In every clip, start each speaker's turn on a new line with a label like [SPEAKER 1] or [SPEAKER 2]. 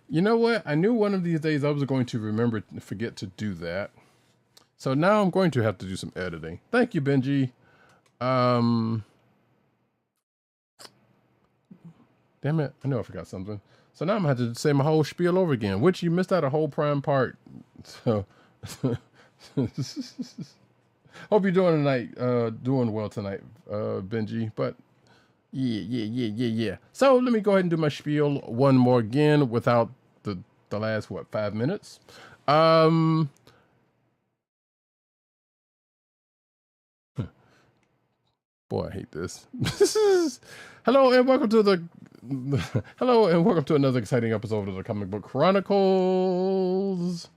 [SPEAKER 1] You know what? I knew one of these days I was going to remember to forget to do that. So now I'm going to have to do some editing. Thank you, Benji. Um, damn it. I know I forgot something. So now I'm going to have to say my whole spiel over again, which you missed out a whole prime part. So hope you're doing tonight, doing well tonight, Benji. But yeah. So let me go ahead and do my spiel one more again without the last, what, 5 minutes. Boy, I hate this. Hello and welcome to the hello and welcome to another exciting episode of the Comic Book Chronicles.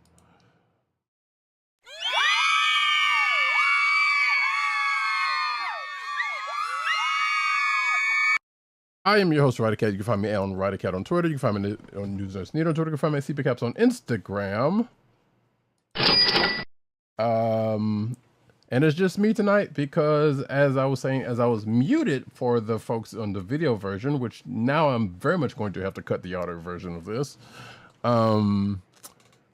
[SPEAKER 1] I am your host, Roddykat. You can find me on Roddykat on Twitter. You can find me on NewsNerdSneed on Twitter. You can find me at CPCaps on Instagram. And it's just me tonight because, as I was saying, as I was muted for the folks on the video version, which now I'm very much going to have to cut the audio version of this.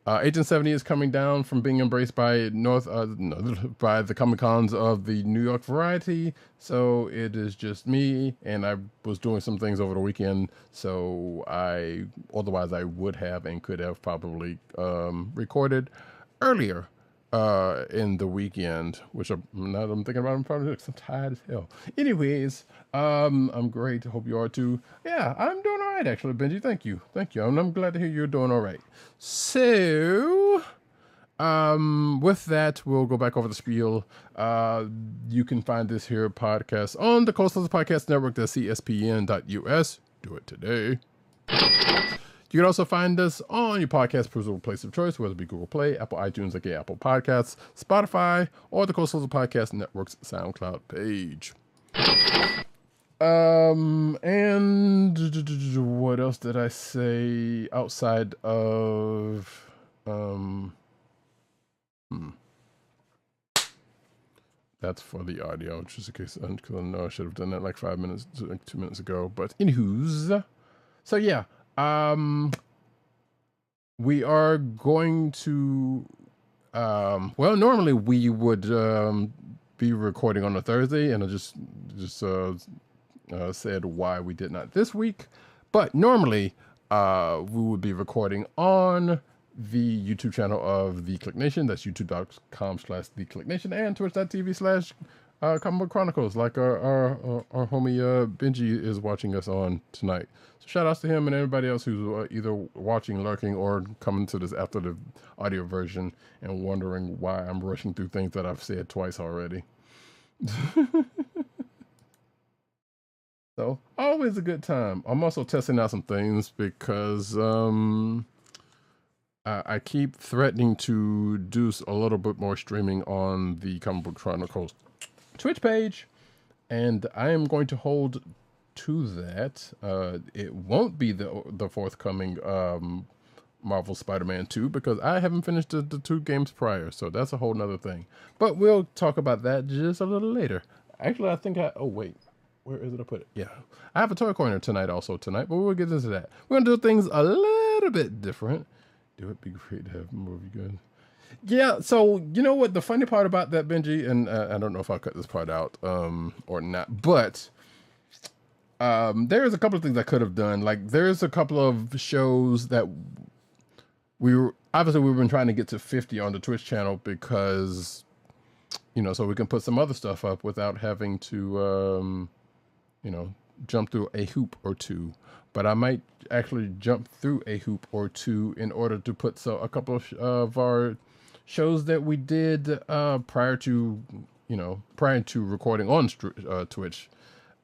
[SPEAKER 1] Agent 70 is coming down from being embraced by by the Comic Cons of the New York Variety. So it is just me, and I was doing some things over the weekend. So otherwise I would have and could have probably recorded earlier in the weekend, which now that I'm thinking about it, I'm probably I'm tired as hell. Anyways, I'm great. Hope you are too. Yeah, I'm doing all right, actually, Benji. Thank you. I'm glad to hear you're doing all right. So, with that, we'll go back over the spiel. You can find this here podcast on the Coastal Podcast Network, that's cspn.us. Do it today. You can also find us on your podcast personal place of choice, whether it be Google Play, Apple iTunes, aka Apple Podcasts, Spotify, or the Coastal Podcast Network's SoundCloud page. And what else did I say outside of that's for the audio, just in case I know I should have done that like 2 minutes ago. But anywho's, so yeah. We are going to, well, normally we would be recording on a Thursday, and I just said why we did not this week. But normally, we would be recording on the YouTube channel of the Kliq Nation. That's youtube.com/the Kliq Nation and twitch.tv/Comic Book Chronicles, like our homie Benji is watching us on tonight. So shout outs to him and everybody else who's either watching, lurking, or coming to this after the audio version and wondering why I'm rushing through things that I've said twice already. So always a good time. I'm also testing out some things because I keep threatening to do a little bit more streaming on the Comic Book Chronicles Twitch page, and I am going to hold to that. It won't be the forthcoming Marvel Spider-Man 2 because I haven't finished the 2 games prior, so that's a whole nother thing. But we'll talk about that just a little later. Actually, I think oh wait, where is it I put it? Yeah, I have a toy corner tonight, but we'll get into that. We're gonna do things a little bit different. It would be great to have more of you guys. Yeah, so you know what the funny part about that, Benji, and I don't know if I'll cut this part out or not, but there's a couple of things I could have done. Like there's a couple of shows that we've been trying to get to 50 on the Twitch channel because, so we can put some other stuff up without having to, jump through a hoop or two. But I might actually jump through a hoop or two in order to put a couple of our shows that we did prior to recording on Twitch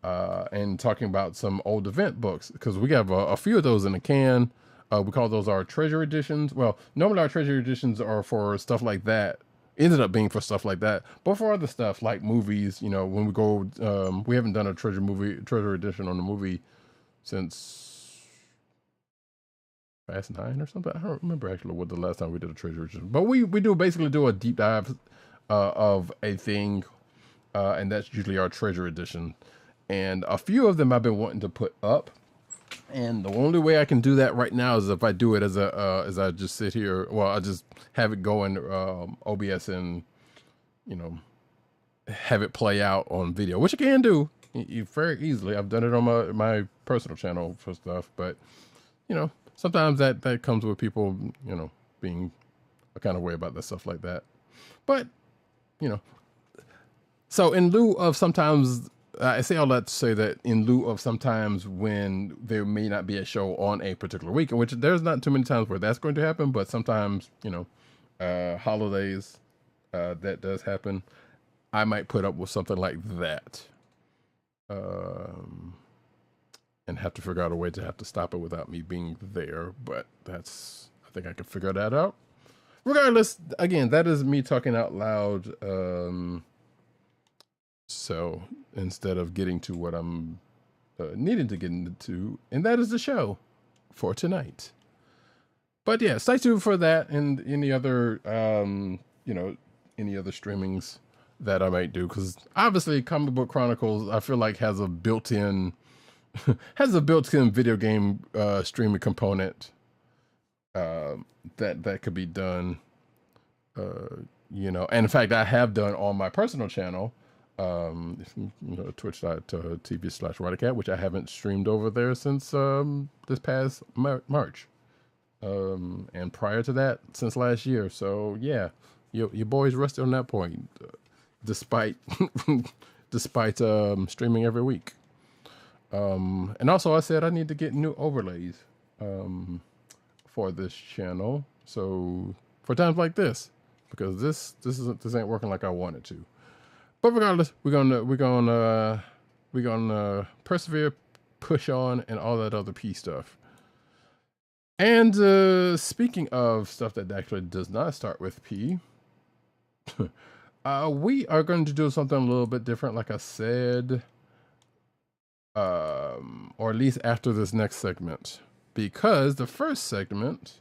[SPEAKER 1] and talking about some old event books, because we have a few of those in the can. We call those our treasure editions. Well, normally our treasure editions are for stuff like that. Ended up being for stuff like that, but for other stuff like movies, when we go, we haven't done a treasure edition on a movie since Fast 9 or something. I don't remember actually what the last time we did a treasure edition, but we basically do a deep dive of a thing, and that's usually our treasure edition. And a few of them I've been wanting to put up, And the only way I can do that right now is if I do it as I just sit here. Well, I just have it go in OBS and, you know, have it play out on video, which I can do very easily. I've done it on my personal channel for stuff, but you know, sometimes that comes with people, you know, being a kind of way about that stuff like that. But you know, so in lieu of sometimes, I say all that to say that in lieu of sometimes when there may not be a show on a particular week, in which there's not too many times where that's going to happen, but sometimes, you know, holidays, that does happen. I might put up with something like that, and have to figure out a way to have to stop it without me being there. But I think I can figure that out. Regardless, again, that is me talking out loud. So instead of getting to what I'm needing to get into, and that is the show for tonight. But yeah, stay tuned for that and any other, you know, any other streamings that I might do, because obviously Comic Book Chronicles I feel like has a built-in video game streaming component that could be done, you know, and in fact I have done on my personal channel, you know, twitch.tv/Roddykat, which I haven't streamed over there since this past March, and prior to that since last year. So yeah, your boy's rusty on that point, despite streaming every week. And also I said I need to get new overlays for this channel, so for times like this, because this ain't working like I want it to. But regardless, we're gonna persevere, push on, and all that other P stuff. And speaking of stuff that actually does not start with P, we are going to do something a little bit different, like I said, or at least after this next segment, because the first segment,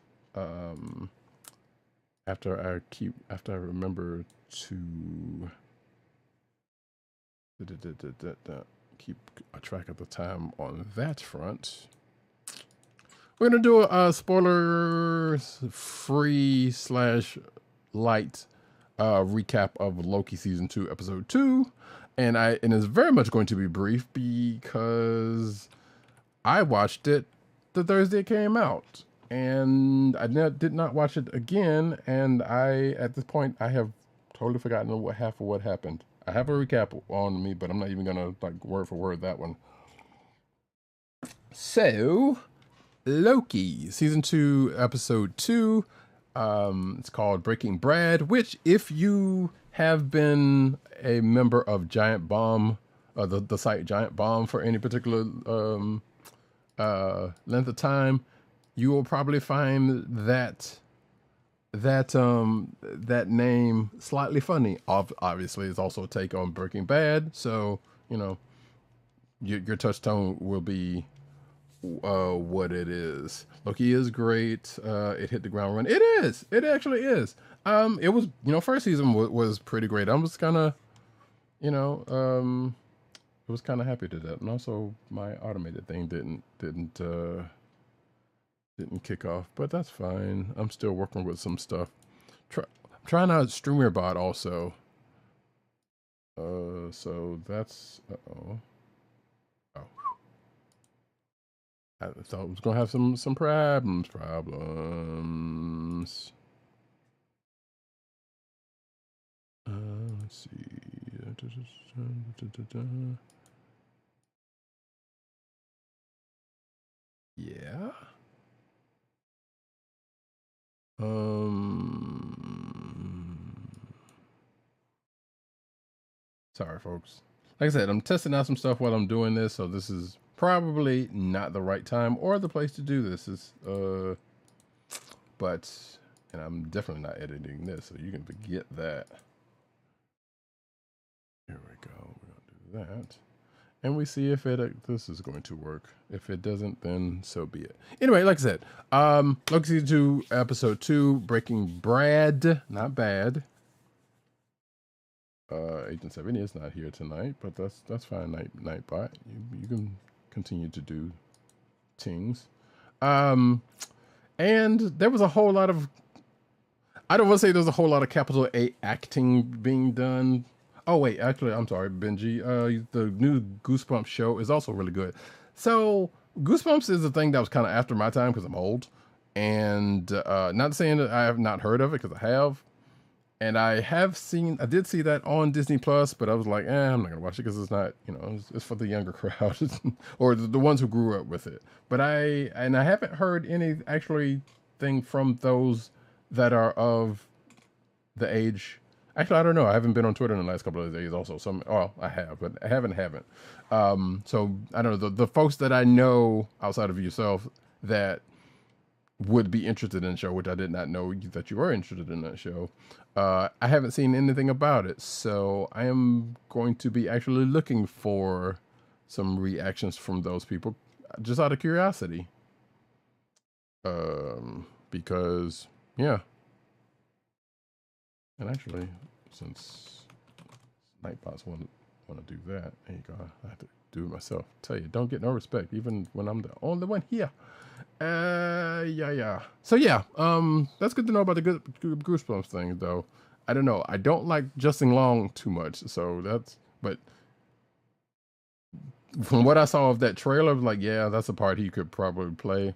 [SPEAKER 1] after I remember to keep a track of the time on that front, we're gonna do a spoilers free / light recap of Loki season 2 episode 2, and it's very much going to be brief because I watched it the Thursday it came out, and I did not watch it again, and at this point I have totally forgotten half of what happened. I have a recap on me, but I'm not even gonna like word for word that one. So Loki season 2 episode 2, it's called Breaking Bread, which if you have been a member of Giant Bomb, the site Giant Bomb, for any particular length of time, you will probably find that name slightly funny. Obviously it's also a take on Breaking Bad, so you know your touchstone will be what it is. Loki is great. It hit the ground running. It actually is. It was, you know, first season was pretty great. I was kind of, you know, I was kind of happy to that, and also my automated thing didn't kick off, but that's fine. I'm still working with some stuff. I'm trying out StreamerBot also. So that's I thought it was gonna have some problems. Let's see. Yeah. Sorry, folks. Like I said, I'm testing out some stuff while I'm doing this, so this is probably not the right time or the place to do this. And I'm definitely not editing this, so you can forget that. Here we go. We're gonna do that, and we see if this is going to work. If it doesn't, then so be it. Anyway, like I said, Loki season 2 episode 2, Breaking Bread, not bad. Agent 70 is not here tonight, but that's fine. Nightbot, you can continue to do actings. And there was a whole lot of, I don't want to say there's a whole lot of capital A acting being done. Oh wait, actually, I'm sorry, Benji. The new Goosebumps show is also really good. So Goosebumps is a thing that was kind of after my time because I'm old, and not saying that I have not heard of it because I have, and I did see that on Disney Plus, but I was like, I'm not gonna watch it because it's not, it's for the younger crowd or the ones who grew up with it. But I haven't heard any actually thing from those that are of the age. Actually, I don't know. I haven't been on Twitter in the last couple of days. Also, I have, but I haven't. So I don't know the folks that I know outside of yourself that would be interested in the show, which I did not know that you were interested in that show. I haven't seen anything about it, so I am going to be actually looking for some reactions from those people, just out of curiosity. Because yeah. And actually, since Nightbots want to do that, there you go. I have to do it myself. Tell you, don't get no respect, even when I'm the only one here. Yeah. So yeah, that's good to know about the good Goosebumps thing, though. I don't know. I don't like Justin Long too much, so but from what I saw of that trailer, I was like, yeah, that's a part he could probably play.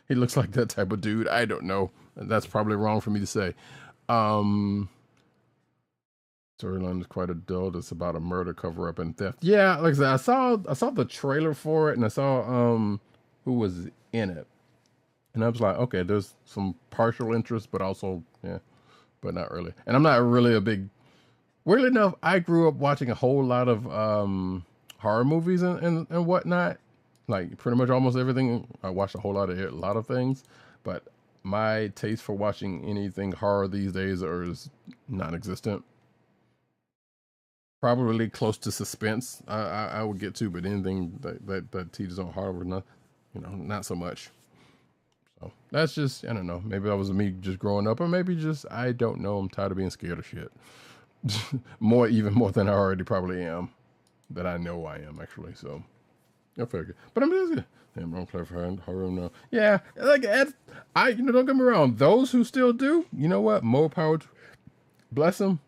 [SPEAKER 1] He looks like that type of dude. I don't know. That's probably wrong for me to say. Storyline is quite adult. It's about a murder, cover-up, and theft. Yeah, like I said, I saw the trailer for it, and I saw who was in it, and I was like, okay, there's some partial interest, but also but not really. And I'm not really a big. Weirdly enough, I grew up watching a whole lot of horror movies and whatnot. Like pretty much almost everything. I watched a lot of things, but my taste for watching anything horror these days is non-existent. Probably close to suspense. I would get to, but anything that teaches on horror, not so much. So that's just, I don't know. Maybe that was me just growing up, or maybe just I don't know. I'm tired of being scared of shit. even more than I already probably am. That I know I am actually. So. I figure, but I'm just damn wrong clever horror now. Yeah, like don't get me wrong. Those who still do, you know what? More power. Bless them.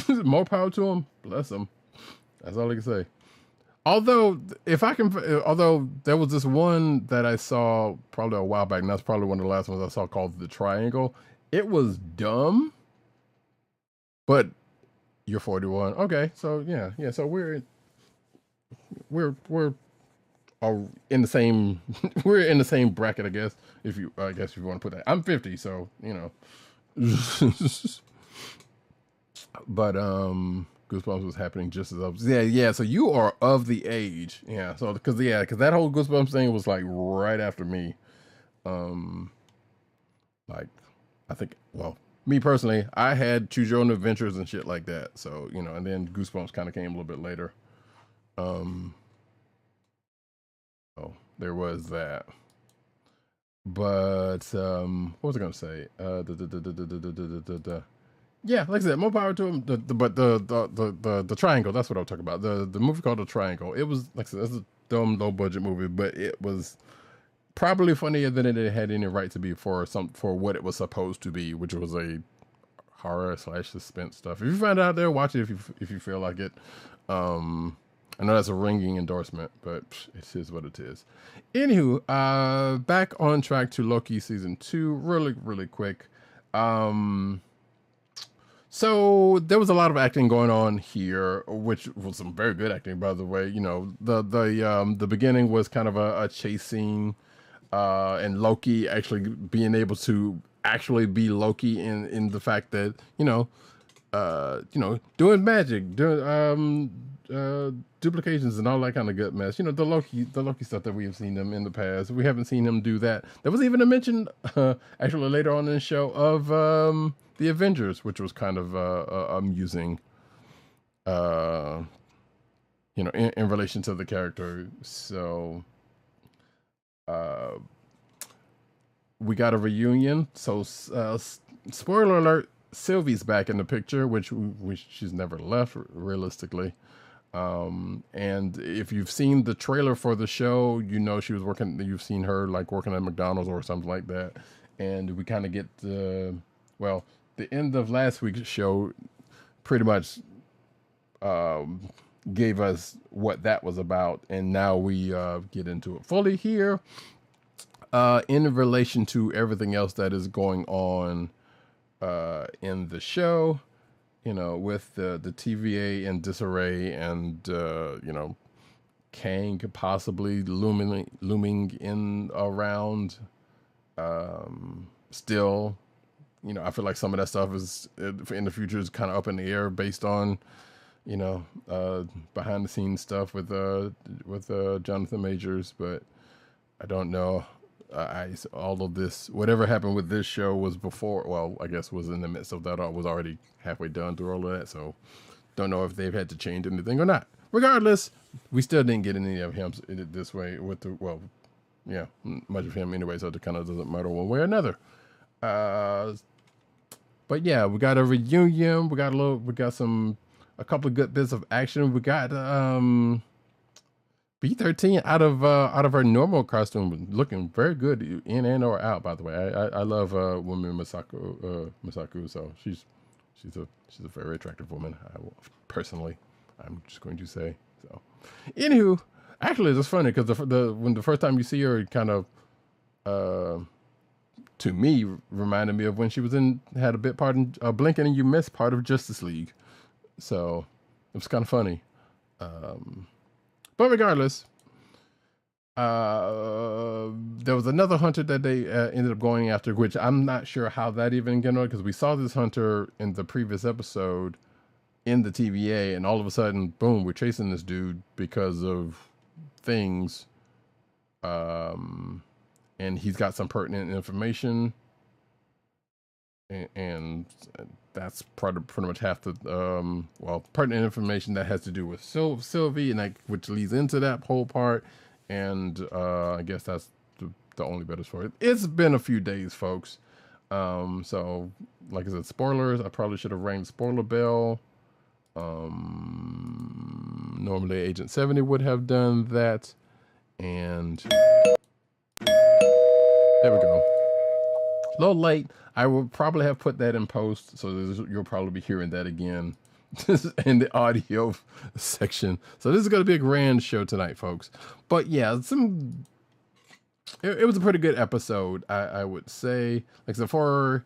[SPEAKER 1] More power to them. Bless them. That's all I can say. Although, although there was this one that I saw probably a while back, and that's probably one of the last ones I saw called The Triangle. It was dumb, but you're 41. Okay, so yeah. So we're in the same we're in the same bracket, I guess if you want to put that. I'm 50, so but Goosebumps was happening just as I was. Yeah, so you are of the age. Yeah, so because that whole Goosebumps thing was like right after me. Like I think, well, me personally, I had Choose Your Own Adventures and shit like that, so and then Goosebumps kind of came a little bit later. Oh, there was that. But what was I gonna say? Yeah, like I said, more power to him. But the Triangle, that's what I'm talking about. The movie called The Triangle. It was, like I said, it's a dumb low budget movie, but it was probably funnier than it had any right to be for what it was supposed to be, which was a horror / suspense stuff. If you find it out there, watch it if you feel like it. I know that's a ringing endorsement, but it is what it is. Anywho, back on track to Loki season 2, really, really quick. So there was a lot of acting going on here, which was some very good acting, by the way. The beginning was kind of a chase scene, and Loki actually being able to actually be Loki in the fact that doing magic, doing duplications and all that kind of good mess. The Loki stuff that we have seen them in the past. We haven't seen him do that. There was even a mention actually later on in the show of the Avengers, which was kind of amusing. In relation to the character. So we got a reunion. So spoiler alert, Sylvie's back in the picture, which she's never left realistically. And if you've seen the trailer for the show, you know she was working. You've seen her like working at McDonald's or something like that. And we kind of get the end of last week's show pretty much gave us what that was about, and now we get into it fully here. In relation to everything else that is going on in the show, you know, with the TVA in disarray, and you know, Kang possibly looming in around. Still, you know, I feel like some of that stuff is in the future is kind of up in the air based on, you know, behind the scenes stuff with Jonathan Majors, but I don't know. All of this, whatever happened with this show was before, well, I guess was in the midst of that, or was already halfway done through all of that. So don't know if they've had to change anything or not. Regardless, we still didn't get any of him this way with the, well, yeah, much of him anyway. So it kind of doesn't matter one way or another. But yeah, we got a reunion. We got a couple of good bits of action. We got, B13 out of her normal costume, looking very good in and or out. By the way, I love woman Misako. So she's a very attractive woman. Personally, I'm just going to say so. Anywho, actually, it's funny because when the first time you see her, it kind of to me reminded me of when she had a bit part in Blinking and You Missed part of Justice League. So it was kind of funny. But regardless, there was another hunter that they ended up going after, which I'm not sure how that even got on, because we saw this hunter in the previous episode in the TVA, and all of a sudden, boom, we're chasing this dude because of things. And he's got some pertinent information, and that's pretty much half the pertinent information that has to do with Sylvie, and which leads into that whole part. And I guess that's the only bit for it. It's been a few days, folks. So like I said, spoilers. I probably should have rang the spoiler bell. Normally Agent 70 would have done that, and there we go. A little late. I will probably have put that in post, so you'll probably be hearing that again in the audio section. So this is going to be a grand show tonight, folks. But yeah, it was a pretty good episode, I would say. Like, so for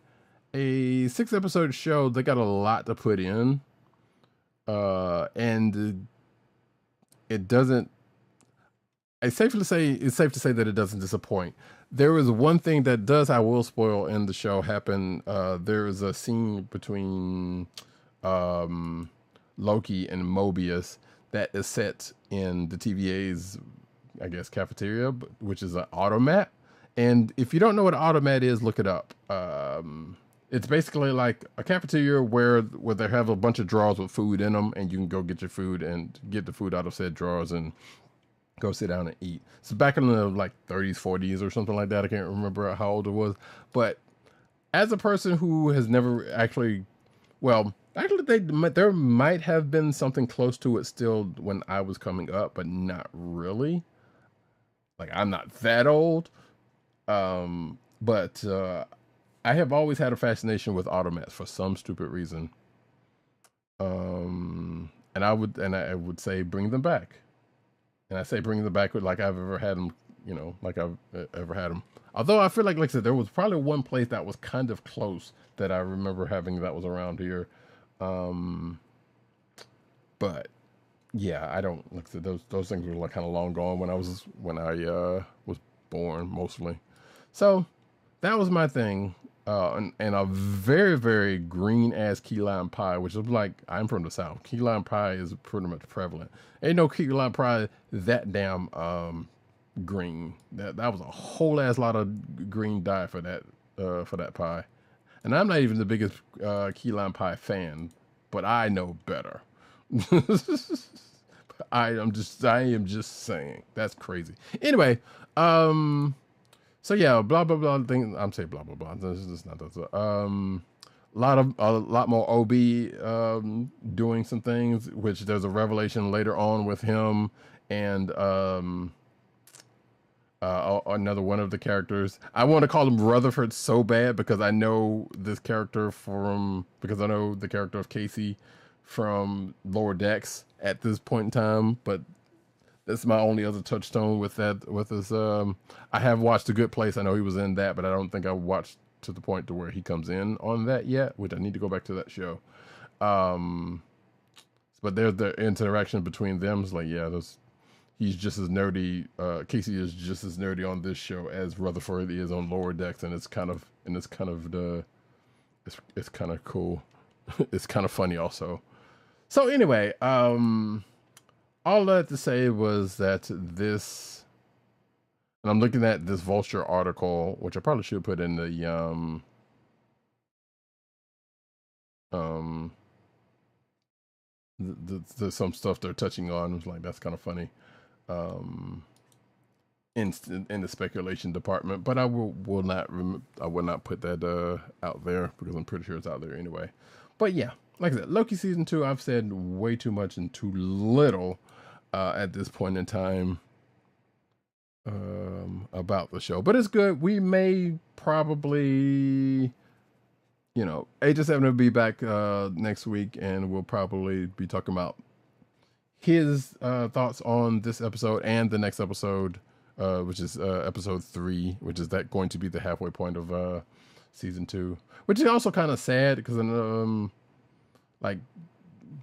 [SPEAKER 1] a 6-episode show, they got a lot to put in, and it doesn't. It's safe to say that it doesn't disappoint. There is one thing that does, I will spoil in the show, happen. There is a scene between Loki and Mobius that is set in the TVA's, I guess, cafeteria, which is an automat. And if you don't know what an automat is, look it up. It's basically like a cafeteria where they have a bunch of drawers with food in them, and you can go get your food and get the food out of said drawers and go sit down and eat. So back in the like 30s, 40s or something like that. I can't remember how old it was. But as a person who has never actually, there might have been something close to it still when I was coming up, but not really. Like, I'm not that old. But I have always had a fascination with automats for some stupid reason. And I would say bring them back. And I say bring them back like I've ever had them, like I've ever had them. Although I feel like I said, there was probably one place that was kind of close that I remember having that was around here. But yeah, I don't, like I said, those things were like kind of long gone when I was born mostly. So that was my thing. And a very, very green ass key lime pie, which is like, I'm from the South. Key lime pie is pretty much prevalent. Ain't no key lime pie that damn green. That was a whole ass lot of green dye for that pie. And I'm not even the biggest key lime pie fan, but I know better. I am just saying. That's crazy. Anyway, so yeah, blah blah blah thing. I'm saying blah blah blah. This is not that. a lot more OB doing some things, which there's a revelation later on with him and another one of the characters. I want to call him Rutherford so bad because I know this character because I know the character of Casey from Lower Decks at this point in time, but that's my only other touchstone with that. With this, I have watched The Good Place. I know he was in that, but I don't think I watched to the point to where he comes in on that yet. Which I need to go back to that show. But there's the interaction between them. It's like, yeah, he's just as nerdy. Casey is just as nerdy on this show as Rutherford is on Lower Decks, and it's kind of cool. It's kind of funny also. So anyway, all that to say was that this, and I'm looking at this Vulture article, which I probably should put in the some stuff they're touching on. It was like, that's kind of funny. In the speculation department, but I will not put that out there because I'm pretty sure it's out there anyway. But yeah, like I said, Loki season 2, I've said way too much and too little at this point in time about the show, but it's good. We may probably, Agent 7 will be back next week, and we'll probably be talking about his thoughts on this episode and the next episode, which is episode 3, which is going to be the halfway point of season 2, which is also kind of sad because like,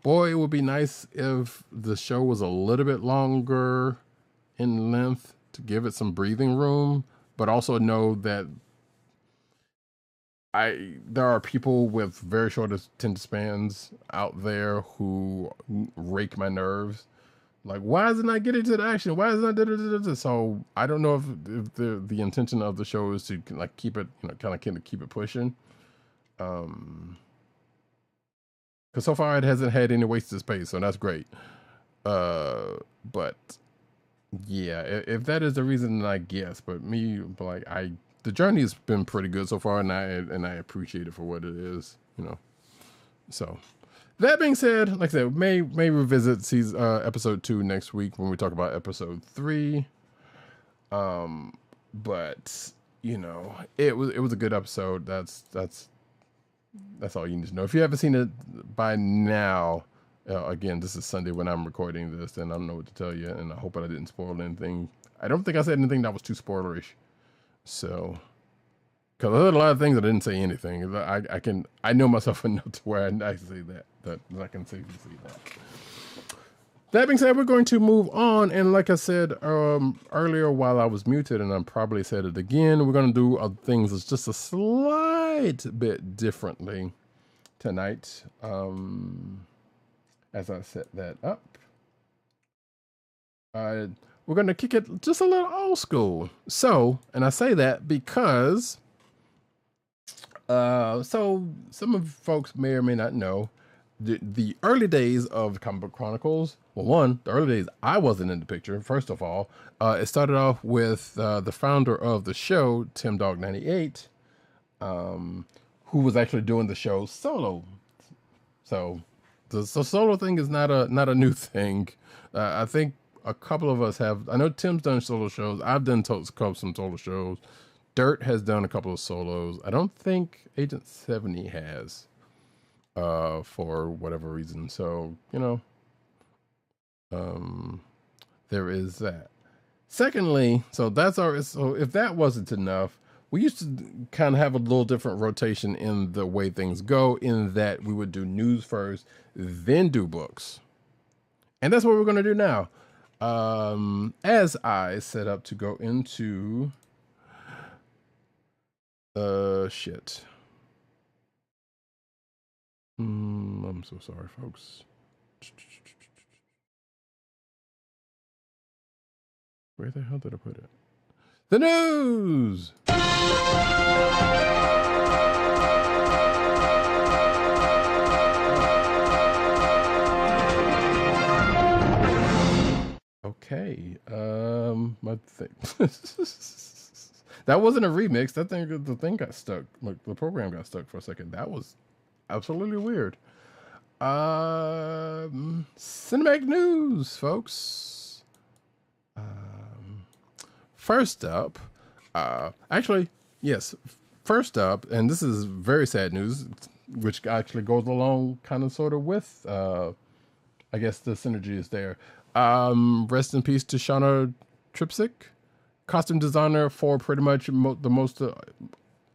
[SPEAKER 1] boy, it would be nice if the show was a little bit longer in length to give it some breathing room, but also know that there are people with very short attention spans out there who rake my nerves. Like, why is it not getting to the action? Why is it not? So I don't know if the intention of the show is to like keep it, kind of keep it pushing. Because so far it hasn't had any wasted space, so that's great. But yeah, if that is the reason, then I guess. But the journey has been pretty good so far, and I appreciate it for what it is, So that being said, like I said, may revisit episode 2 next week when we talk about episode 3. But it was a good episode. That's all you need to know. If you haven't seen it by now, again, this is Sunday when I'm recording this, and I don't know what to tell you, and I hope I didn't spoil anything. I don't think I said anything that was too spoilerish. So, because there's a lot of things I didn't say anything. I know myself enough to where I say that I can safely say that. That being said, we're going to move on, and like I said earlier while I was muted, and I probably said it again, we're going to do things just a slight bit differently tonight. As I set that up, we're going to kick it just a little old school. So, and I say that because, so some of folks may or may not know, the early days of Comic Book Chronicles. Well, the early days I wasn't in the picture. First of all, it started off with the founder of the show, Tim Dog 98, who was actually doing the show solo. So the solo thing is not a new thing. I think a couple of us have. I know Tim's done solo shows. I've done some solo shows. Dirt has done a couple of solos. I don't think Agent 70 has. For whatever reason. So, there is that. Secondly, so if that wasn't enough, we used to kind of have a little different rotation in the way things go, in that we would do news first, then do books. And that's what we're going to do now. As I set up to go into shit. I'm so sorry, folks. Where the hell did I put it? The news! Okay. My thing. That wasn't a remix. The thing got stuck. Like, the program got stuck for a second. That was absolutely weird. Cinematic news, folks. First up, actually, yes, first up, and this is very sad news, which actually goes along kind of sort of with, I guess the synergy is there. Rest in peace to Shauna Tripsick, costume designer for pretty much the most,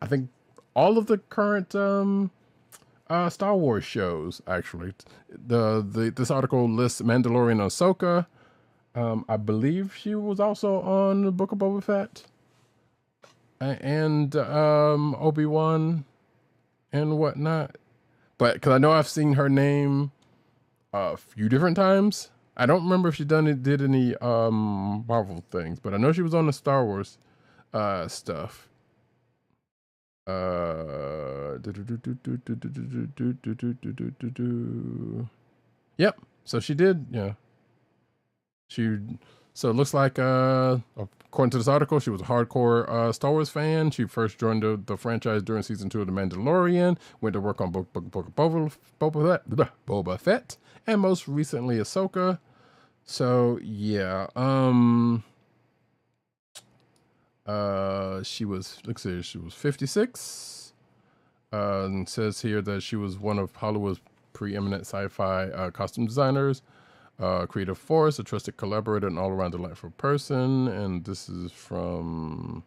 [SPEAKER 1] I think, all of the current Star Wars shows. Actually, this article lists Mandalorian, Ahsoka. I believe she was also on the Book of Boba Fett and Obi-Wan and whatnot. But because I know I've seen her name a few different times. I don't remember if she did any Marvel things, but I know she was on the Star Wars stuff. Yep. So she did. Yeah. So it looks like, according to this article, she was a hardcore Star Wars fan. She first joined the franchise during season 2 of The Mandalorian, went to work on Boba Fett, and most recently Ahsoka. So yeah, she was 56. And says here that she was one of Hollywood's preeminent sci-fi costume designers. Creative force, a trusted collaborator, and all-around delightful person. And this is from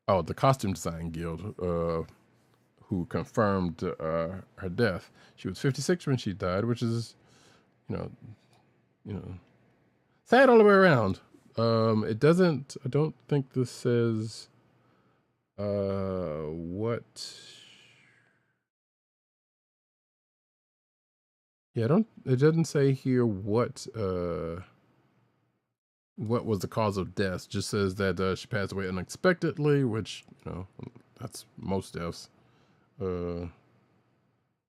[SPEAKER 1] the Costume Design Guild, who confirmed her death. She was 56 when she died, which is, sad all the way around. It doesn't. I don't think this says what. Yeah, it doesn't say here what was the cause of death. It just says that she passed away unexpectedly, which, that's most deaths. But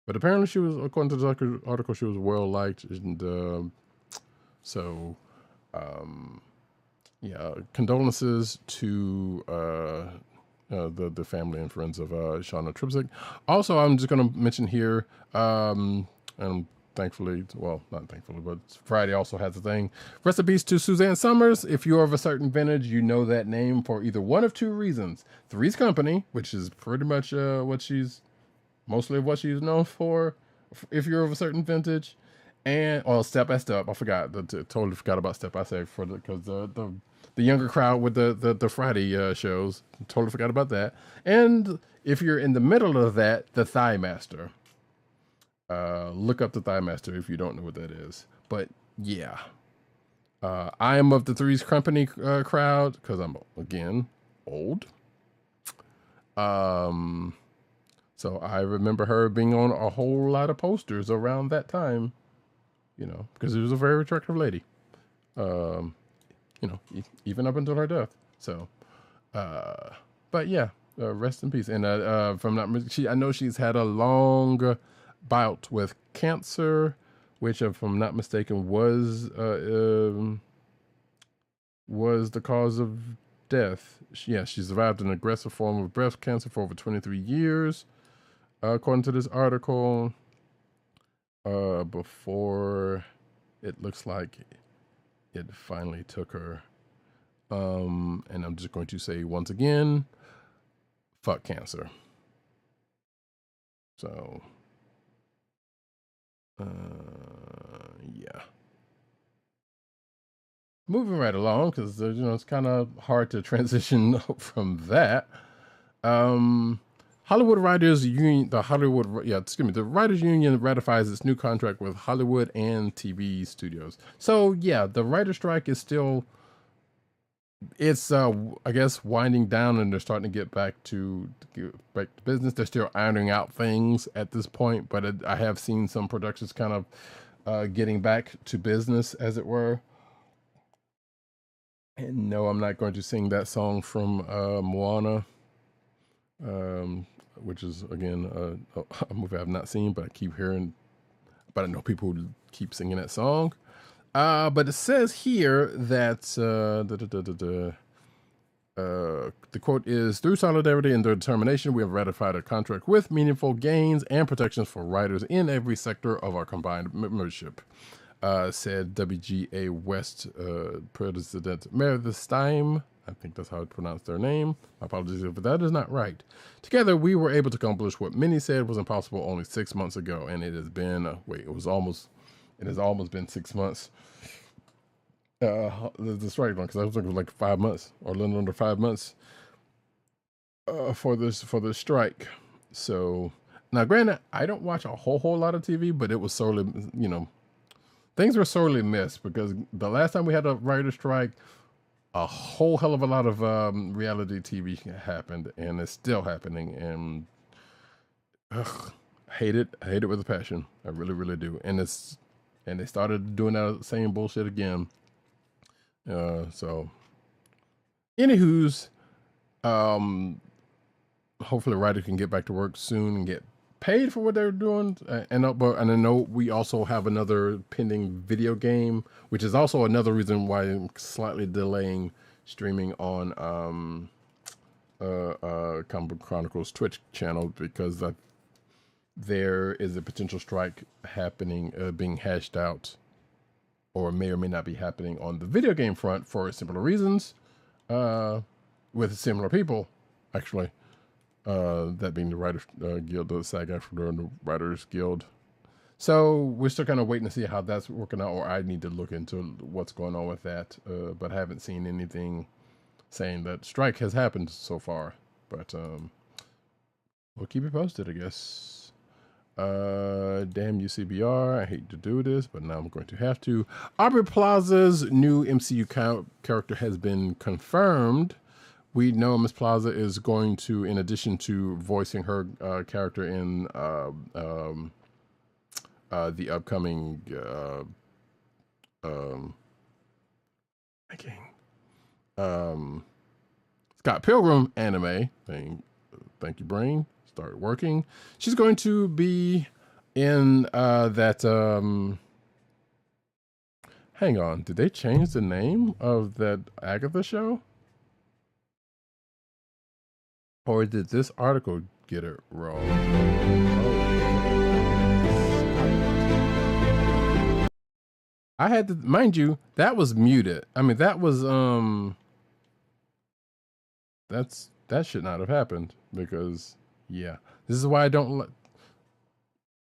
[SPEAKER 1] apparently she was, according to the article, she was well liked, and yeah, condolences to the family and friends of Shauna Tripsick. Also, I'm just going to mention here, and thankfully, well, not thankfully, but Friday also has a thing. Rest in peace to Suzanne Summers. If you're of a certain vintage, you know that name for either one of two reasons. Three's Company, which is pretty much mostly what she's known for, if you're of a certain vintage, and Step by Step. I forgot, totally forgot about Step by Step because the younger crowd with the Friday shows, totally forgot about that. And if you're in the middle of that, the Thigh Master. Look up the Thigh Master if you don't know what that is. But yeah, I am of the Three's Company crowd because I'm, again, old. So I remember her being on a whole lot of posters around that time, because she was a very attractive lady. Even up until her death. So, but yeah, rest in peace. And I know she's had a long bout with cancer, which, if I'm not mistaken, was the cause of death. She survived an aggressive form of breast cancer for over 23 years, according to this article. Before it looks like it finally took her. And I'm just going to say once again, fuck cancer. So, yeah. Moving right along, because it's kind of hard to transition from that. Hollywood Writers Union, the Writers Union ratifies its new contract with Hollywood and TV studios. So yeah, the writer strike is still, it's I guess winding down, and they're starting to get back to business. They're still ironing out things at this point, but I have seen some productions kind of getting back to business, as it were. And no, I'm not going to sing that song from Moana. Which is, again, a movie I've not seen, but I keep hearing, but I know people who keep singing that song. But it says here that The quote is, "Through solidarity and determination, we have ratified a contract with meaningful gains and protections for writers in every sector of our combined membership," said WGA West President Meredith Stein. I think that's how I pronounce their name. My apologies if that is not right. "Together, we were able to accomplish what many said was impossible only 6 months ago, and it has been it has almost been 6 months." The strike one, because I was thinking like 5 months or a little under 5 months for this strike. So now, granted, I don't watch a whole lot of TV, but it was sorely, things were sorely missed because the last time we had a writer strike, a whole hell of a lot of reality TV happened, and it's still happening, and I hate it with a passion. I really, really do. And they started doing that same bullshit again. So, anywho's, hopefully, writer can get back to work soon and get paid for what they're doing. And I know we also have another pending video game, which is also another reason why I'm slightly delaying streaming on Comic Book Chronicles Twitch channel, because there is a potential strike happening, being hashed out, or may not be happening on the video game front for similar reasons, with similar people, actually. That being the Writers Guild, the SAG-AFTRA and the Writers Guild. So we're still kind of waiting to see how that's working out, or I need to look into what's going on with that. But I haven't seen anything saying that strike has happened so far. But we'll keep you posted, I guess. Damn UCBR, I hate to do this, but now I'm going to have to. Aubrey Plaza's new MCU character has been confirmed. We know Miss Plaza is going to, in addition to voicing her character in the upcoming Scott Pilgrim anime thing. Thank you, brain. Start working. She's going to be in that. Hang on, did they change the name of that Agatha show? Or did this article get it wrong? I had to, mind you, that was muted. I mean, that was that should not have happened, because yeah, this is why I don't.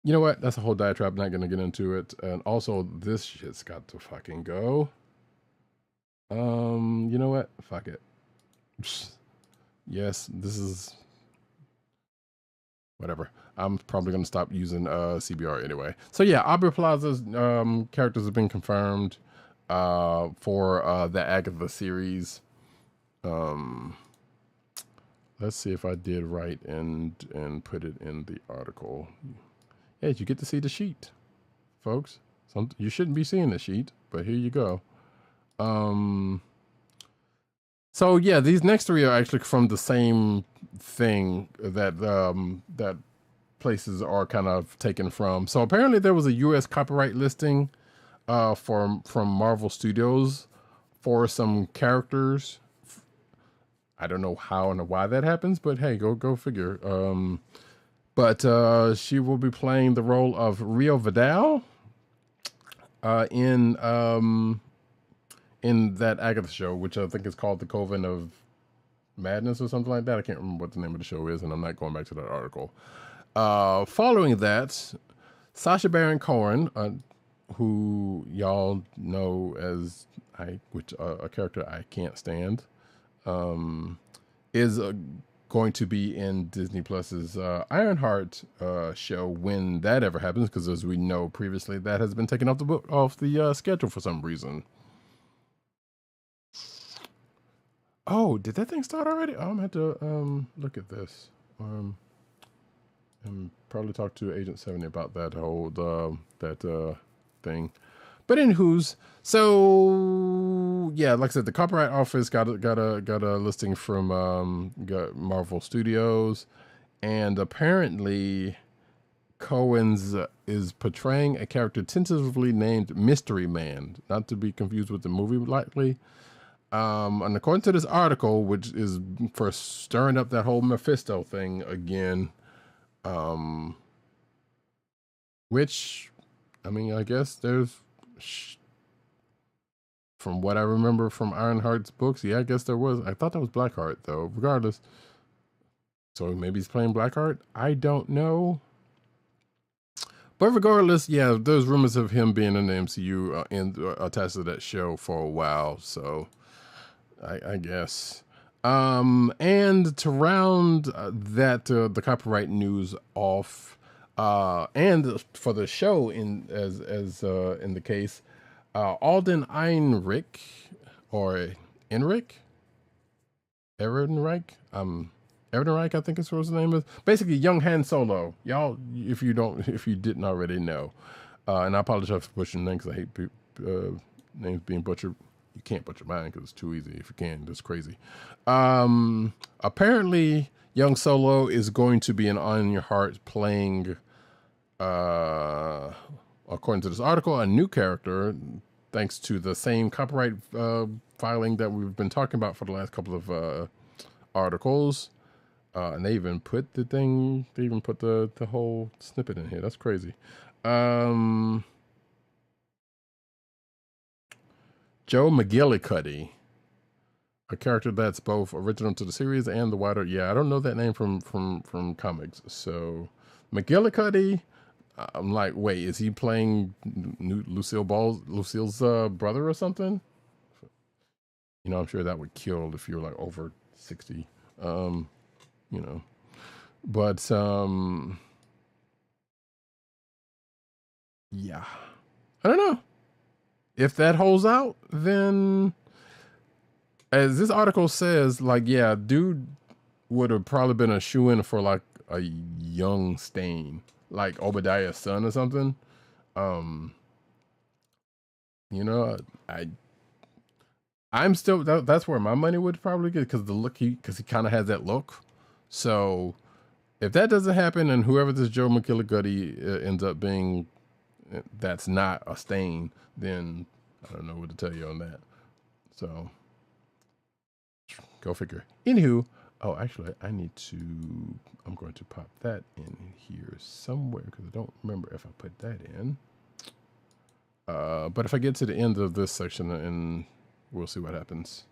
[SPEAKER 1] You know what? That's a whole diatribe. I'm not gonna get into it. And also, this shit's got to fucking go. You know what? Fuck it. Yes, this is whatever. I'm probably going to stop using CBR anyway. So yeah, Aubrey Plaza's characters have been confirmed for the Agatha series. Let's see if I did right and put it in the article. Yeah, you get to see the sheet, folks. You shouldn't be seeing the sheet, but here you go. So yeah, these next three are actually from the same thing that that places are kind of taken from. So apparently there was a U.S. copyright listing from Marvel Studios for some characters. I don't know how and why that happens, but hey, go figure. But she will be playing the role of Rio Vidal in that Agatha show, which I think is called The Coven of Madness or something like that. I can't remember what the name of the show is, and I'm not going back to that article. Following that, Sacha Baron Cohen, who y'all know as a character I can't stand, is going to be in Disney Plus's Ironheart show when that ever happens, because as we know previously, that has been taken off the schedule for some reason. Oh, did that thing start already? Oh, I'm gonna have to look at this. And probably talk to Agent 70 about that whole thing. But anywho's, so yeah, like I said, the Copyright Office got a listing from Marvel Studios, and apparently Cohen's is portraying a character tentatively named Mystery Man, not to be confused with the movie likely. And according to this article, which is for stirring up that whole Mephisto thing again, which, I mean, I guess there's, from what I remember from Ironheart's books, yeah, I guess there was. I thought that was Blackheart, though. Regardless, so maybe he's playing Blackheart. I don't know. But regardless, yeah, there's rumors of him being in the MCU and attached to that show for a while. So I guess. And to round that the copyright news off, and for the show in in the case, Alden Ehrenreich or Ehrenreich, Ehrenreich, I think is what his name is. Basically, young Han Solo. Y'all, if you didn't already know, and I apologize for butchering names because I hate names being butchered. You can't butcher mine because it's too easy. If you can, that's crazy. Apparently, young Solo is going to be in On Your Heart playing, according to this article, a new character, thanks to the same copyright filing that we've been talking about for the last couple of articles. And they even put the thing, they even put the whole snippet in here. That's crazy. Joe McGillicuddy, a character that's both original to the series and the wider. Yeah, I don't know that name from comics. So McGillicuddy, I'm like, wait, is he playing Lucille's brother or something? You know, I'm sure that would kill if you're like over 60. You know, but yeah, I don't know if that holds out. Then, as this article says, like, yeah, dude would have probably been a shoe-in for like a young Stain, like Obadiah's son or something. You know, I'm still that's where my money would probably get, because he kind of has that look. So if that doesn't happen, and whoever this Joe McGillicuddy ends up being, that's not a Stain, then I don't know what to tell you on that. So go figure. Anywho, oh, actually, I'm going to pop that in here somewhere because I don't remember if I put that in. But if I get to the end of this section, and we'll see what happens.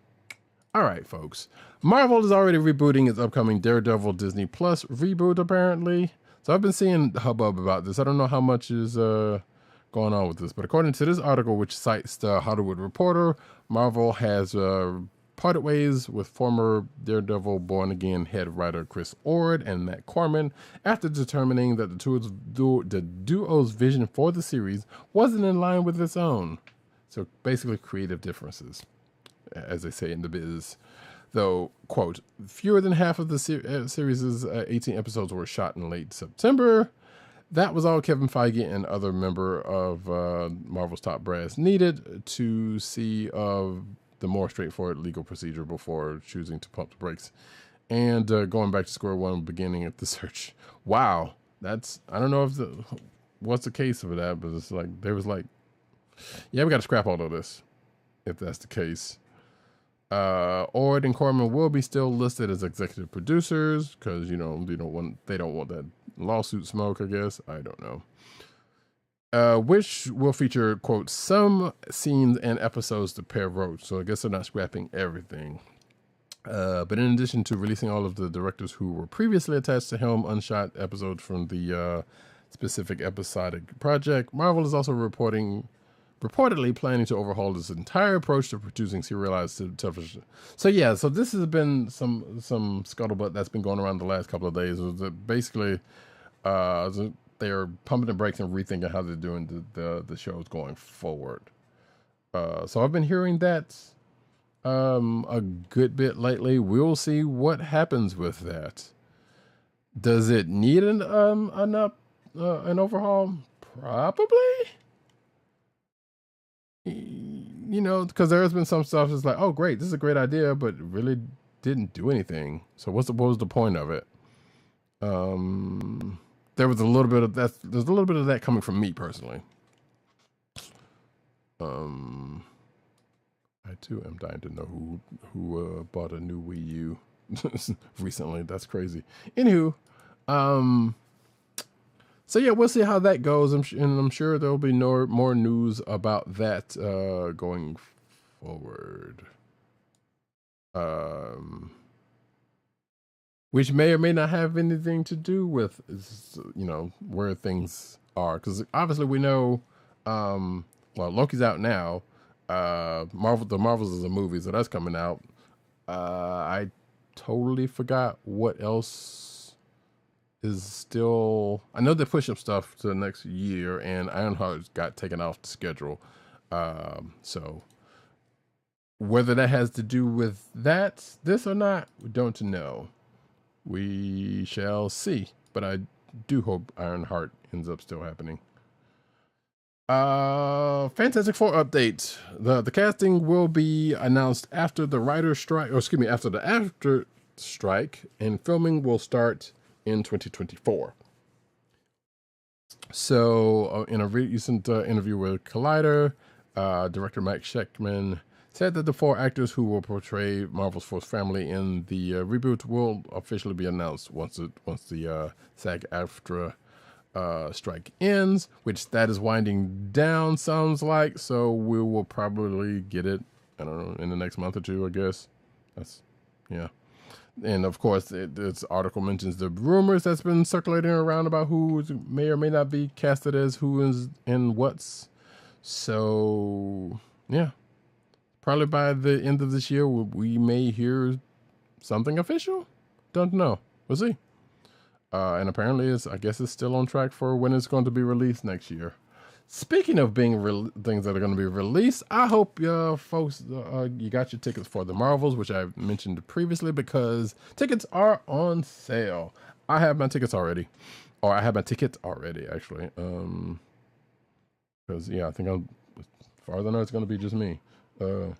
[SPEAKER 1] All right, folks. Marvel is already rebooting its upcoming Daredevil Disney Plus reboot, apparently. So I've been seeing hubbub about this. I don't know how much is going on with this, but according to this article, which cites the Hollywood Reporter, Marvel has parted ways with former Daredevil born-again head writer Chris Ord and Matt Corman after determining that the duo's vision for the series wasn't in line with its own. So basically creative differences, as they say in the biz. Though, quote, fewer than half of the series' 18 episodes were shot in late September. That was all Kevin Feige and other member of Marvel's top brass needed to see the more straightforward legal procedure before choosing to pump the brakes and going back to square one, beginning at the search. Wow, that's, I don't know if what's the case of that, but it's like there was like, yeah, we got to scrap all of this if that's the case. Ord and Corman will be still listed as executive producers because, you know, they don't want that lawsuit smoke, I guess. I don't know. Which will feature, quote, some scenes and episodes the pair wrote. So I guess they're not scrapping everything. But in addition to releasing all of the directors who were previously attached to helm unshot episodes from the specific episodic project, Marvel is also reportedly planning to overhaul this entire approach to producing serialized television. So yeah, so this has been some scuttlebutt that's been going around the last couple of days. Basically, they're pumping the brakes and rethinking how they're doing the shows going forward. So I've been hearing that a good bit lately. We'll see what happens with that. Does it need an overhaul? Probably. You know, because there has been some stuff that's like, oh great, this is a great idea, but it really didn't do anything. So what was the point of it? There was a little bit of that. There's a little bit of that coming from me personally. I too am dying to know who bought a new Wii U recently. That's crazy. Anywho, so yeah, we'll see how that goes. I'm sure there'll be more news about that going forward. Which may or may not have anything to do with, where things are. Because obviously we know, well, Loki's out now. The Marvels is a movie, so that's coming out. I totally forgot what else is still. I know they push up stuff to the next year, and Ironheart got taken off the schedule. So whether that has to do with this or not, we don't know. We shall see, but I do hope Ironheart ends up still happening. Fantastic Four update. The casting will be announced after the writer's strike, after the after strike, and filming will start in 2024. So, in a recent interview with Collider, director Mike Scheckman said that the 4 actors who will portray Marvel's Fourth Family in the reboot will officially be announced once the SAG-AFTRA strike ends, which that is winding down, sounds like. So we will probably get it, I don't know, in the next month or two, I guess. Yeah. And of course, this article mentions the rumors that's been circulating around about who may or may not be casted as who is and what's. So yeah. Probably by the end of this year, we may hear something official. Don't know. We'll see. And apparently, I guess it's still on track for when it's going to be released next year. Speaking of being things that are going to be released, I hope folks, you got your tickets for the Marvels, which I mentioned previously, because tickets are on sale. I have my tickets already. Or I have my tickets already, actually. Because, yeah, I think as far as I know, it's going to be just me. Because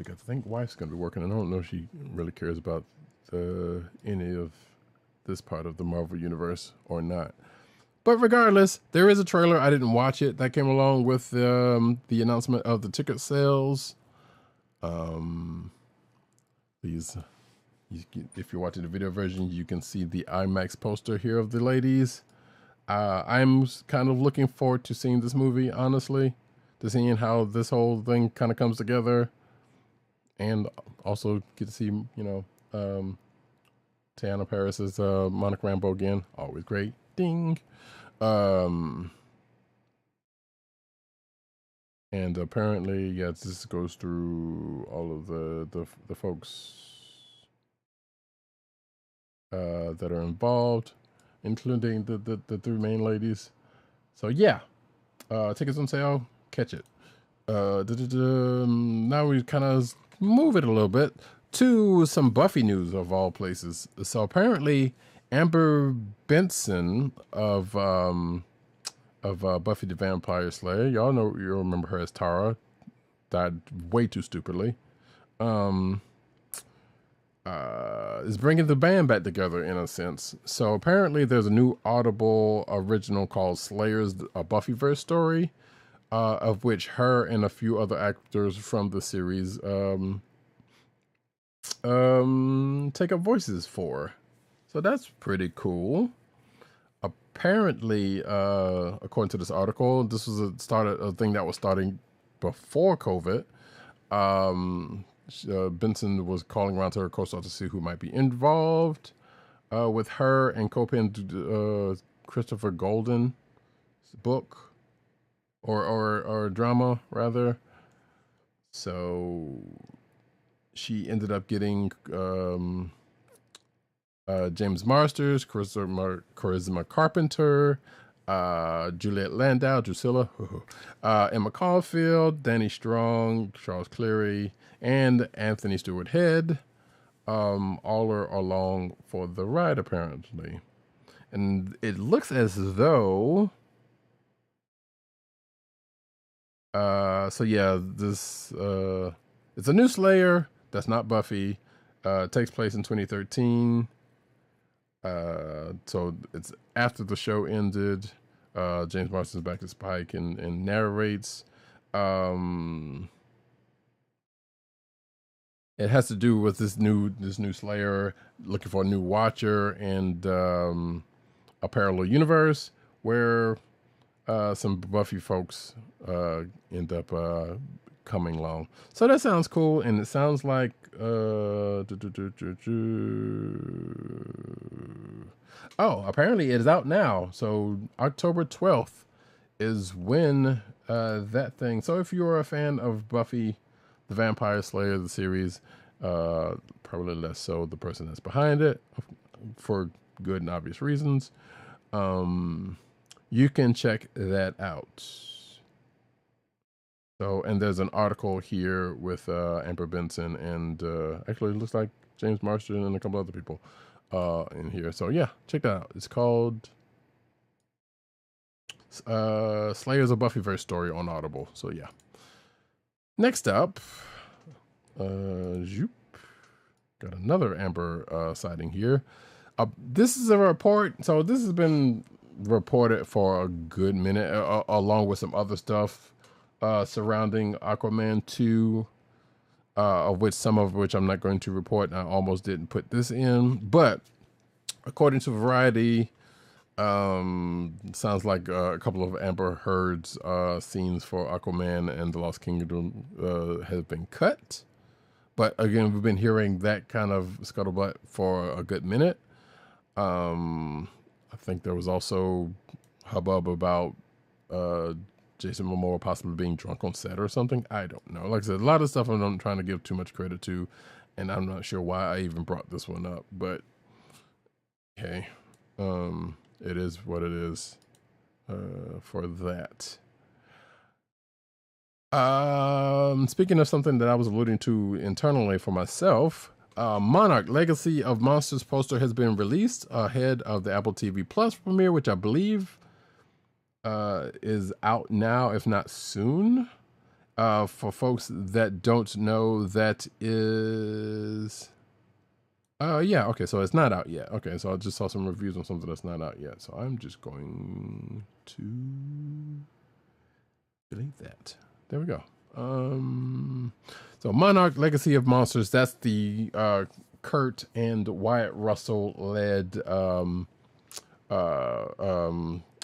[SPEAKER 1] I think wife's gonna be working, and I don't know if she really cares about any of this part of the Marvel universe or not. But regardless, there is a trailer. I didn't watch it. That came along with the announcement of the ticket sales. Please, if you're watching the video version, you can see the IMAX poster here of the ladies. I'm kind of looking forward to seeing this movie, honestly. To seeing how this whole thing kind of comes together, and also get to see, Teyonah Parris's Monica Rambeau again. Always great. Ding. And apparently, yeah, this goes through all of the folks that are involved, including the 3 main ladies. So yeah, tickets on sale. Catch it. Now we kind of move it a little bit to some Buffy news of all places. So apparently, Amber Benson of Buffy the Vampire Slayer, you remember her as Tara, died way too stupidly. Is bringing the band back together in a sense. So apparently, there's a new Audible original called Slayers, a Buffyverse story. Of which her and a few other actors from the series take up voices for. So that's pretty cool. Apparently, according to this article, this was a thing that was starting before COVID. Benson was calling around to her co-star to see who might be involved with her and co-penned Christopher Golden's book. Or drama rather. So she ended up getting James Marsters, Charisma Carpenter, Juliette Landau, Drusilla, Emma Caulfield, Danny Strong, Charles Cleary, and Anthony Stewart Head. All are along for the ride apparently, and it looks as though. So yeah, this it's a new Slayer that's not Buffy. It takes place in 2013. So it's after the show ended. James Marsden's back to Spike and narrates. It has to do with this new Slayer looking for a new Watcher and a parallel universe where some Buffy folks end up coming along. So that sounds cool, and it sounds like oh, apparently it is out now. So October 12th is when that thing. So if you're a fan of Buffy the Vampire Slayer, the series, probably less so the person that's behind it, for good and obvious reasons, you can check that out. So, and there's an article here with Amber Benson and actually it looks like James Marston and a couple other people in here. So yeah, check that out. It's called Slayers of Buffyverse Story on Audible. So yeah. Next up, got another Amber sighting here. This is a report. So this has been reported for a good minute, along with some other stuff surrounding Aquaman 2, of which some of which I'm not going to report. I almost didn't put this in, but according to Variety, sounds like a couple of Amber Heard's scenes for Aquaman and the Lost Kingdom have been cut. But again, we've been hearing that kind of scuttlebutt for a good minute. I think there was also hubbub about Jason Momoa possibly being drunk on set or something. I don't know. Like I said, a lot of stuff I'm not trying to give too much credit to, and I'm not sure why I even brought this one up. But okay, it is what it is for that. Speaking of something that I was alluding to internally for myself, Monarch Legacy of Monsters poster has been released ahead of the Apple TV Plus premiere, which I believe is out now, if not soon. For folks that don't know, that is yeah, okay, so it's not out yet. Okay, so I just saw some reviews on something that's not out yet, so I'm just going to delete that. There we go. So Monarch Legacy of Monsters, that's the Kurt and Wyatt Russell led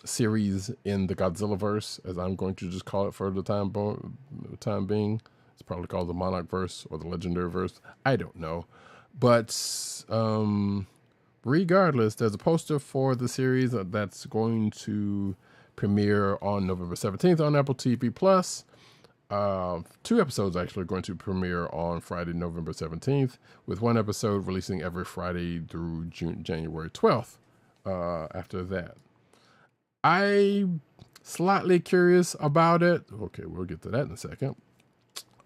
[SPEAKER 1] series in the Godzillaverse, as I'm going to just call it for the time being. It's probably called the Monarch verse or the Legendary verse. I don't know. But regardless, there's a poster for the series that's going to premiere on November 17th on Apple TV Plus. 2 episodes actually going to premiere on Friday, November 17th, with 1 episode releasing every Friday through January 12th. After that, I'm slightly curious about it. Okay, we'll get to that in a second.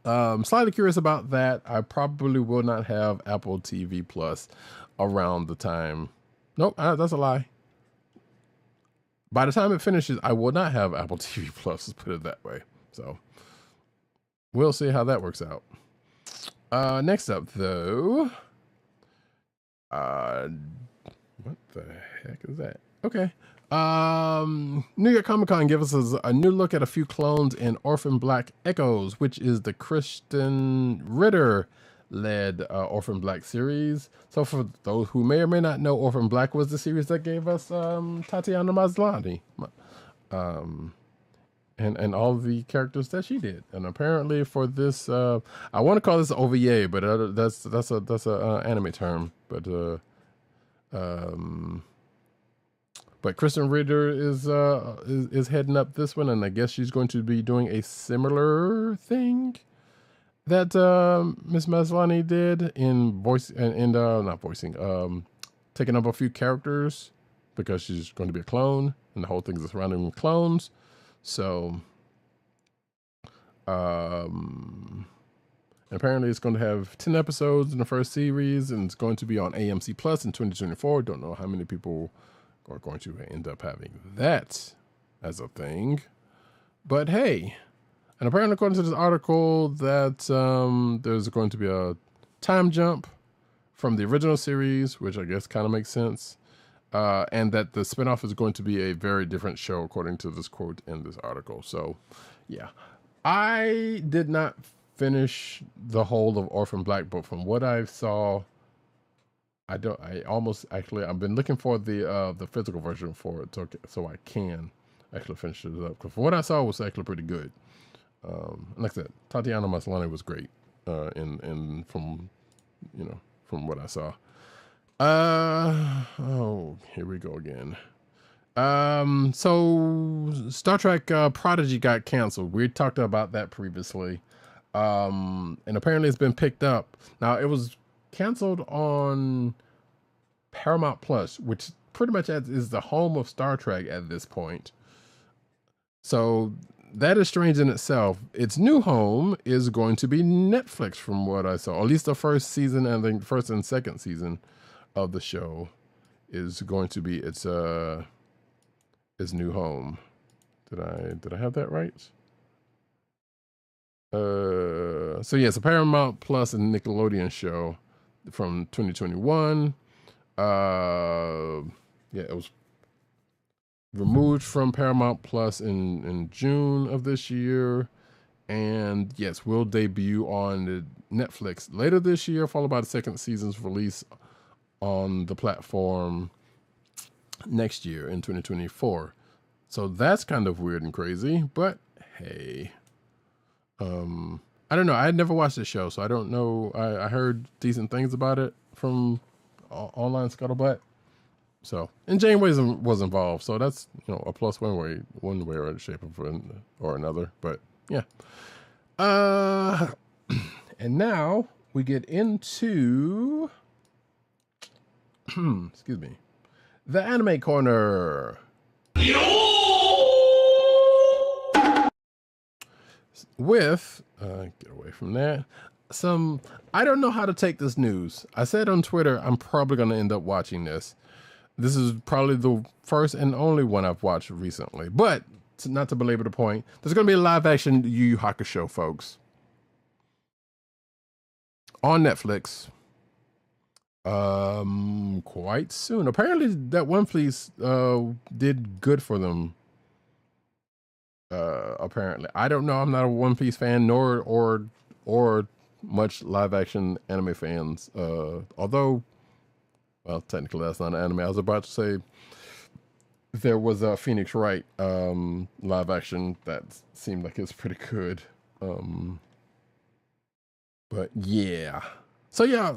[SPEAKER 1] Slightly curious about that. I probably will not have Apple TV Plus around the time. Nope, that's a lie. By the time it finishes, I will not have Apple TV Plus, let's put it that way. So we'll see how that works out. Next up, though, what the heck is that? Okay. New York Comic Con gives us a new look at a few clones in Orphan Black Echoes, which is the Kristen Ritter led Orphan Black series. So for those who may or may not know, Orphan Black was the series that gave us Tatiana Maslany, and all the characters that she did. And apparently for this, I want to call this OVA, but that's a anime term. But Kristen Ritter is heading up this one, and I guess she's going to be doing a similar thing that Miss Maslany did in taking up a few characters, because she's going to be a clone, and the whole thing is surrounding clones. So, and apparently it's going to have 10 episodes in the first series, and it's going to be on AMC Plus in 2024. Don't know how many people are going to end up having that as a thing. But hey, and apparently according to this article that there's going to be a time jump from the original series, which I guess kind of makes sense. And that the spinoff is going to be a very different show, according to this quote in this article. So, yeah. I did not finish the whole of Orphan Black, but from what I saw, I almost actually I've been looking for the physical version for it so I can actually finish it up. Because from what I saw, it was actually pretty good. Like I said, Tatiana Maslany was great. In from from what I saw. Oh, here we go again. So Star Trek Prodigy got canceled. We talked about that previously. And apparently it's been picked up. Now it was canceled on Paramount Plus, which pretty much is the home of Star Trek at this point. So that is strange in itself. Its new home is going to be Netflix, from what I saw. At least the first season and the first and second season of the show is going to be its new home. Did I have that right? So yeah, it's a Paramount Plus and Nickelodeon show from 2021. Yeah, it was removed from Paramount Plus in June of this year, and yes, will debut on the Netflix later this year, followed by the second season's release on the platform next year in 2024. So that's kind of weird and crazy, but hey, I don't know. I had never watched the show, so I don't know. I heard decent things about it from online scuttlebutt. So, and Janeway was involved, so that's a plus one way or shape or another. But yeah, and now we get into excuse me, the anime corner. With get away from that. I don't know how to take this news. I said on Twitter I'm probably going to end up watching this. This is probably the first and only one I've watched recently. But not to belabor the point, there's going to be a live action Yu Yu Hakusho, folks, on Netflix. Quite soon. Apparently, that One Piece did good for them. Apparently, I don't know. I'm not a One Piece fan, nor or much live action anime fans. Although, well, technically that's not an anime. I was about to say there was a Phoenix Wright live action that seemed like it's pretty good. But yeah. So yeah,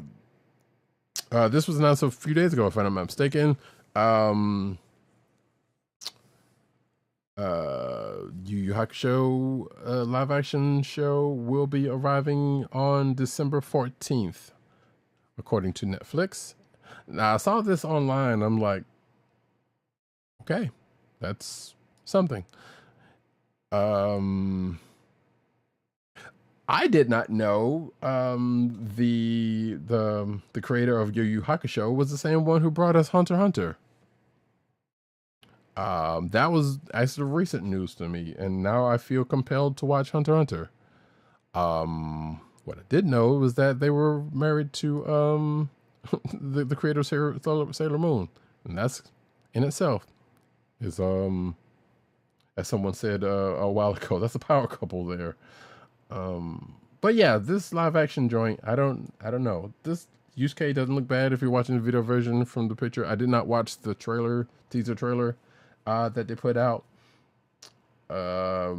[SPEAKER 1] this was announced a few days ago, if I'm not mistaken. Yu Yu Hakusho live action show will be arriving on December 14th, according to Netflix. Now I saw this online. I'm like, okay, that's something. I did not know the creator of Yu Yu Hakusho was the same one who brought us Hunter x Hunter. That was actually recent news to me, and now I feel compelled to watch Hunter x Hunter. What I did know was that they were married to the creator of Sailor Moon, and that's in itself is as someone said a while ago, that's a power couple there. But yeah, this live action joint, I don't know. This Yusuke doesn't look bad if you're watching the video version from the picture. I did not watch the teaser trailer that they put out. I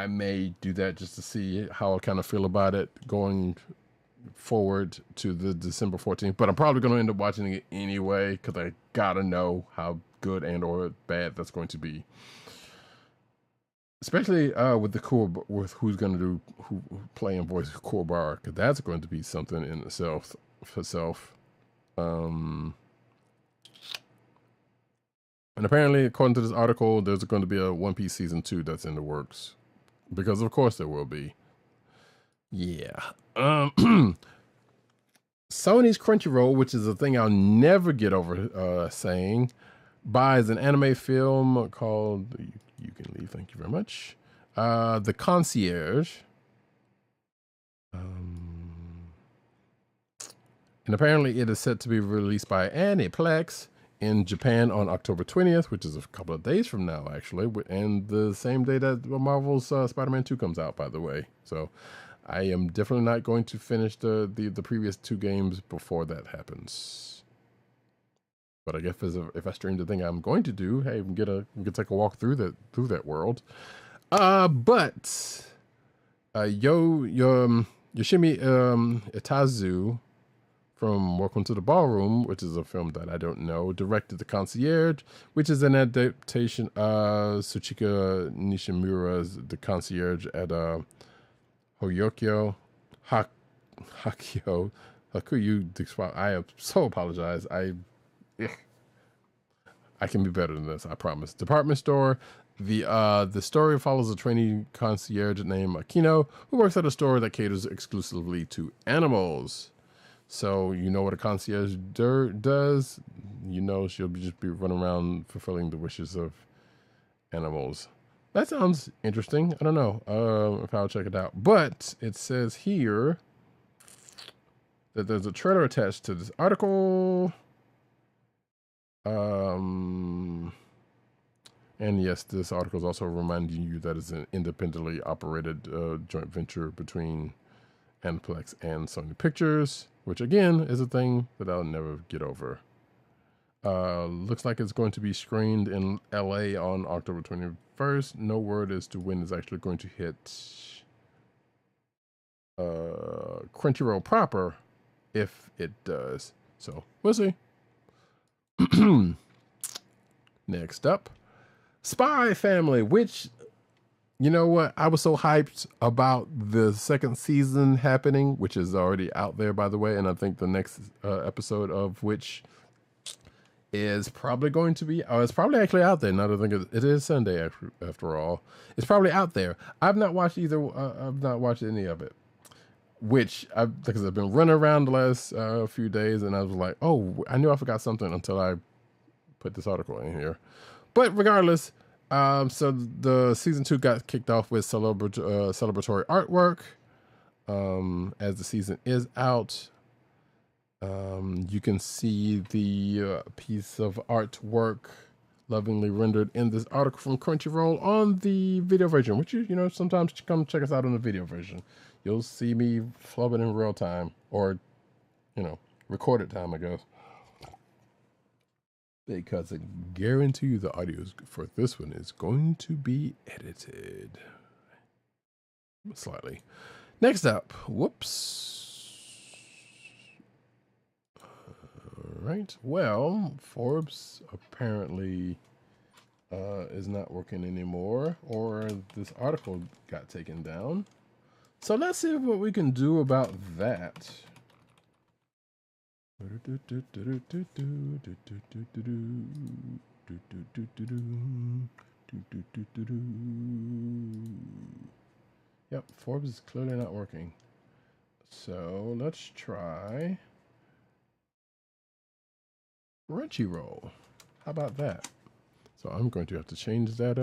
[SPEAKER 1] may do that just to see how I kind of feel about it going forward to the December 14th, but I'm probably going to end up watching it anyway because I gotta know how good and or bad that's going to be. Especially with with who's going to play and voice Kuwabara, because that's going to be something in itself. And apparently, according to this article, there's going to be a One Piece season 2 that's in the works, because of course there will be. Yeah. Sony's Crunchyroll, which is a thing I'll never get over saying, buys an anime film called. You can leave. Thank you very much. The Concierge. And apparently it is set to be released by Aniplex in Japan on October 20th, which is a couple of days from now, actually, and the same day that Marvel's Spider-Man 2 comes out, by the way. So I am definitely not going to finish the previous 2 games before that happens. But I guess if I stream the thing I'm going to do, hey, we can take a walk through that world. But Yoshimi Itazu from Welcome to the Ballroom, which is a film that I don't know, directed The Concierge, which is an adaptation of Tsuchika Nishimura's The Concierge at Hoyokyo Hakuyu. I so apologize. I can be better than this, I promise. Department store. The story follows a trainee concierge named Akino who works at a store that caters exclusively to animals. So you know what a concierge does. You know she'll just be running around fulfilling the wishes of animals. That sounds interesting. I don't know if I'll check it out. But it says here that there's a trailer attached to this article. And yes, this article is also reminding you that it's an independently operated joint venture between Aniplex and Sony Pictures, which again is a thing that I'll never get over. Looks like it's going to be screened in LA on October 21st. No word as to when it's actually going to hit Crunchyroll proper, if it does. So we'll see. Next up, Spy Family, which, you know what? I was so hyped about the second season happening, which is already out there, by the way. And I think the next episode of which is probably going to be, it's probably actually out there. Now that I think it is Sunday after all. It's probably out there. I've not watched I've not watched any of it, because I've been running around the last few days, and I was like, oh, I knew I forgot something until I put this article in here. But regardless, so the season 2 got kicked off with celebratory artwork. As the season is out, you can see the piece of artwork lovingly rendered in this article from Crunchyroll on the video version, which sometimes come check us out on the video version. You'll see me flubbing in real time, or recorded time, I guess. Because I guarantee you the audio for this one is going to be edited slightly. Next up, whoops. All right. Well, Forbes apparently is not working anymore, or this article got taken down. So let's see what we can do about that. Yep, Forbes is clearly not working. So let's try Crunchyroll. How about that? So I'm going to have to change that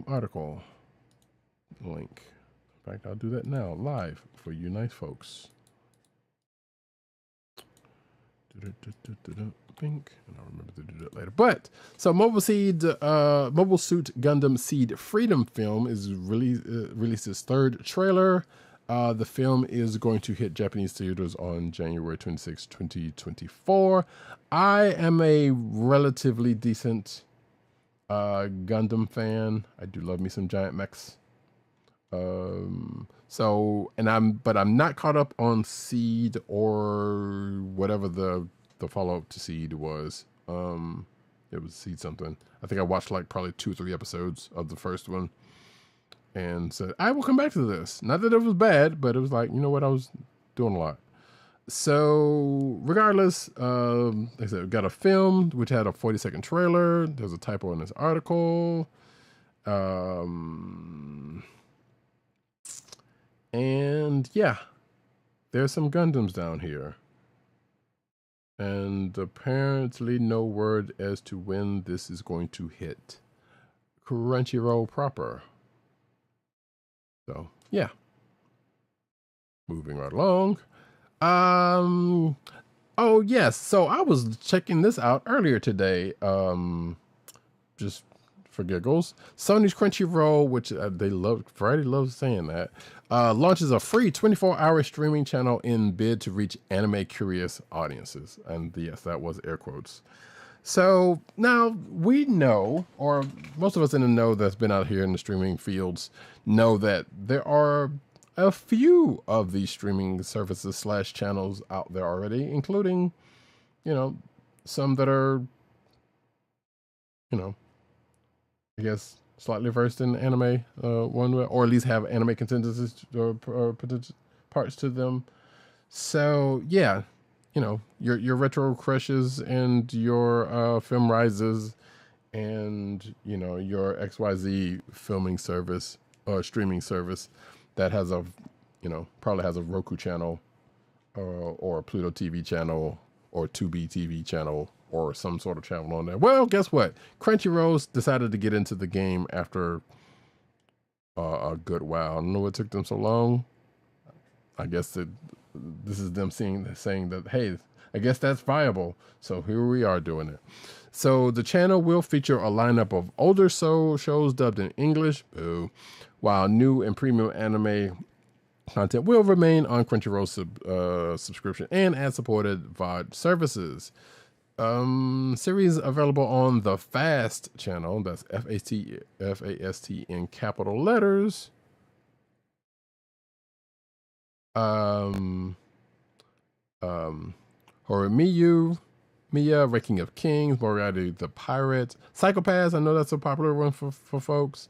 [SPEAKER 1] article link. In fact, I'll do that now live for you nice folks. Pink, and I'll remember to do that later. But so Mobile Suit Gundam Seed Freedom film is released its 3rd trailer. The film is going to hit Japanese theaters on January 26, 2024. I am a relatively decent Gundam fan. I do love me some giant mechs. I'm not caught up on Seed or whatever the follow-up to Seed was. It was Seed something. I think I watched like probably 2 or 3 episodes of the first one and said, I will come back to this. Not that it was bad, but it was like, you know what, I was doing a lot. So regardless, like I said, we got a film which had a 40-second trailer. There's a typo in this article. And yeah, there's some Gundams down here. And apparently no word as to when this is going to hit Crunchyroll proper. So yeah. Moving right along. Oh yes, so I was checking this out earlier today. Just for giggles, Sony's Crunchyroll, which they love, Variety loves saying that, launches a free 24-hour streaming channel in bid to reach anime curious audiences. And yes, that was air quotes. So now we know, or most of us in the know that's been out here in the streaming fields know that there are a few of these streaming services slash channels out there already, including, you know, some that are, you know, I guess slightly versed in anime, one way, or at least have anime contingencies or parts to them. So yeah, you know, your retro crushes and your film rises and you know your XYZ filming service or streaming service that has a, you know, probably has a Roku channel or a Pluto TV channel or 2B TV channel or some sort of channel on there. Well, guess what? Crunchyroll's decided to get into the game after a good while. I don't know what took them so long. I guess that this is them saying that, hey, I guess that's viable. So here we are doing it. So the channel will feature a lineup of older shows dubbed in English, boo, while new and premium anime content will remain on Crunchyroll subscription and ad-supported VOD services. Series available on the Fast channel. That's FAST in capital letters. Horimiyu, Mia, Ranking of Kings, Moriarty the Pirate, Psychopaths, I know that's a popular one for folks.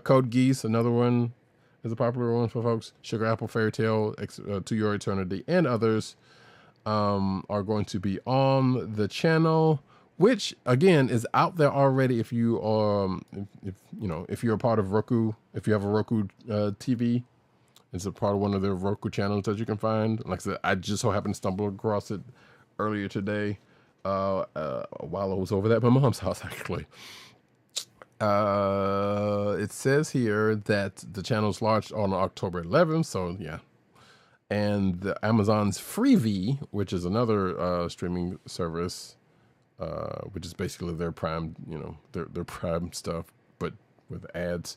[SPEAKER 1] Code Geass, another one is a popular one for folks. Sugar Apple Fairy Tale, To Your Eternity, and others are going to be on the channel, which again is out there already. If you if you know, if you're a part of Roku, if you have a Roku TV, it's a part of one of their Roku channels that you can find. Like I said, I just so happened to stumble across it earlier today while I was over at my mom's house, actually. It says here that the channel's launched on October 11th, so yeah. And the Amazon's Freevee, which is another streaming service, which is basically their Prime, you know, their Prime stuff, but with ads,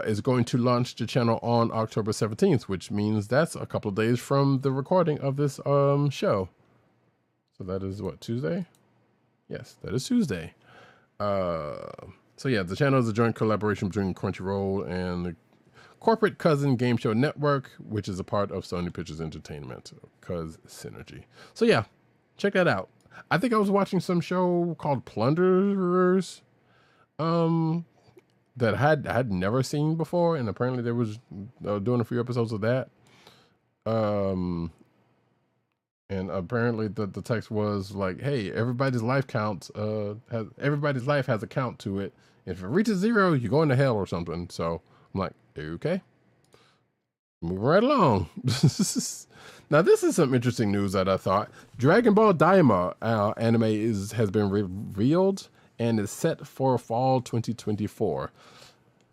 [SPEAKER 1] is going to launch the channel on October 17th, which means that's a couple of days from the recording of this show. So that is what, Tuesday? Yes, that is Tuesday. So yeah, the channel is a joint collaboration between Crunchyroll and the corporate cousin Game Show Network, which is a part of Sony Pictures Entertainment, cause synergy. So yeah, check that out. I think I was watching some show called Plunderers, that I had never seen before, and apparently they was doing a few episodes of that. And apparently the text was like, "Hey, everybody's life counts. Everybody's life has a count to it. If it reaches 0, you go into hell or something." So I'm like, okay, moving right along. Now this is some interesting news that I thought. Dragon Ball Daima anime has been revealed and is set for fall 2024.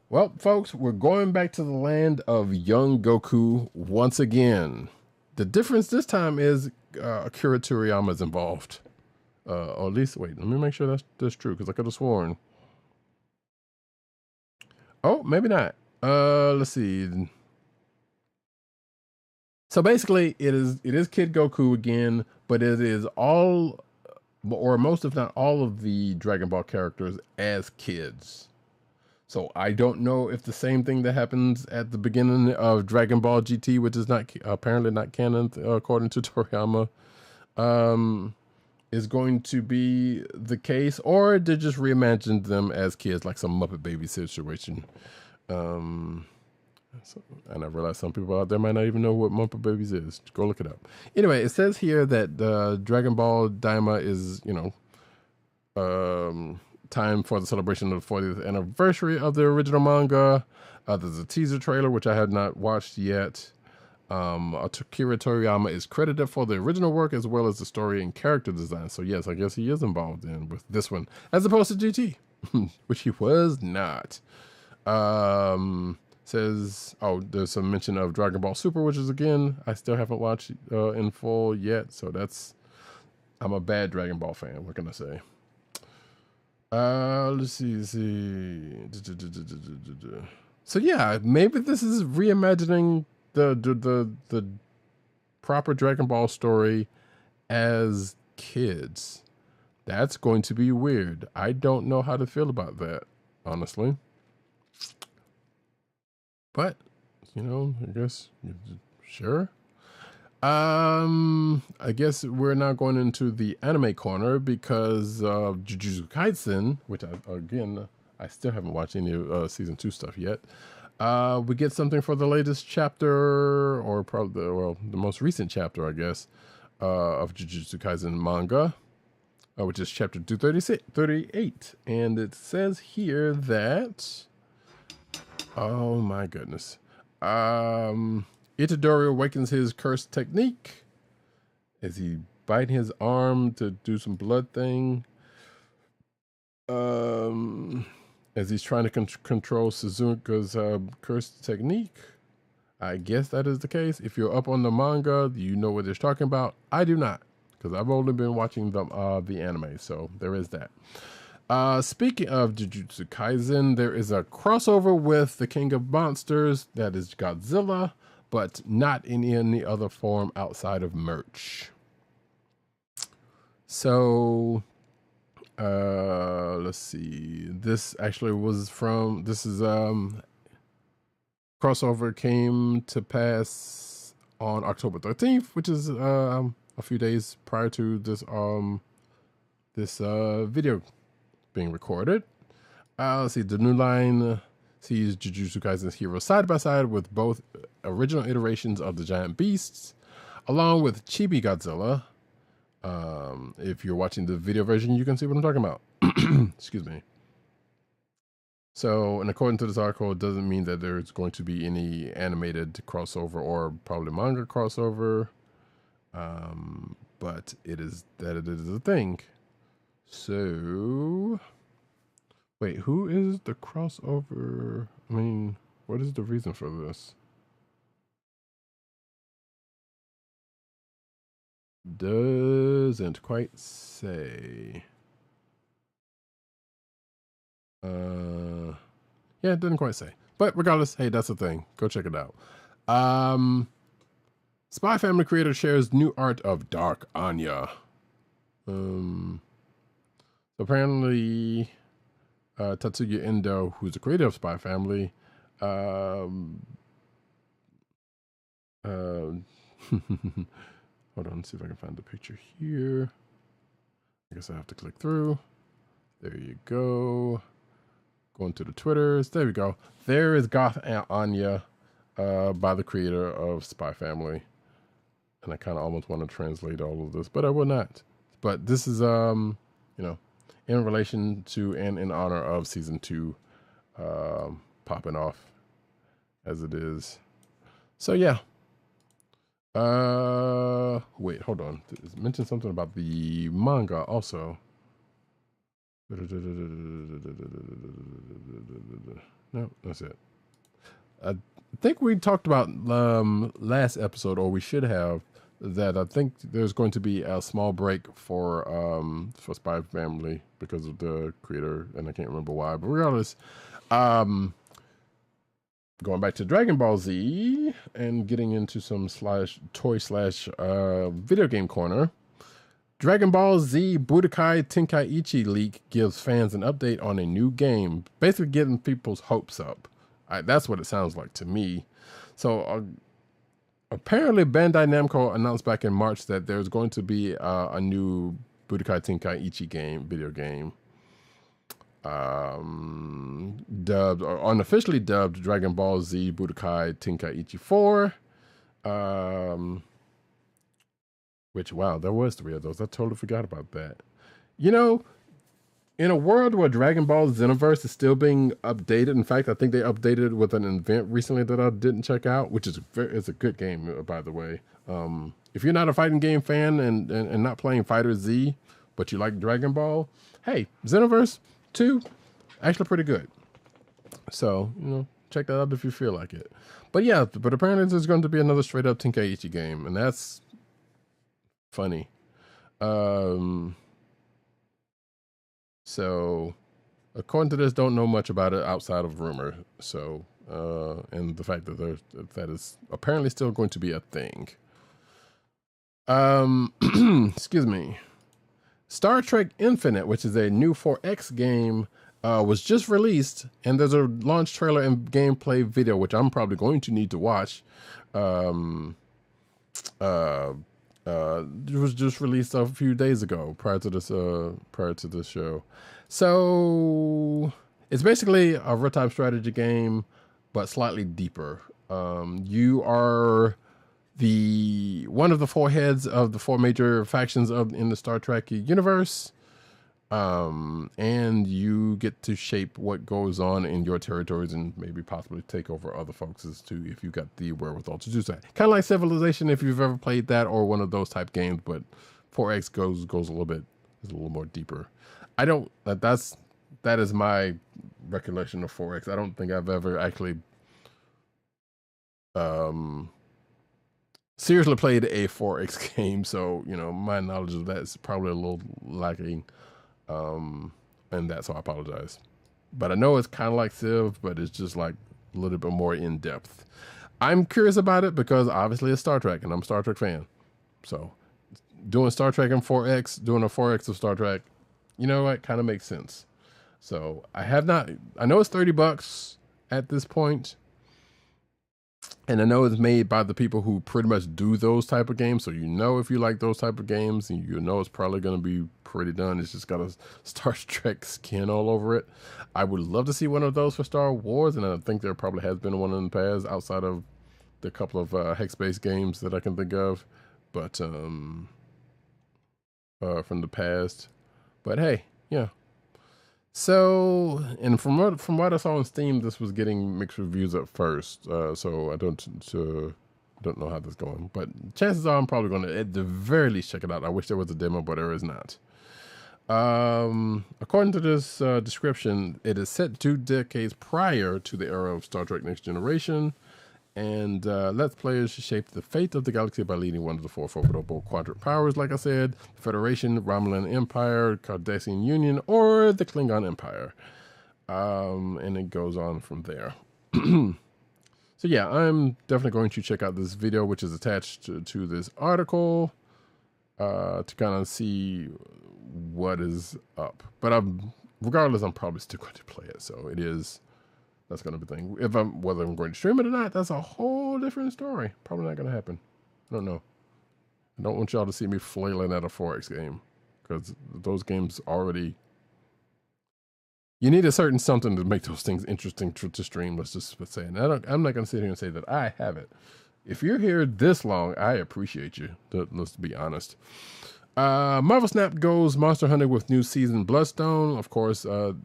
[SPEAKER 1] Well, folks, we're going back to the land of young Goku once again. The difference this time is Akira Toriyama is involved. Or at least, wait, let me make sure that's true, because I could have sworn. Oh, maybe not. Let's see. So basically, it is Kid Goku again, but it is all, or most, if not all, of the Dragon Ball characters as kids. So I don't know if the same thing that happens at the beginning of Dragon Ball GT, which is not apparently not canon according to Toriyama, is going to be the case, or they just reimagined them as kids, like some Muppet Baby situation. And I realize some people out there might not even know what Muppet Babies is. Go look it up. Anyway, it says here that Dragon Ball Daima is, you know, time for the celebration of the 40th anniversary of the original manga. There's a teaser trailer, which I had not watched yet. Akira Toriyama is credited for the original work as well as the story and character design. So yes, I guess he is involved with this one, as opposed to GT, which he was not. Says, oh, there's some mention of Dragon Ball Super, which is, again, I still haven't watched in full yet. So that's I'm a bad Dragon Ball fan. What can I say? Let's see. So yeah, maybe this is reimagining the proper Dragon Ball story as kids. That's going to be weird. I don't know how to feel about that, honestly. But, you know, I guess, sure. I guess we're now going into the anime corner because Jujutsu Kaisen, which I still haven't watched any season 2 stuff yet. We get something for the latest chapter, or probably the most recent chapter, I guess, of Jujutsu Kaisen manga, which is chapter 238, and it says here that, oh my goodness, Itadori awakens his cursed technique. Is he biting his arm to do some blood thing? As he's trying to control Suzuka's cursed technique. I guess that is the case. If you're up on the manga, you know what they're talking about. I do not, because I've only been watching the anime, so there is that. Speaking of Jujutsu Kaisen, there is a crossover with the King of Monsters, that is Godzilla, but not in any other form outside of merch. So, let's see. This actually was crossover came to pass on October 13th, which is a few days prior to this video being recorded. Let's see, the new line sees Jujutsu Kaisen's heroes side by side with both original iterations of the giant beasts, along with Chibi Godzilla. If you're watching the video version, you can see what I'm talking about. Excuse me. So, and according to this article, it doesn't mean that there's going to be any animated crossover or probably manga crossover. But it is a thing. So, wait, who is the crossover? I mean, what is the reason for this? Doesn't quite say. Yeah, it didn't quite say. But regardless, hey, that's the thing. Go check it out. Spy Family creator shares new art of Dark Anya. Apparently, Tatsuya Endo, who's the creator of Spy Family, hold on, let's see if I can find the picture here. I guess I have to click through. There you go. Going to the Twitters. There we go. There is Goth Anya by the creator of Spy Family. And I kind of almost want to translate all of this, but I will not. But this is, you know, in relation to and in honor of season 2 popping off as it is. So yeah. Wait, hold on. It mentioned something about the manga also. No, that's it. I think we talked about last episode, or we should have, that I think there's going to be a small break for Spy Family because of the creator, and I can't remember why. But regardless, going back to Dragon Ball Z and getting into some video game corner. Dragon Ball Z Budokai Tenkaichi leak gives fans an update on a new game, basically getting people's hopes up. That's what it sounds like to me. So apparently Bandai Namco announced back in March that there's going to be a new Budokai Tenkaichi video game. Dubbed, or unofficially dubbed, Dragon Ball Z Budokai Tenkaichi 4. Which, wow, there was 3 of those. I totally forgot about that. You know, in a world where Dragon Ball Xenoverse is still being updated, in fact, I think they updated with an event recently that I didn't check out, which is it's a good game, by the way. If you're not a fighting game fan and not playing Fighter Z, but you like Dragon Ball, hey, Xenoverse 2, actually pretty good. So, you know, check that out if you feel like it. But yeah, but apparently there's going to be another straight up Tenkaichi game, and that's funny. Um, so according to this, don't know much about it outside of rumor. So, and the fact that that is apparently still going to be a thing. Excuse me. Star Trek Infinite, which is a new 4X game, was just released, and there's a launch trailer and gameplay video, which I'm probably going to need to watch. It was just released a few days ago, prior to this show. So it's basically a real-time strategy game, but slightly deeper. You are one of the four heads of the four major factions in the Star Trek universe. And you get to shape what goes on in your territories and maybe possibly take over other folks if you got the wherewithal to do that. Kind of like Civilization, if you've ever played that, or one of those type games, but 4X goes a little more deeper. That is my recollection of 4X. I don't think I've ever actually seriously played a 4X game, so my knowledge of that is probably a little lacking. And that's so I apologize. But I know it's kind of like Civ, but it's just like a little bit more in depth. I'm curious about it because obviously it's Star Trek and I'm a Star Trek fan. So doing Star Trek in 4X, doing a 4X of Star Trek, what kind of makes sense. So I know it's $30 at this point. And I know it's made by the people who pretty much do those type of games. So if you like those type of games, and it's probably going to be pretty done. It's just got a Star Trek skin all over it. I would love to see one of those for Star Wars, and I think there probably has been one in the past outside of the couple of hex-based games that I can think of. But from the past. But hey, yeah. So, and from what I saw on Steam, this was getting mixed reviews at first. So I don't know how this is going, but chances are I'm probably going to at the very least check it out. I wish there was a demo, but there is not. According to this description, it is set 2 decades prior to the era of Star Trek Next Generation, and lets players shape the fate of the galaxy by leading one of the 4 formidable quadrant powers, like I said: the Federation, Romulan Empire, Cardassian Union, or the Klingon Empire. And it goes on from there. So yeah, I'm definitely going to check out this video, which is attached to this article, to kind of see what is up. But regardless, I'm probably still going to play it. So that's going to be the thing. Whether I'm going to stream it or not, that's a whole different story. Probably not going to happen. I don't know. I don't want y'all to see me flailing at a 4X game, because those games already, you need a certain something to make those things interesting to stream. Let's just say, and I'm not going to sit here and say that I have it. If you're here this long, I appreciate you. Let's be honest. Marvel Snap goes monster hunting with new season Bloodstone. Of course, Elsa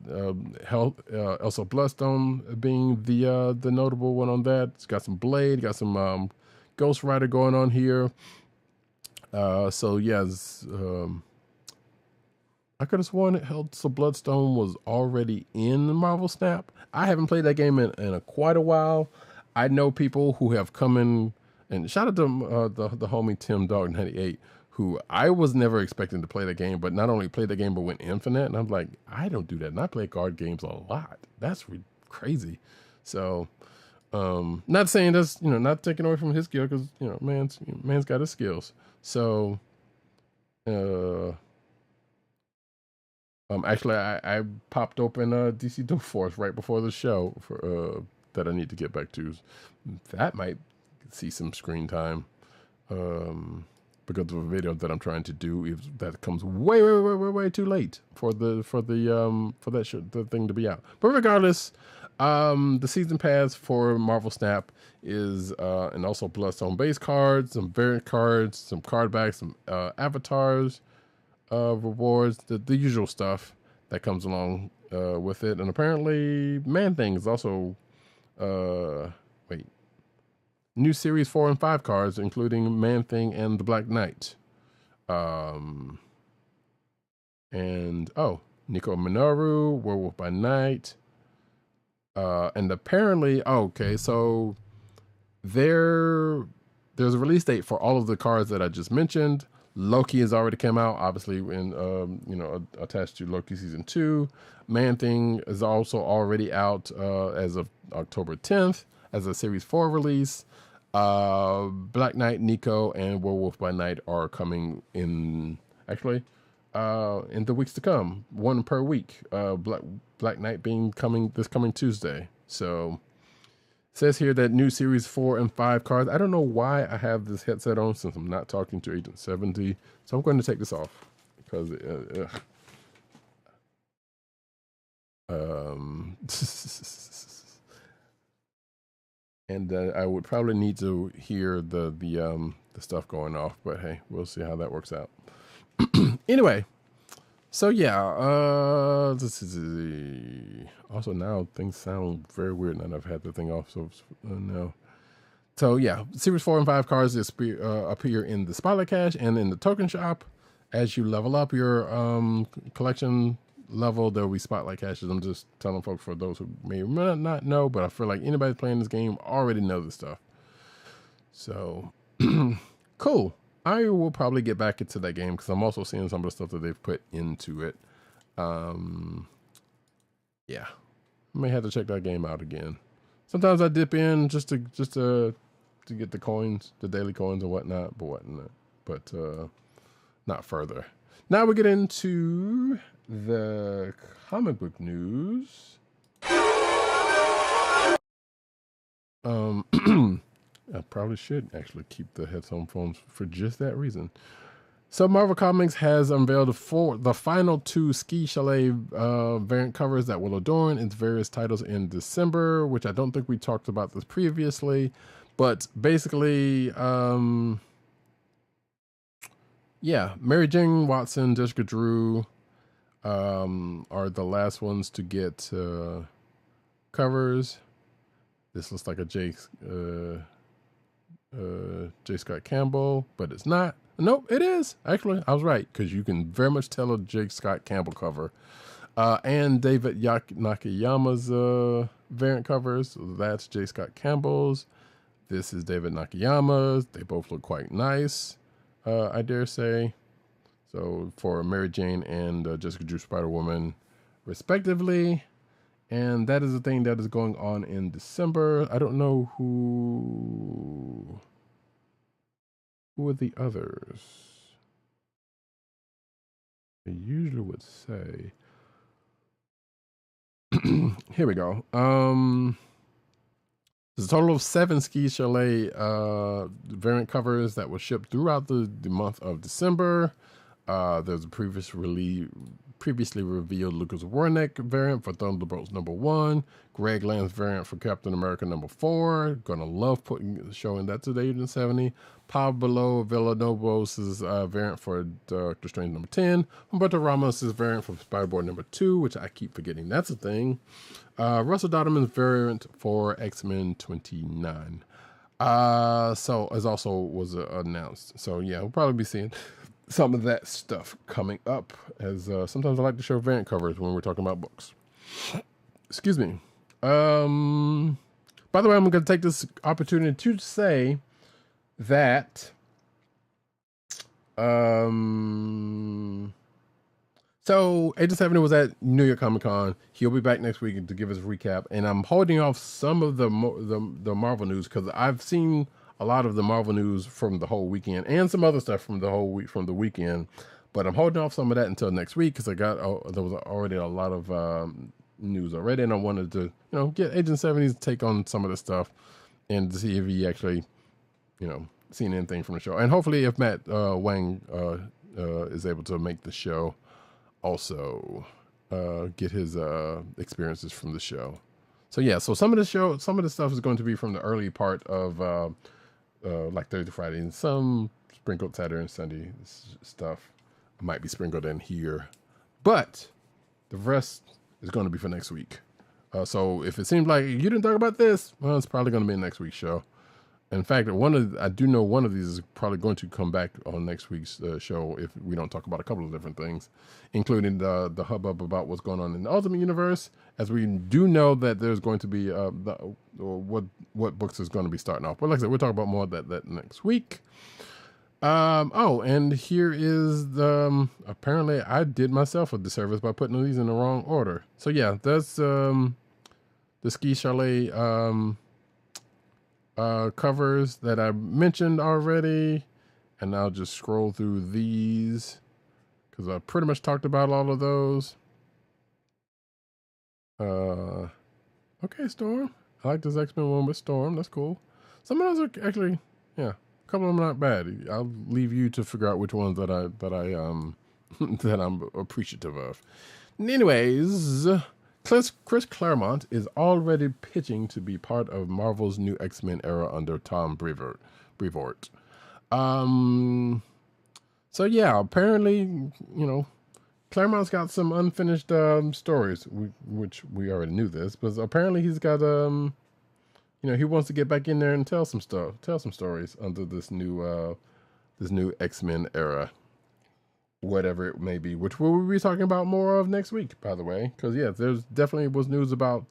[SPEAKER 1] Bloodstone being the notable one on that. It's got some Blade, got some Ghost Rider going on here. So yes, I could have sworn Elsa Bloodstone was already in Marvel Snap. I haven't played that game in quite a while. I know people who have come in, and shout out to the homie Tim Dog 98. Who I was never expecting to play the game, but not only played the game, but went infinite. And I'm like, I don't do that. And I play card games a lot. That's crazy. So, not saying that's, not taking away from his skill, because, man's got his skills. So, actually, I popped open DC Dope Force right before the show that I need to get back to. That might see some screen time. Because of a video that I'm trying to do, if that comes way too late for the thing to be out. But regardless, the season pass for Marvel Snap is and also Bloodstone base cards, some variant cards, some card backs, some avatars, rewards, the usual stuff that comes along with it. And apparently, Man-Thing is also new series 4 and 5 cards, including Man-Thing and the Black Knight. And Nico Minoru, Werewolf by Night. And apparently, so there's a release date for all of the cards that I just mentioned. Loki has already come out, obviously, in attached to Loki season 2. Man Thing is also already out as of October 10th as a series 4 release. Black Knight, Nico, and Werewolf by Night are coming in in the weeks to come, one per week. Black Knight being this coming Tuesday. So it says here that new series 4 and 5 cards. I don't know why I have this headset on since I'm not talking to Agent 70. So I'm going to take this off because and I would probably need to hear the stuff going off, but hey, we'll see how that works out. Anyway, so yeah, this is also now things sound very weird now that I've had the thing off. So no. So yeah, series 4 and 5 cards appear in the Spotlight Cache and in the token shop. As you level up your collection level, there will be Spotlight Caches. I'm just telling folks for those who may or may not know, but I feel like anybody playing this game already knows this stuff. So cool. I will probably get back into that game because I'm also seeing some of the stuff that they've put into it. Yeah, I may have to check that game out again. Sometimes I dip in just to get the coins, the daily coins and whatnot, but not further. Now we get into the comic book news. I probably should actually keep the headphones for just that reason. So Marvel Comics has unveiled the final 2 Ski Chalet variant covers that will adorn its various titles in December, which I don't think we talked about this previously, but basically, yeah, Mary Jane Watson, Jessica Drew are the last ones to get covers. This looks like a J. Scott Campbell, but it's not. Nope, it is. Actually, I was right, because you can very much tell a J. Scott Campbell cover. And David Nakayama's variant covers. So that's J. Scott Campbell's. This is David Nakayama's. They both look quite nice, I dare say. So for Mary Jane and Jessica Drew Spider-Woman, respectively. And that is the thing that is going on in December. I don't know who are the others. I usually would say. Here we go. There's a total of 7 Ski Chalet variant covers that were shipped throughout the month of December. There's a previously revealed Lucas Wernick variant for Thunderbolts #1, Greg Land's variant for Captain America #4. Gonna love showing that to the Agent 70. Pablo Villalobos' variant for Doctor Strange #10. Humberto Ramos' variant for Spider-Boy #2, which I keep forgetting that's a thing. Russell Dodderman's variant for X-Men 29. So as also was announced. So yeah, we'll probably be seeing some of that stuff coming up, as sometimes I like to show variant covers when we're talking about books. Excuse me. By the way, I'm going to take this opportunity to say that so Agent 70 was at New York Comic Con. He'll be back next week to give us a recap, and I'm holding off some of the Marvel news because I've seen a lot of the Marvel news from the whole weekend and some other stuff from the whole week from the weekend, but I'm holding off some of that until next week because there was already a lot of news already, and I wanted to get Agent 70's take on some of the stuff and to see if he actually seen anything from the show, and hopefully if Matt Wang is able to make the show, also get his experiences from the show. So yeah, so some of the stuff is going to be from the early part of like Thursday, Friday, and some sprinkled Saturday and Sunday stuff might be sprinkled in here, but the rest is going to be for next week. So if it seems like you didn't talk about this, well, it's probably going to be next week's show. In fact, I do know one of these is probably going to come back on next week's show if we don't talk about a couple of different things, including the hubbub about what's going on in the Ultimate Universe, as we do know that there's going to be what books is going to be starting off. But like I said, we'll talk about more of that next week. Oh, and here is the apparently I did myself a disservice by putting these in the wrong order. So yeah, that's the Ski Chalet covers that I mentioned already, and I'll just scroll through these because I pretty much talked about all of those. Okay, Storm. I like this X-Men one with Storm. That's cool. Some of those are actually, yeah, a couple of them are not bad. I'll leave you to figure out which ones that I that I'm appreciative of. Anyways, Chris Claremont is already pitching to be part of Marvel's new X-Men era under Tom Brevoort. So yeah, apparently, Claremont's got some unfinished stories, which we already knew this, but apparently he's got he wants to get back in there and tell some stories under this new X-Men era, whatever it may be, which we'll be talking about more of next week, by the way, because yeah, there's definitely was news about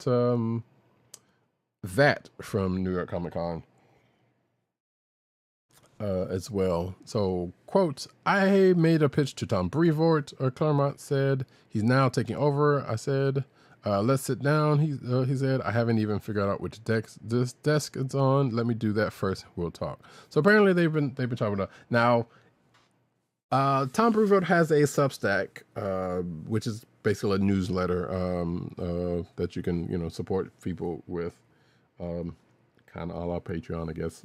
[SPEAKER 1] that from New York Comic Con. As well. So, quote, I made a pitch to Tom Brevoort, Claremont said. He's now taking over. I said, let's sit down. He said, I haven't even figured out which this desk is on. Let me do that first. We'll talk. So apparently they've been talking about now. Tom Brevoort has a Substack, which is basically a newsletter that you can support people with, kind of a la Patreon, I guess,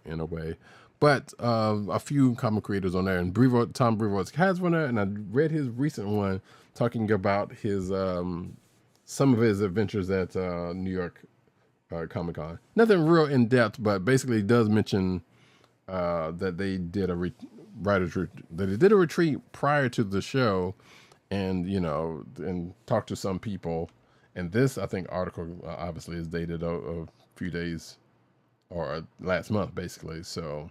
[SPEAKER 1] in a way. But a few comic creators on there, and Tom Brevoort has one there, and I read his recent one talking about his some of his adventures at New York Comic Con. Nothing real in depth, but basically does mention that they did a retreat prior to the show, and and talked to some people. And this, I think, article obviously is dated a few days or last month, basically. So.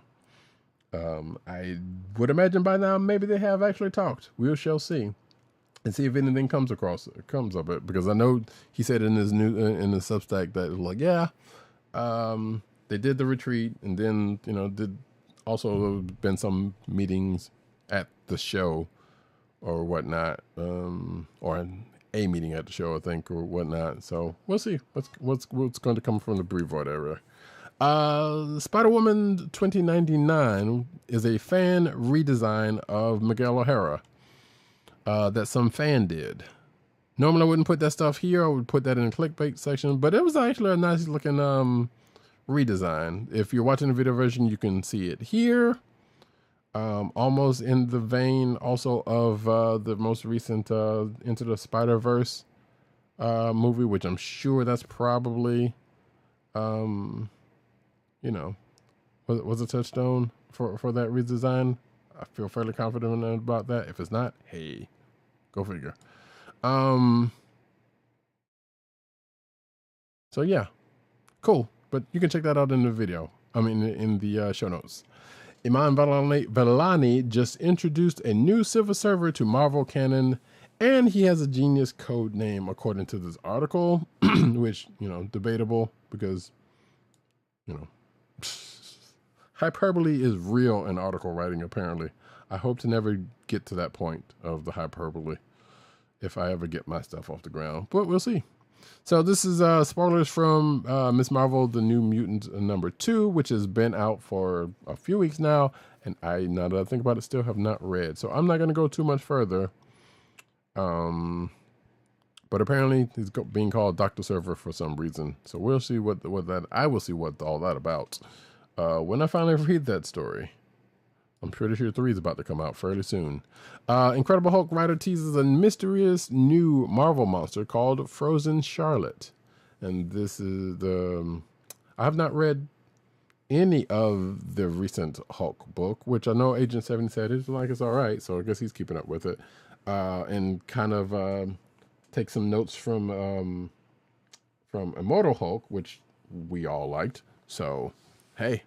[SPEAKER 1] I would imagine by now maybe they have actually talked. We shall see, and see if anything comes of it. Because I know he said in his in the Substack that it was like, yeah, they did the retreat, and then did also been some meetings at the show or whatnot, or a meeting at the show, I think, or whatnot. So we'll see what's going to come from the Brevoort era. Spider-Woman 2099 is a fan redesign of Miguel O'Hara that some fan did. Normally I wouldn't put that stuff here. I would put that in the clickbait section, but it was actually a nice looking redesign. If you're watching the video version, you can see it here. Almost in the vein also of the most recent Into the Spider-Verse movie, which I'm sure that's probably was a touchstone for that redesign. I feel fairly confident about that. If it's not, hey, go figure. So yeah, cool. But you can check that out in the video. In the show notes. Iman Vellani just introduced a new Silver Surfer to Marvel canon, and he has a genius code name according to this article, which debatable because hyperbole is real in article writing, apparently. I hope to never get to that point of the hyperbole if I ever get my stuff off the ground, but we'll see. So this is spoilers from Miss Marvel, The New Mutant #2, which has been out for a few weeks now, and now that I think about it, still have not read. So I'm not going to go too much further. But apparently he's being called Dr. Server for some reason. So we'll see I will see what all that about when I finally read that story. I'm pretty sure 3 is about to come out fairly soon. Incredible Hulk writer teases a mysterious new Marvel monster called Frozen Charlotte. And this is I have not read any of the recent Hulk book, which I know Agent 70 said it's all right. So I guess he's keeping up with it. And kind of take some notes from Immortal Hulk, which we all liked. So, hey,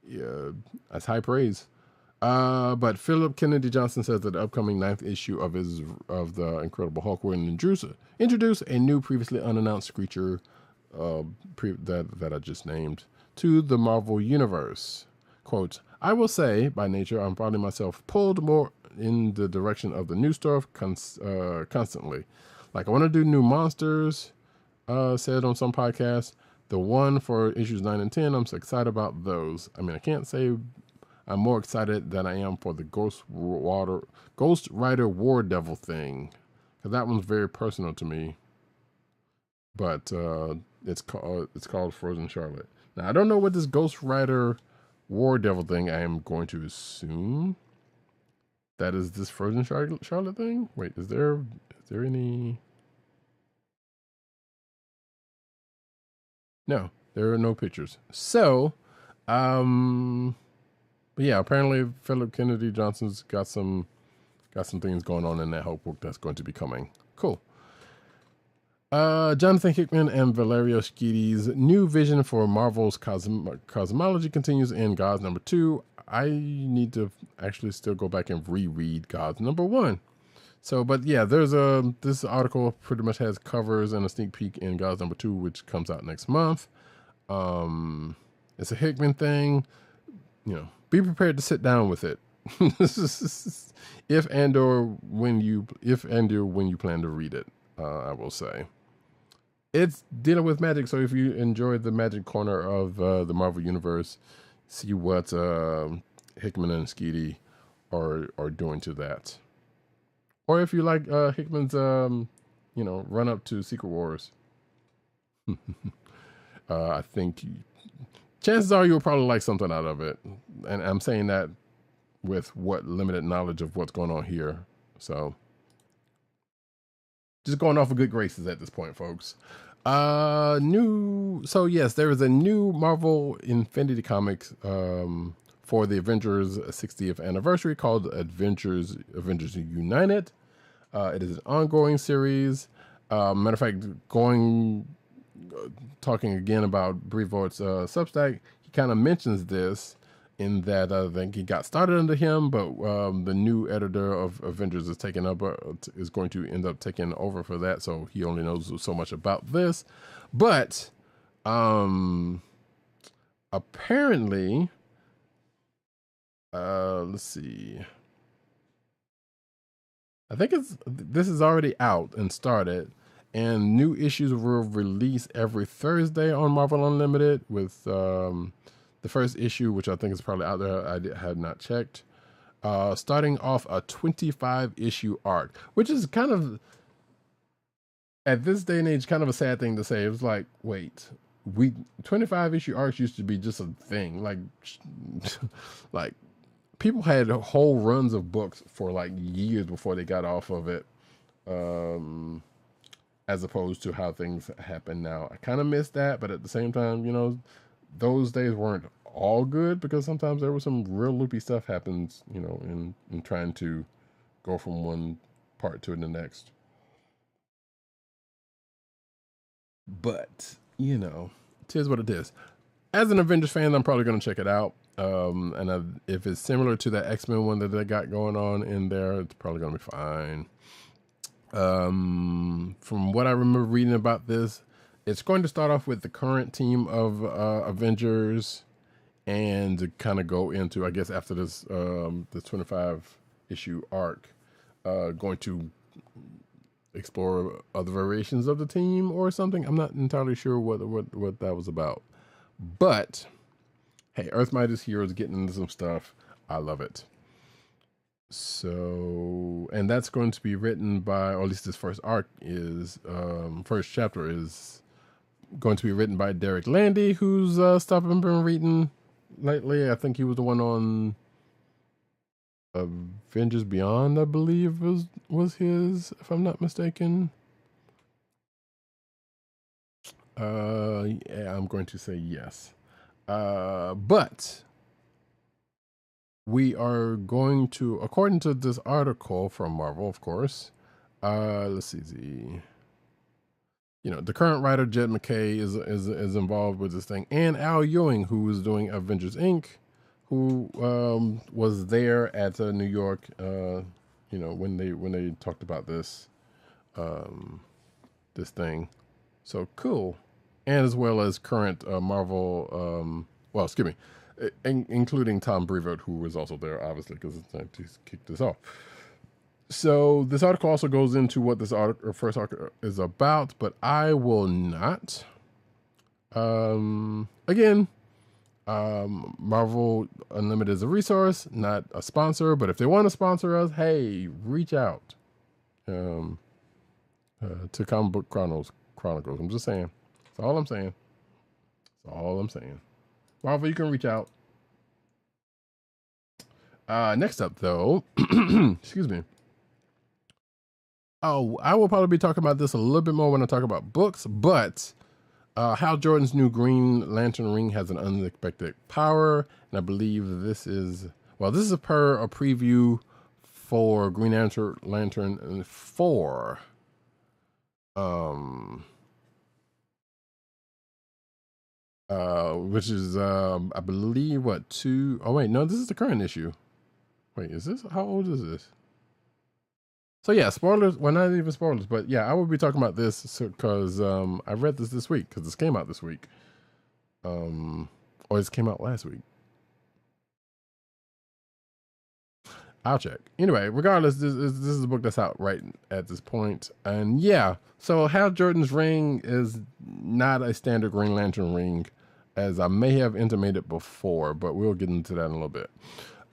[SPEAKER 1] yeah, that's high praise. But Philip Kennedy Johnson says that the upcoming 9th issue of the Incredible Hulk will introduce a new previously unannounced creature that I just named to the Marvel Universe. Quote, I will say, by nature, I'm finding myself pulled more in the direction of the new stuff constantly. Like, I want to do new monsters, said on some podcasts. The one for issues 9 and 10, I'm so excited about those. I mean, I can't say I'm more excited than I am for the Ghost Rider War Devil thing, because that one's very personal to me. But it's called Frozen Charlotte. Now, I don't know what this Ghost Rider War Devil thing. I am going to assume that is this Frozen Charlotte thing. Wait, is there any? No, there are no pictures. So, but yeah, apparently Philip Kennedy Johnson's got some things going on in that Hulk book that's going to be coming. Cool. Jonathan Hickman and Valerio Schiti's new vision for Marvel's cosmology continues in Gods #2. I need to actually still go back and reread Gods #1. So, but yeah, there's this article pretty much has covers and a sneak peek in Gods #2, which comes out next month. It's a Hickman thing. Be prepared to sit down with it. if and or when you plan to read it, I will say. It's dealing with magic, so if you enjoy the magic corner of the Marvel Universe, see what Hickman and Schiti are doing to that. Or if you like Hickman's, run up to Secret Wars, I think chances are you'll probably like something out of it. And I'm saying that with what limited knowledge of what's going on here. So just going off of good graces at this point, folks. So yes, there is a new Marvel Infinity Comics for the Avengers 60th anniversary called Avengers United. It is an ongoing series. Matter of fact, talking again about Brevoort's Substack, he kind of mentions this in that I think he got started under him, but the new editor of Avengers is going to end up taking over for that, so he only knows so much about this. But apparently, let's see. I think this is already out and started, and new issues will release every Thursday on Marvel Unlimited with the first issue, which I think is probably out there. I had not checked. Starting off a 25-issue arc, which is kind of, at this day and age, kind of a sad thing to say. It was like, wait, 25-issue arcs used to be just a thing. Like people had whole runs of books for like years before they got off of it. As opposed to how things happen now. I kind of miss that, but at the same time, those days weren't all good, because sometimes there was some real loopy stuff happens, in trying to go from one part to the next. But, it is what it is. As an Avengers fan, I'm probably going to check it out. And if it's similar to that X-Men one that they got going on in there, it's probably going to be fine. From what I remember reading about this, it's going to start off with the current team of Avengers, and to kind of go into, I guess, after this the 25-issue arc, going to explore other variations of the team or something. I'm not entirely sure what that was about. But hey, Earth's Mightiest Heroes getting into some stuff. I love it. So, and that's going to be written by, or at least this first chapter is going to be written by Derek Landy, whose stuff I've been reading lately. I think he was the one on Avengers Beyond, I believe was his, if I'm not mistaken. Yeah, I'm going to say yes. But we are going to, according to this article from Marvel, of course, let's see. The current writer Jed MacKay is involved with this thing, and Al Ewing, who is doing Avengers Inc., who was there at New York, when they talked about this this thing. So cool. And as well as current Marvel, including Tom Brevoort, who was also there, obviously, because he kicked this off. So this article also goes into what this first article is about, but I will not. Again, Marvel Unlimited is a resource, not a sponsor. But if they want to sponsor us, hey, reach out to Comic Book Chronicles. I'm just saying. That's all I'm saying. That's all I'm saying. Marvel, you can reach out. Next up, though, excuse me. Oh, I will probably be talking about this a little bit more when I talk about books, but Hal Jordan's new Green Lantern ring has an unexpected power, and I believe this is per a preview for Green Lantern 4. Which is I believe what 2. Oh wait, no, this is the current issue. Wait, is this, how old is this? So yeah, spoilers. Well, not even spoilers, but yeah, I will be talking about this because I read this week because this came out this week, or this came out last week. I'll check. Anyway, regardless, this is a book that's out right at this point, and yeah. So Hal Jordan's ring is not a standard Green Lantern ring, as I may have intimated before, but we'll get into that in a little bit.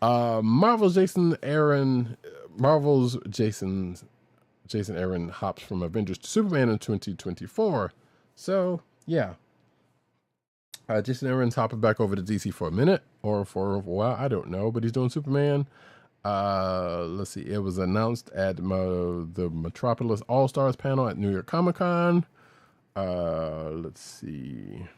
[SPEAKER 1] Marvel's Jason Aaron hops from Avengers to Superman in 2024. So yeah, Jason Aaron's hopping back over to DC for a minute or for a while, I don't know, but he's doing Superman. Let's see, it was announced at the Metropolis All Stars panel at New York Comic Con. Let's see.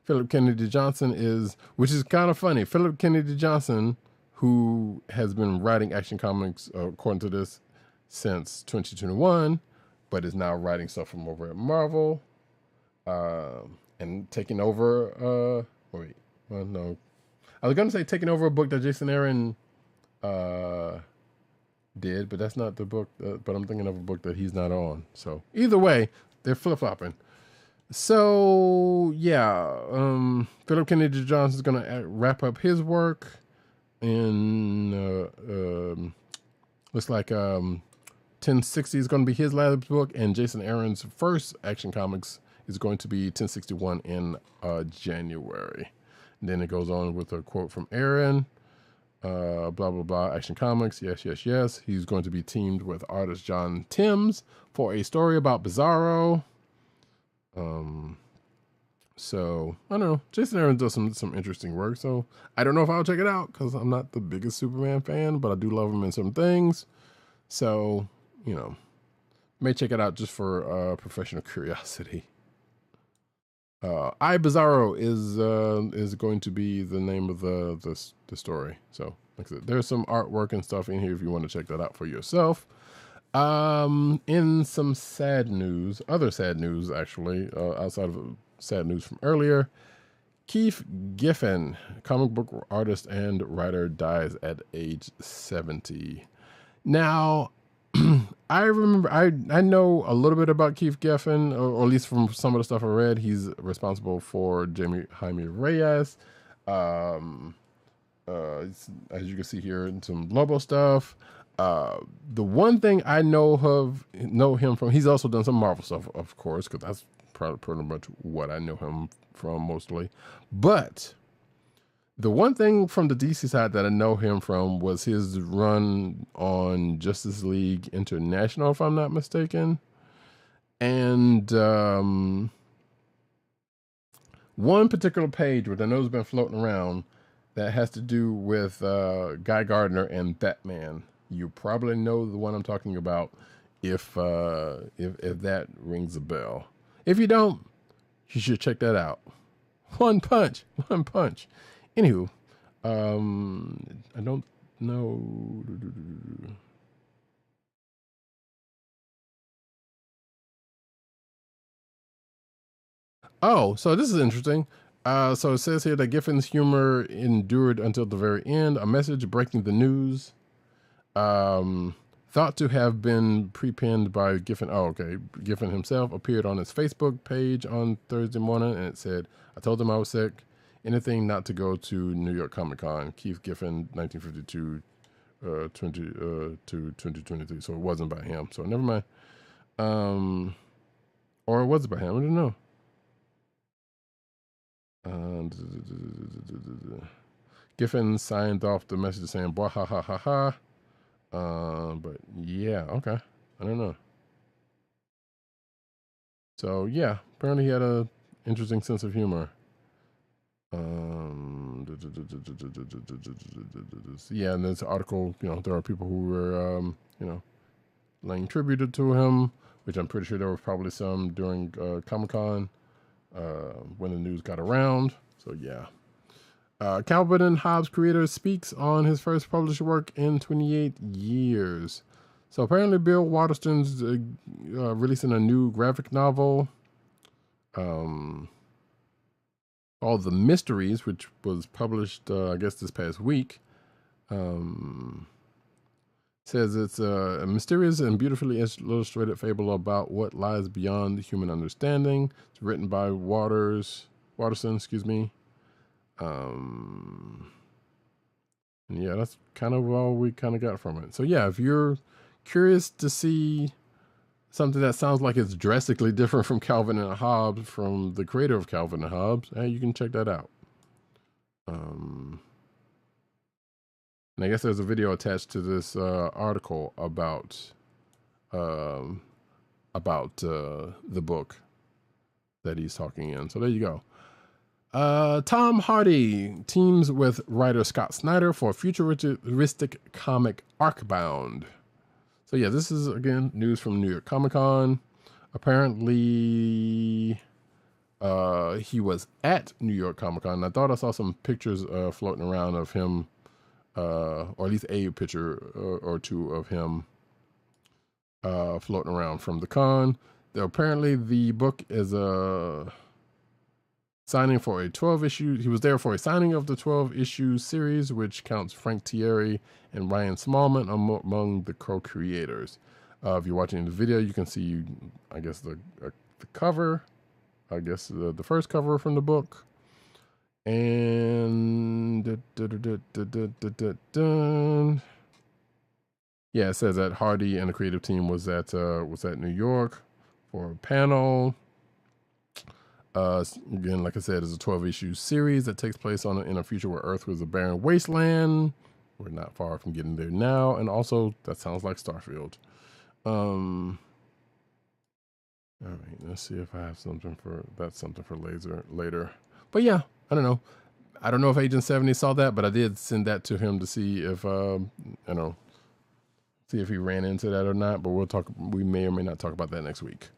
[SPEAKER 1] Philip Kennedy Johnson which is kind of funny. Philip Kennedy Johnson, who has been writing Action Comics, according to this, since 2021, but is now writing stuff from over at Marvel, and taking over. No, I was gonna say taking over a book that Jason Aaron did, but that's not the book. But I'm thinking of a book that he's not on. So either way, they're flip flopping. So yeah, Philip Kennedy Johnson is gonna wrap up his work in looks like 1060 is gonna be his last book, and Jason Aaron's first Action Comics is going to be 1061 in January. And then it goes on with a quote from Aaron, blah blah blah. Action Comics, yes. He's going to be teamed with artist John Timms for a story about Bizarro. So I don't know. Jason Aaron does some interesting work. So I don't know if I'll check it out because I'm not the biggest Superman fan, but I do love him in some things. So may check it out just for professional curiosity. I Bizarro is going to be the name of the story. So like I said, there's some artwork and stuff in here if you want to check that out for yourself. In some other sad news actually, outside of sad news from earlier, Keith Giffen, comic book artist and writer, dies at age 70. Now, I remember, I know a little bit about Keith Giffen, or at least from some of the stuff I read. He's responsible for Jaime Reyes. As you can see here, some Lobo stuff. The one thing I know him from, he's also done some Marvel stuff, of course, because that's pretty much what I know him from mostly. But the one thing from the DC side that I know him from was his run on Justice League International, if I'm not mistaken. And one particular page, which I know has been floating around, that has to do with Guy Gardner and Batman. You probably know the one I'm talking about if that rings a bell. If you don't, you should check that out. One punch. Anywho, I don't know. Oh, so this is interesting. So it says here that Giffen's humor endured until the very end. A message breaking the news. thought to have been pre-pinned by Giffen. Oh, okay. Giffen himself appeared on his Facebook page on Thursday morning, and it said, "I told him I was sick. Anything not to go to New York Comic Con. Keith Giffen, 1952 to 2023." So it wasn't by him. So never mind. Or it was by him. I don't know. Giffen signed off the message saying, "Boy, ha ha ha ha." But yeah, okay. I don't know. So yeah, apparently he had a interesting sense of humor. Yeah, and this article, there are people who were, laying tribute to him, which I'm pretty sure there were probably some during Comic-Con when the news got around. So yeah. Calvin and Hobbes creator speaks on his first published work in 28 years. So apparently Bill Waterston's releasing a new graphic novel called The Mysteries, which was published, I guess, this past week. Says it's a mysterious and beautifully illustrated fable about what lies beyond human understanding. It's written by Waterston, excuse me. Yeah, that's kind of all we kind of got from it. So yeah, if you're curious to see something that sounds like it's drastically different from Calvin and Hobbes, from the creator of Calvin and Hobbes, hey, you can check that out. And I guess there's a video attached to this article about the book that he's talking in. So there you go. Tom Hardy teams with writer Scott Snyder for a futuristic comic Arcbound. So yeah, this is again news from New York Comic Con. Apparently, he was at New York Comic Con. I thought I saw some pictures floating around of him, or at least a picture or two of him floating around from the con. Apparently, the book is a signing for a 12-issue. He was there for a signing of the 12-issue series, which counts Frank Thierry and Ryan Smallman among the co-creators. If you're watching the video, you can see, I guess, the cover. I guess the first cover from the book. And yeah, it says that Hardy and the creative team was at New York for a panel. Again, like I said, it's a 12-issue series that takes place in a future where Earth was a barren wasteland. We're not far from getting there now, and also that sounds like Starfield. All right, let's see if I have something for later. But yeah, I don't know. I don't know if Agent 70 saw that, but I did send that to him to see if see if he ran into that or not. But we may or may not talk about that next week.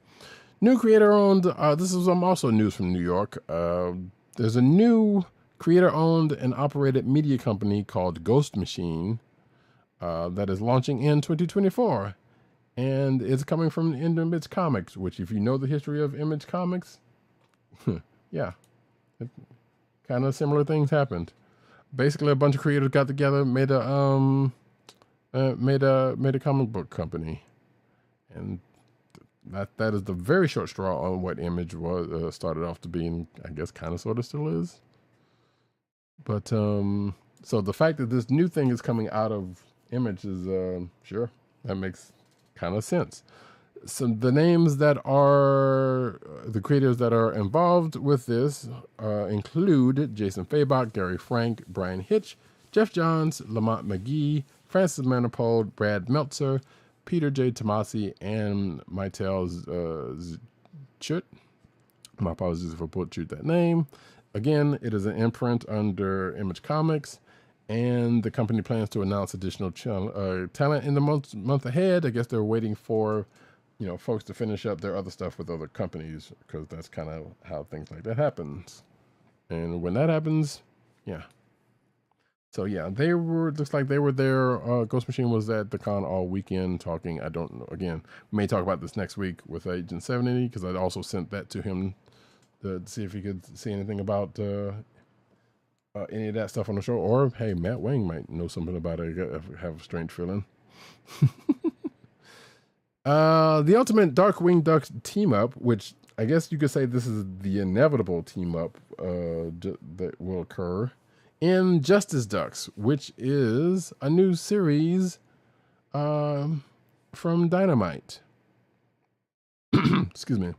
[SPEAKER 1] New creator-owned, this is also news from New York. There's a new creator-owned and operated media company called Ghost Machine that is launching in 2024. And it's coming from Image Comics, which if you know the history of Image Comics, yeah, kind of similar things happened. Basically, a bunch of creators got together, made a comic book company. And that is the very short straw on what Image was started off to be, and I guess kind of sort of still is. But so the fact that this new thing is coming out of Image is sure, that makes kind of sense. So the names that are the creators that are involved with this include Jason Fabok, Gary Frank, Brian Hitch, Jeff Johns, Lamont McGee, Francis Manifold, Brad Meltzer, Peter J. Tomasi, and Mightiel Chut. My apologies if I butchered that name. Again, it is an imprint under Image Comics, and the company plans to announce additional talent in the month ahead. I guess they're waiting for, folks to finish up their other stuff with other companies, because that's kind of how things like that happens. And when that happens, yeah. So yeah, looks like they were there. Ghost Machine was at the con all weekend talking. I don't know. Again, we may talk about this next week with Agent 70, because I also sent that to him to see if he could see anything about any of that stuff on the show. Or hey, Matt Wang might know something about it. I have a strange feeling. The ultimate Darkwing Duck team up, which I guess you could say this is the inevitable team up that will occur in Justice Ducks, which is a new series from Dynamite. Excuse me.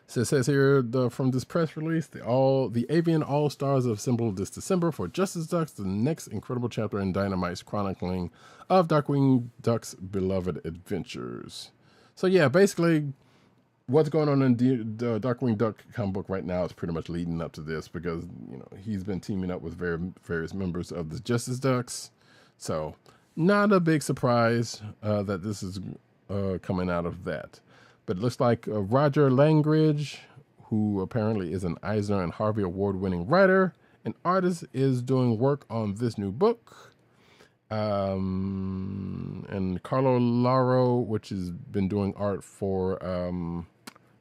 [SPEAKER 1] So it says here from this press release, the Avian All Stars have assembled this December for Justice Ducks, the next incredible chapter in Dynamite's chronicling of Darkwing Duck's beloved adventures. So yeah, basically, what's going on in the Darkwing Duck comic book right now is pretty much leading up to this because he's been teaming up with various members of the Justice Ducks. So not a big surprise that this is coming out of that. But it looks like Roger Langridge, who apparently is an Eisner and Harvey Award-winning writer and artist, is doing work on this new book. And Carlo Laro, which has been doing art for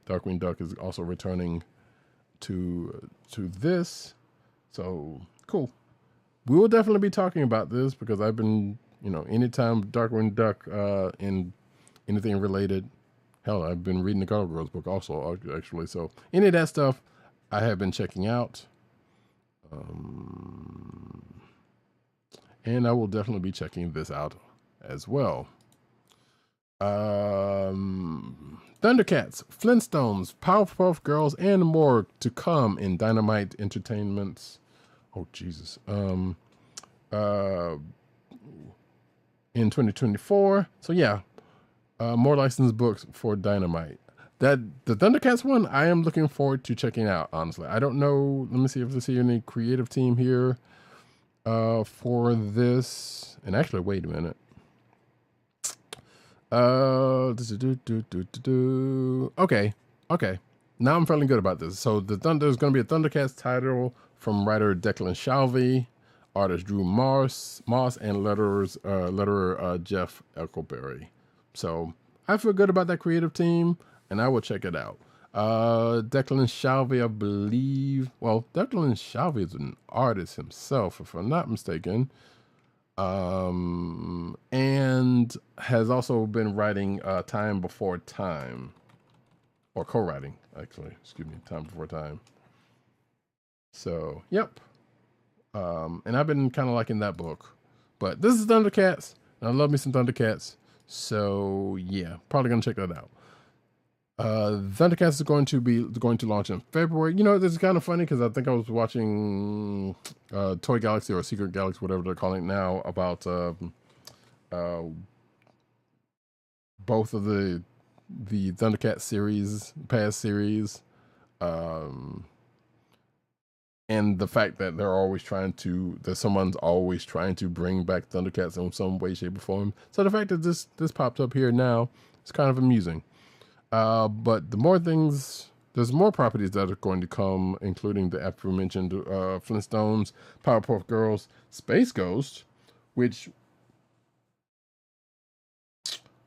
[SPEAKER 1] Darkwing Duck, is also returning to this. So, cool. We will definitely be talking about this because I've been, anytime Darkwing Duck in anything related. Hell, I've been reading the Gargoyles book also, actually. So any of that stuff I have been checking out. And I will definitely be checking this out as well. Thundercats, Flintstones, Powerpuff Girls, and more to come in Dynamite Entertainment's. Oh, Jesus. In 2024. So, yeah. More licensed books for Dynamite. The Thundercats one, I am looking forward to checking out, honestly. I don't know. Let me see if I see any creative team here for this. And actually, wait a minute. Okay. Now I'm feeling good about this. So there's going to be a Thundercats title from writer Declan Shalvey, artist Drew Moss, and letterer Jeff Eckelberry. So I feel good about that creative team, and I will check it out. Declan Shalvey, I believe. Well, Declan Shalvey is an artist himself, if I'm not mistaken, and has also been writing Time Before Time, or co-writing, actually. Excuse me, Time Before Time. So, yep. And I've been kind of liking that book. But this is Thundercats, and I love me some Thundercats. So yeah, probably gonna check that out. Thundercats is going to launch in February. This is kind of funny because I think I was watching Toy Galaxy or Secret Galaxy, whatever they're calling it now, about both of the Thundercats series, past series, and the fact that someone's always trying to bring back Thundercats in some way, shape, or form. So the fact that this popped up here now is kind of amusing. But there's more properties that are going to come, including the aforementioned Flintstones, Powerpuff Girls, Space Ghost, which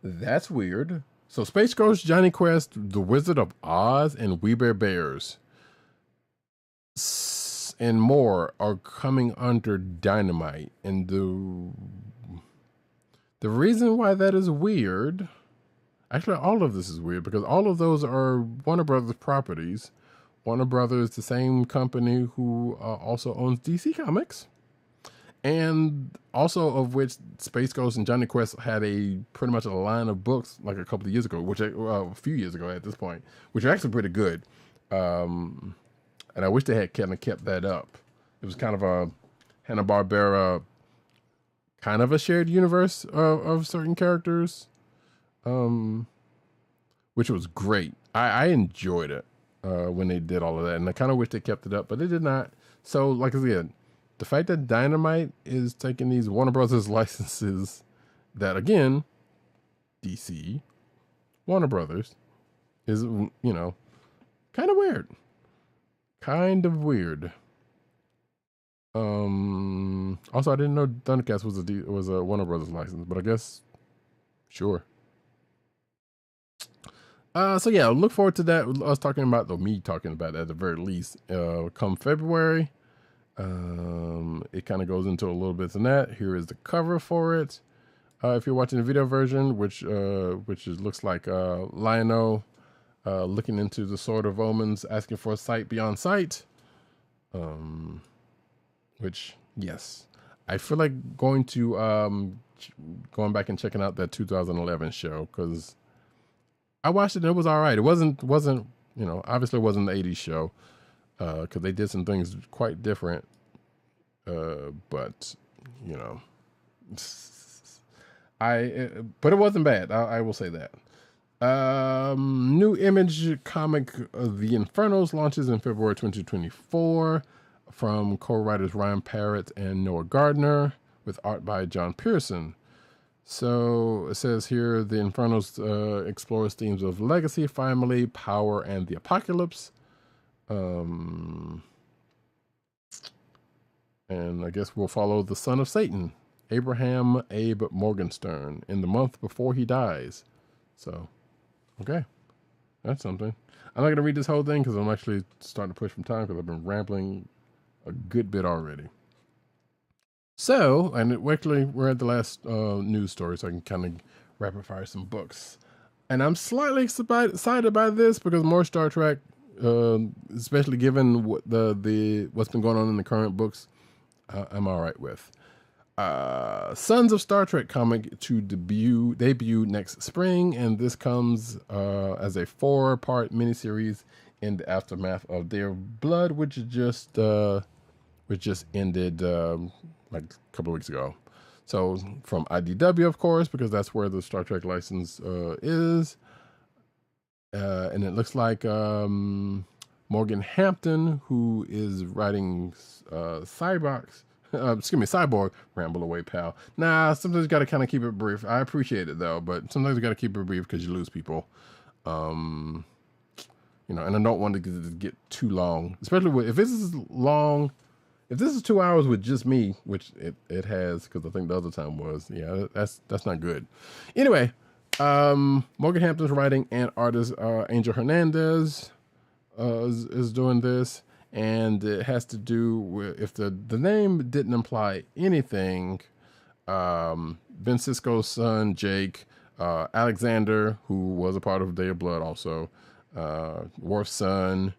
[SPEAKER 1] that's weird. So Space Ghost, Johnny Quest, The Wizard of Oz, and We Bear Bears and more are coming under Dynamite. And the reason why that is weird, actually all of this is weird because all of those are Warner Brothers properties. Warner Brothers, the same company who also owns DC Comics, and also of which Space Ghost and Johnny Quest had pretty much a line of books like a couple of years ago, a few years ago at this point, which are actually pretty good. And I wish they had kind of kept that up. It was kind of a Hanna-Barbera, kind of a shared universe of certain characters, which was great. I enjoyed it when they did all of that, and I kind of wish they kept it up, but they did not. So, like I said, the fact that Dynamite is taking these Warner Brothers licenses that, again, DC, Warner Brothers, is, kind of weird. Kind of weird. Also, I didn't know Thundercats was a Warner Brothers license, but I guess, sure. So yeah, look forward to that. Us talking about, or me talking about it at the very least, come February. It kind of goes into a little bit of that. Here is the cover for it. If you're watching the video version, which looks like Lion-O looking into the Sword of Omens, asking for a sight beyond sight. Which, yes, I feel like going going back and checking out that 2011 show, because I watched it and it was all right. It wasn't obviously it wasn't the 80s show, because they did some things quite different. But you know, but it wasn't bad. I will say that. New Image comic, The Infernos, launches in February 2024 from co-writers Ryan Parrott and Noah Gardner, with art by John Pearson. So it says here, The Infernos explores themes of legacy, family, power, and the apocalypse. And I guess we'll follow the son of Satan, Abraham Abe Morgenstern, in the month before he dies. So, okay, that's something. I'm not going to read this whole thing because I'm actually starting to push from time because I've been rambling a good bit already. So, and actually, we're at the last news story, so I can kind of rapid fire some books. And I'm slightly excited by this because more Star Trek, especially given what what's been going on in the current books, I'm all right with. Sons of Star Trek comic to debut next spring, and this comes as a 4-part miniseries in the aftermath of Their Blood, which just ended like a couple of weeks ago. So from IDW, of course, because that's where the Star Trek license is, and it looks like Morgan Hampton, who is writing Cyborg, ramble away, pal. Nah, sometimes you got to kind of keep it brief. I appreciate it though, but sometimes you got to keep it brief because you lose people. And I don't want to get too long, especially if this is long. If this is 2 hours with just me, which it has, because I think the other time was, that's not good. Anyway, Morgan Hampton's writing, and artist Angel Hernandez is doing this. And it has to do with, if the name didn't imply anything, Ben Sisko's son, Jake, Alexander, who was a part of Day of Blood also, Worf's son.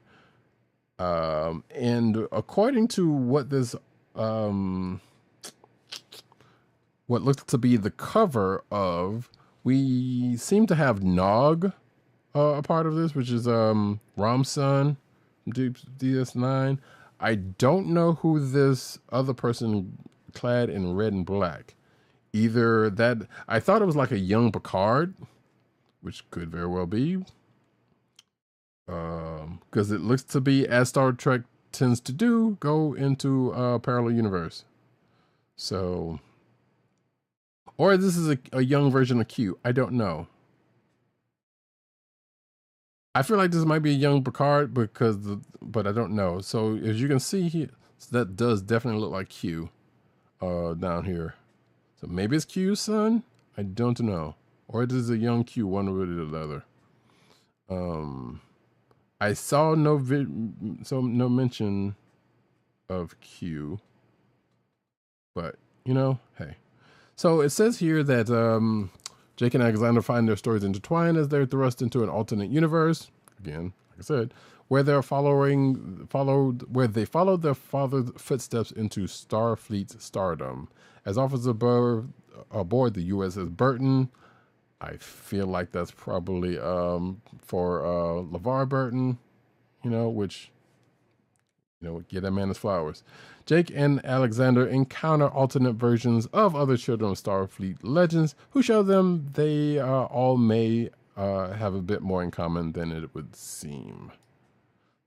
[SPEAKER 1] And according to what this, what looks to be the cover of, we seem to have Nog a part of this, which is Ram's son. DS9. I don't know who this other person clad in red and black. Either that, I thought it was like a young Picard, which could very well be, because it looks to be, as Star Trek tends to do, go into a parallel universe. So, or this is a young version of Q. I don't know. I feel like this might be a young Picard but I don't know. So as you can see here, that does definitely look like Q down here. So maybe it's Q's son? I don't know. Or it is a young Q, one way or the other. I saw no mention of Q. But, hey. So it says here that Jake and Alexander find their stories intertwined as they're thrust into an alternate universe. Again, like I said, where they followed their father's footsteps into Starfleet stardom. As officers aboard the USS Burton, I feel like that's probably for LeVar Burton, which, give that man his flowers. Jake and Alexander encounter alternate versions of other children of Starfleet legends who show them they all may have a bit more in common than it would seem.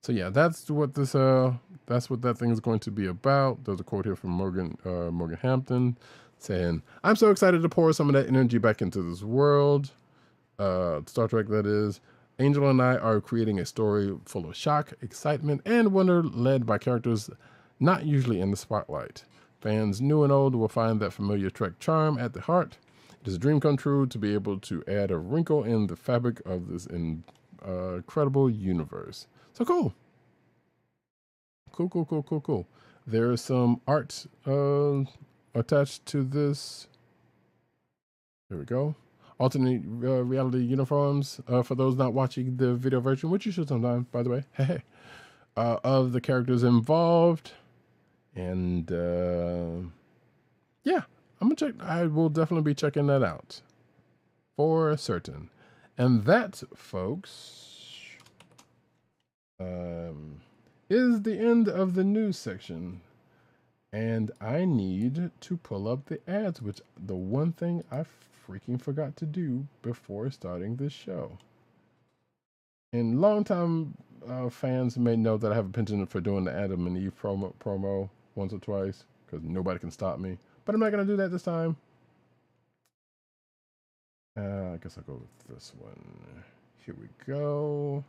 [SPEAKER 1] So yeah, that's what that thing is going to be about. There's a quote here from Morgan Hampton saying, "I'm so excited to pour some of that energy back into this world, Star Trek that is. Angel and I are creating a story full of shock, excitement, and wonder, led by characters not usually in the spotlight. Fans new and old will find that familiar Trek charm at the heart. It is a dream come true to be able to add a wrinkle in the fabric of this incredible universe." So cool. Cool. There is some art attached to this There we go. Alternate reality uniforms for those not watching the video version, which you should sometime, by the way. Hey, of the characters involved, and yeah, I'm gonna check. I will definitely be checking that out for certain. And that, folks, is the end of the news section. And I need to pull up the ads, which the one thing I freaking forgot to do before starting this show. And longtime fans may know that I have a penchant for doing the Adam and Eve promo once or twice, because nobody can stop me. But I'm not going to do that this time. I guess I'll go with this one. Here we go.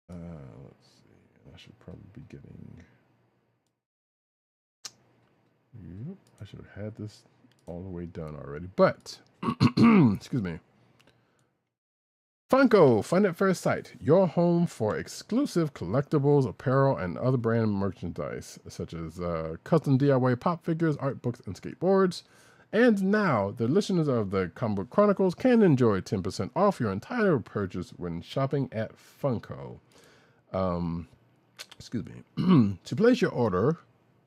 [SPEAKER 1] Let's see. I should probably be getting... Yep, I should have had this all the way done already, but excuse me. Funko, Fun at First Sight, your home for exclusive collectibles, apparel, and other brand merchandise, such as custom DIY pop figures, art books, and skateboards. And now, the listeners of the Comic Book Chronicles can enjoy 10% off your entire purchase when shopping at Funko. Excuse me. To place your order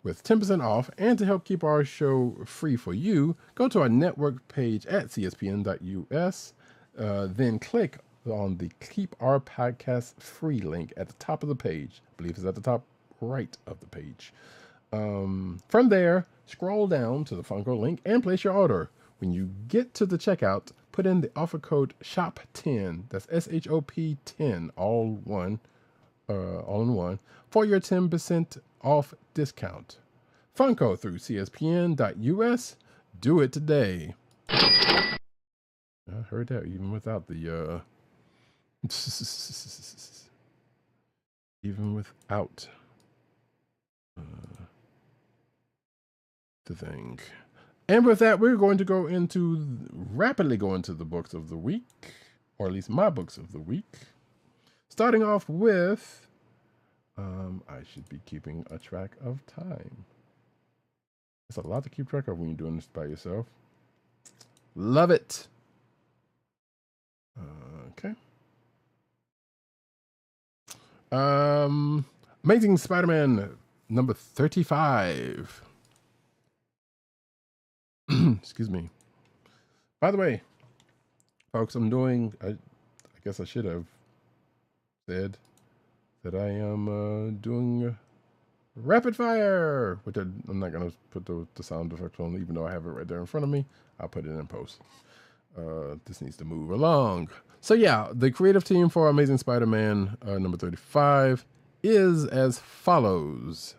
[SPEAKER 1] with 10% off and to help keep our show free for you, go to our network page at cspn.us, then click on the Keep Our Podcast Free link at the top of the page. I believe it's at the top right of the page. From there, scroll down to the Funko link and place your order. When you get to the checkout, put in the offer code SHOP10, that's SHOP 10, all in one, for your 10% off discount. Funko through cspn.us. Do it today. I heard that even without the even without the thing. And with that, we're going to rapidly go into the books of the week, or at least my books of the week. Starting off with I should be keeping a track of time. It's a lot to keep track of when you're doing this by yourself. Love it. Okay. Amazing Spider-Man number 35. Excuse me. By the way, folks, I guess I should have said that I am doing rapid fire, which I'm not going to put the sound effect on, even though I have it right there in front of me. I'll put it in post. This needs to move along. So yeah, the creative team for Amazing Spider-Man number 35 is as follows.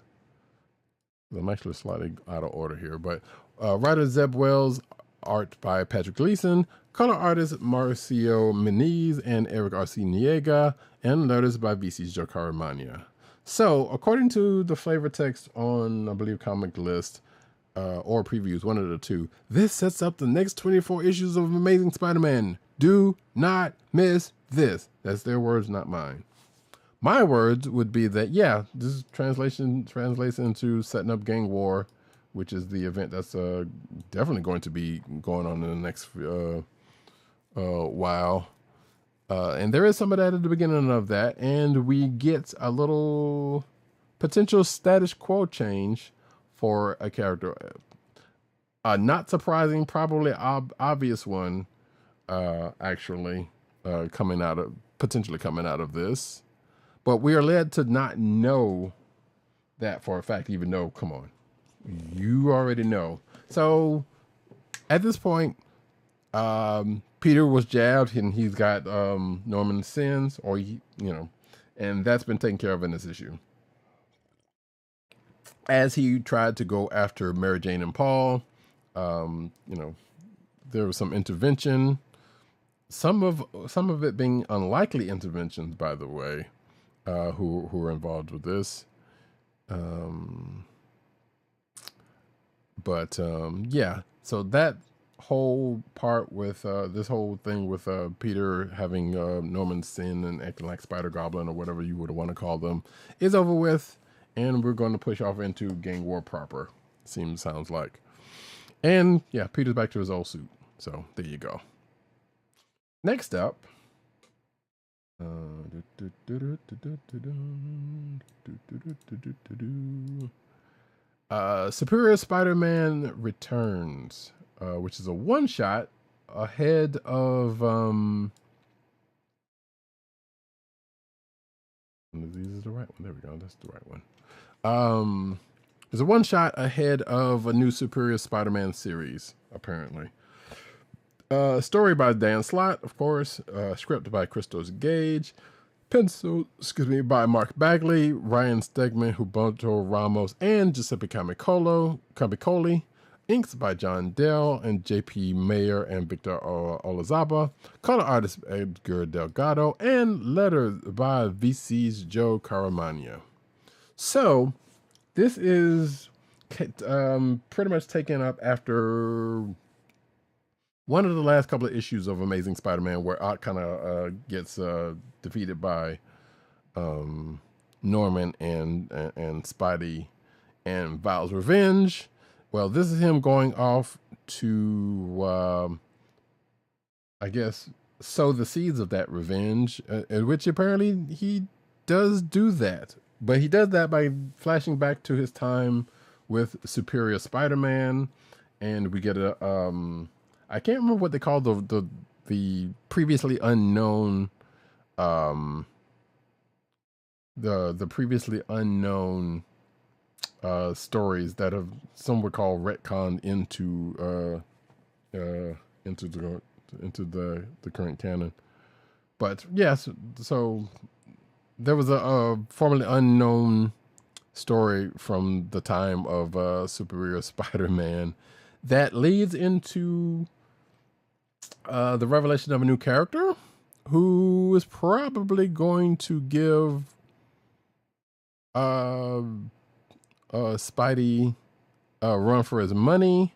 [SPEAKER 1] I'm actually slightly out of order here, but writer Zeb Wells, art by Patrick Gleason, color artist Marcio Meniz and Eric Arciniega, and letters by VC's Jokar Mania. So, according to the flavor text on, I believe, Comic List, or previews, one of the two, this sets up the next 24 issues of Amazing Spider-Man. Do not miss this. That's their words, not mine. My words would be that, yeah, this translates into setting up Gang War, which is the event that's definitely going to be going on in the next while. And there is some of that at the beginning of that, and we get a little potential status quo change for a character. Not surprising, probably obvious one, actually, potentially coming out of this. But we are led to not know that for a fact, even though, come on, you already know. So at this point, Peter was jabbed and he's got Norman's sins, and that's been taken care of in this issue. As he tried to go after Mary Jane and Paul, there was some intervention. Some of it being unlikely interventions, by the way, who were involved with this. Yeah. So that whole part with this whole thing with Peter having Norman's sin and acting like Spider Goblin or whatever you would want to call them is over with, and we're going to push off into Gang War proper. Sounds like. And yeah, Peter's back to his old suit. So there you go. Next up. Superior Spider-Man Returns, which is a one-shot ahead of this is the right one. There we go. That's the right one. It's a one-shot ahead of a new Superior Spider-Man series, apparently. Story by Dan Slott, of course. Script by Christos Gage. Pencil, by Mark Bagley, Ryan Stegman, Humberto Ramos, and Giuseppe Camicoli. Inks by John Dell and J.P. Mayer and Victor Olazaba. Color artist Edgar Delgado. And letters by VC's Joe Caramagna. So, this is pretty much taken up after one of the last couple of issues of Amazing Spider-Man, where Ott kind of gets defeated by Norman and Spidey and vows revenge. Well, this is him going off to, I guess, sow the seeds of that revenge, which apparently he does do that. But he does that by flashing back to his time with Superior Spider-Man, and we get a I can't remember what they call the previously unknown the previously unknown stories that have some would call retconned into the current canon. But yes, so there was a formerly unknown story from the time of Superior Spider-Man that leads into the revelation of a new character who is probably going to give Spidey a run for his money.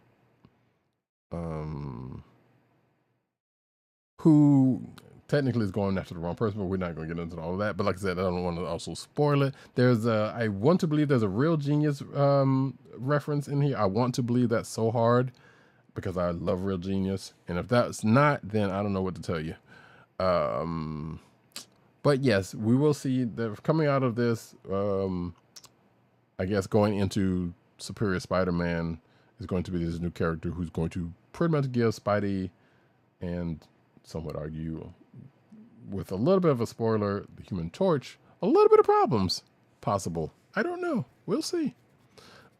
[SPEAKER 1] Who technically is going after the wrong person, but we're not going to get into all of that. But like I said, I don't want to also spoil it. There's I want to believe there's a Real Genius reference in here. I want to believe that so hard because I love Real Genius. And if that's not, then I don't know what to tell you. But yes, we will see that coming out of this, I guess going into Superior Spider-Man is going to be this new character who's going to pretty much give Spidey, and some would argue with a little bit of a spoiler, the Human Torch, a little bit of problems possible. I don't know. We'll see.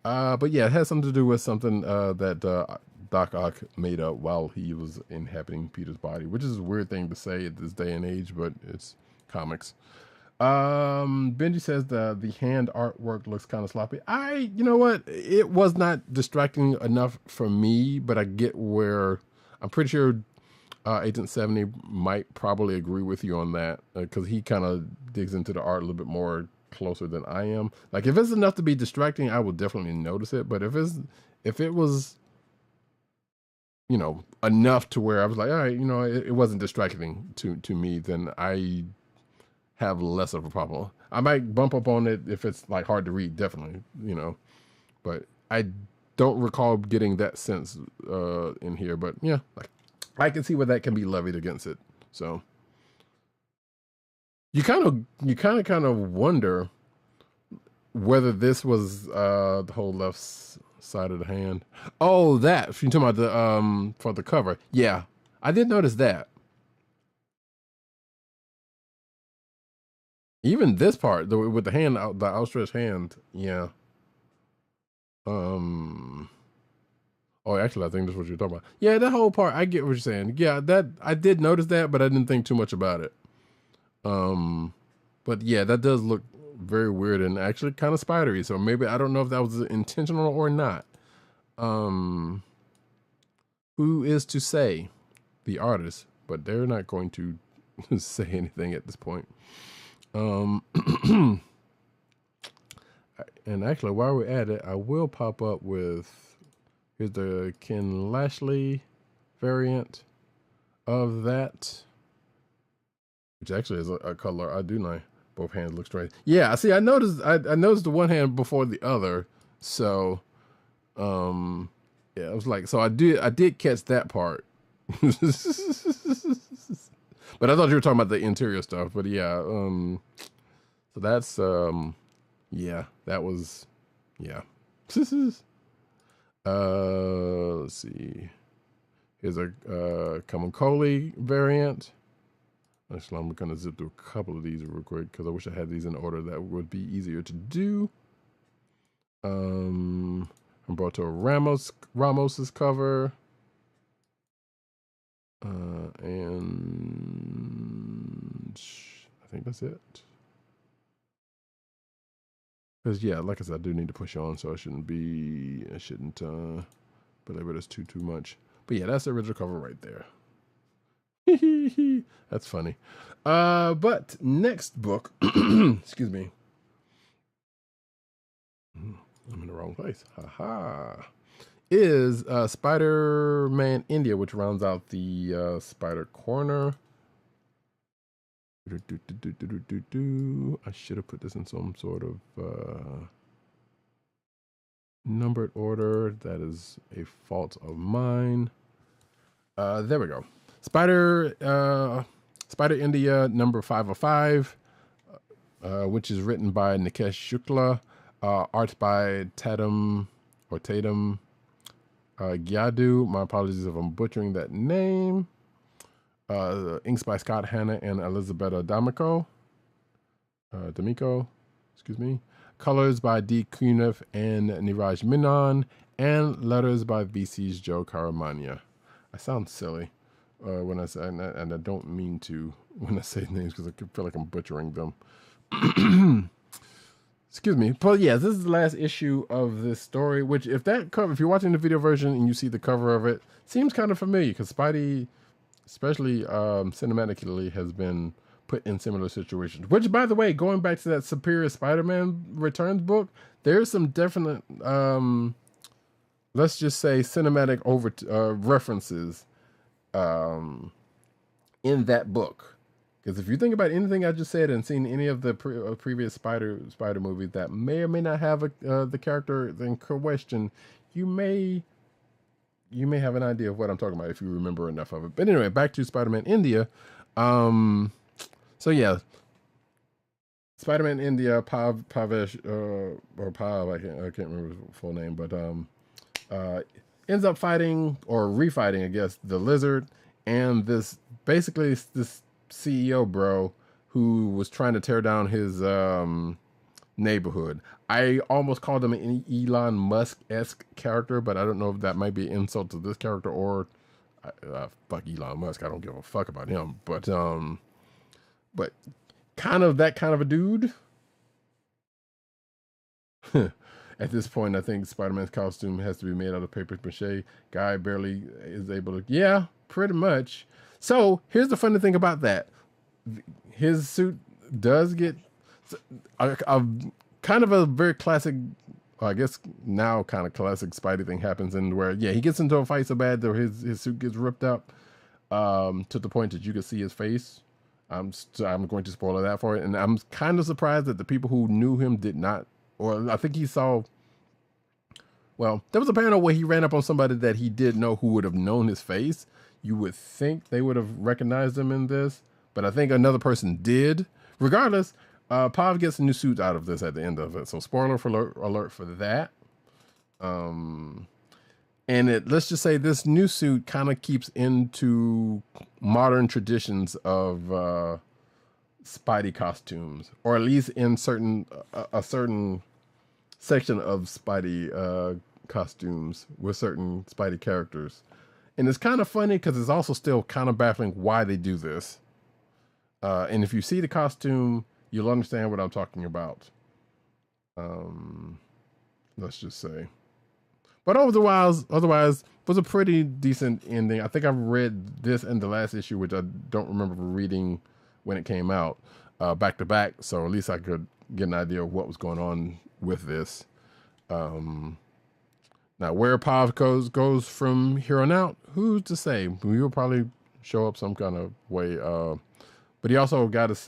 [SPEAKER 1] But yeah, it has something to do with something that Doc Ock made up while he was inhabiting Peter's body, which is a weird thing to say at this day and age, but it's comics. Benji says the hand artwork looks kind of sloppy. You know what? It was not distracting enough for me, but I get where I'm pretty sure Agent 70 might probably agree with you on that, because he kind of digs into the art a little bit more closer than I am. Like, if it's enough to be distracting, I will definitely notice it. But if it was, you know, enough to where I was like, all right, you know, it wasn't distracting to me, then I have less of a problem. I might bump up on it if it's like hard to read, definitely, you know, but I don't recall getting that sense in here. But yeah, like, I can see where that can be levied against it. So you kind of wonder whether this was the whole left side of the hand. Oh, that you're talking about the for the cover. Yeah, I did notice that. Even this part, with the hand out, the outstretched hand. Yeah. Oh, actually, I think that's what you're talking about. Yeah, that whole part, I get what you're saying. Yeah, that I did notice that, but I didn't think too much about it. But yeah, that does look very weird and actually kind of spidery. So maybe I don't know if that was intentional or not. Who is to say? The artist, but they're not going to say anything at this point. And actually, while we're at it, I will pop up with. Here's the Ken Lashley variant of that, which actually is a color I do like. Both hands look straight. Yeah, see, I noticed the one hand before the other. So, Yeah, I was like, so I did catch that part. But I thought you were talking about the interior stuff. But yeah, so that's yeah, that was yeah. Let's see. Here's a Kamikoli variant. Actually, I'm gonna zip through a couple of these real quick because I wish I had these in order. That would be easier to do. Humberto Ramos's cover. And I think that's it. Because yeah, like I said, I do need to push on, so I shouldn't belabor this too much. But yeah, that's the original cover right there. That's funny. But next book, excuse me. I'm in the wrong place. Haha. Is Spider-Man India, which rounds out the Spider Corner. I should have put this in some sort of numbered order. That is a fault of mine. There we go. Spider India number 505, which is written by Nikesh Shukla, art by Tatum Gyadu. My apologies if I'm butchering that name. Inks by Scott Hanna and Elizabeth D'Amico, excuse me. Colors by D. Kunef and Niraj Menon, and letters by VC's Joe Caramagna. I sound silly when I say, and I don't mean to when I say names because I feel like I'm butchering them. Excuse me. But yeah, this is the last issue of this story, which if you're watching the video version and you see the cover of it, seems kind of familiar because Spidey, especially cinematically, has been put in similar situations. Which, by the way, going back to that Superior Spider-Man Returns book, there's some definite, let's just say, cinematic references in that book. Because if you think about anything I just said and seen any of the previous Spider movies that may or may not have the character in question, you may have an idea of what I'm talking about if you remember enough of it. But anyway, back to Spider-Man India. So yeah, Spider-Man India, Pavesh, or Pav, I can't remember his full name, but ends up fighting or refighting, I guess, the Lizard and this CEO bro who was trying to tear down his neighborhood. I almost called him an Elon Musk-esque character, but I don't know if that might be an insult to this character or fuck Elon Musk. I don't give a fuck about him, but kind of that kind of a dude. At this point, I think Spider-Man's costume has to be made out of paper mache. Guy barely is able to, yeah, pretty much. So here's the funny thing about that. His suit does get a kind of a very classic, I guess now kind of classic Spidey thing happens in where, yeah, he gets into a fight so bad that his suit gets ripped up to the point that you can see his face. I'm going to spoil that for it. And I'm kind of surprised that the people who knew him did not, or I think he saw, well, there was a panel where he ran up on somebody that he did know who would have known his face. You would think they would have recognized him in this, but I think another person did. Regardless, Pav gets a new suit out of this at the end of it. So spoiler alert for that. And let's just say this new suit kind of keeps into modern traditions of Spidey costumes, or at least in a certain section of Spidey costumes with certain Spidey characters. And it's kind of funny because it's also still kind of baffling why they do this. And if you see the costume, you'll understand what I'm talking about. Let's just say. But otherwise, was a pretty decent ending. I think I've read this and the last issue, which I don't remember reading when it came out, back to back. So at least I could get an idea of what was going on with this. Now, where Pav goes from here on out, who's to say? We will probably show up some kind of way. But he also got his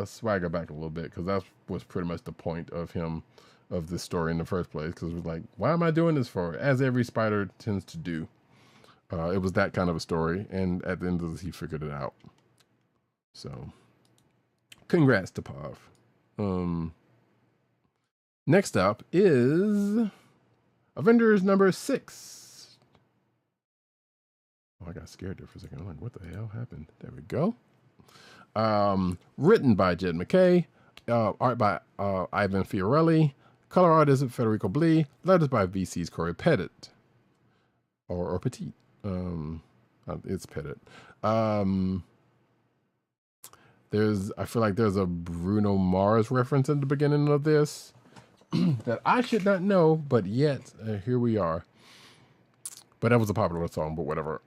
[SPEAKER 1] swagger back a little bit because that was pretty much the point of him of this story in the first place, because it was like, why am I doing this for? As every spider tends to do. It was that kind of a story, and at the end of this, he figured it out. So, congrats to Pav. Next up is Avengers number 6. Oh, I got scared there for a second. I'm like, what the hell happened? There we go. Written by Jed MacKay, art by Ivan Fiorelli, color artist Federico Blee, letters by VC's Corey Pettit, or Petit. It's Pettit. I feel like there's a Bruno Mars reference in the beginning of this that I should not know, but yet here we are. But that was a popular song, but whatever.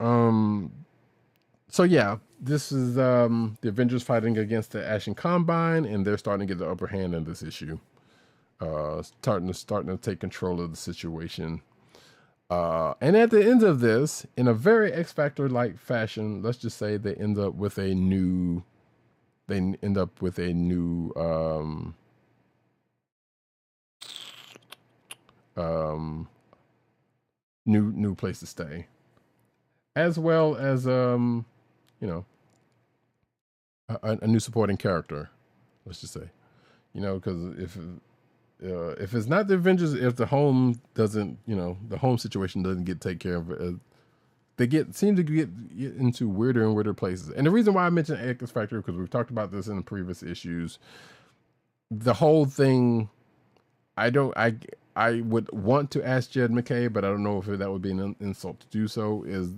[SPEAKER 1] So yeah, this is the Avengers fighting against the Ashen Combine, and they're starting to get the upper hand in this issue. Starting to take control of the situation. And at the end of this, in a very X Factor like fashion, let's just say they end up with a new new place to stay, as well as a new supporting character, let's just say, because if it's not the Avengers, if the home doesn't, the home situation doesn't get taken care of, they seem to get into weirder and weirder places. And the reason why I mentioned X Factor, because we've talked about this in the previous issues, the whole thing, I would want to ask Jed MacKay, but I don't know if that would be an insult to do so, is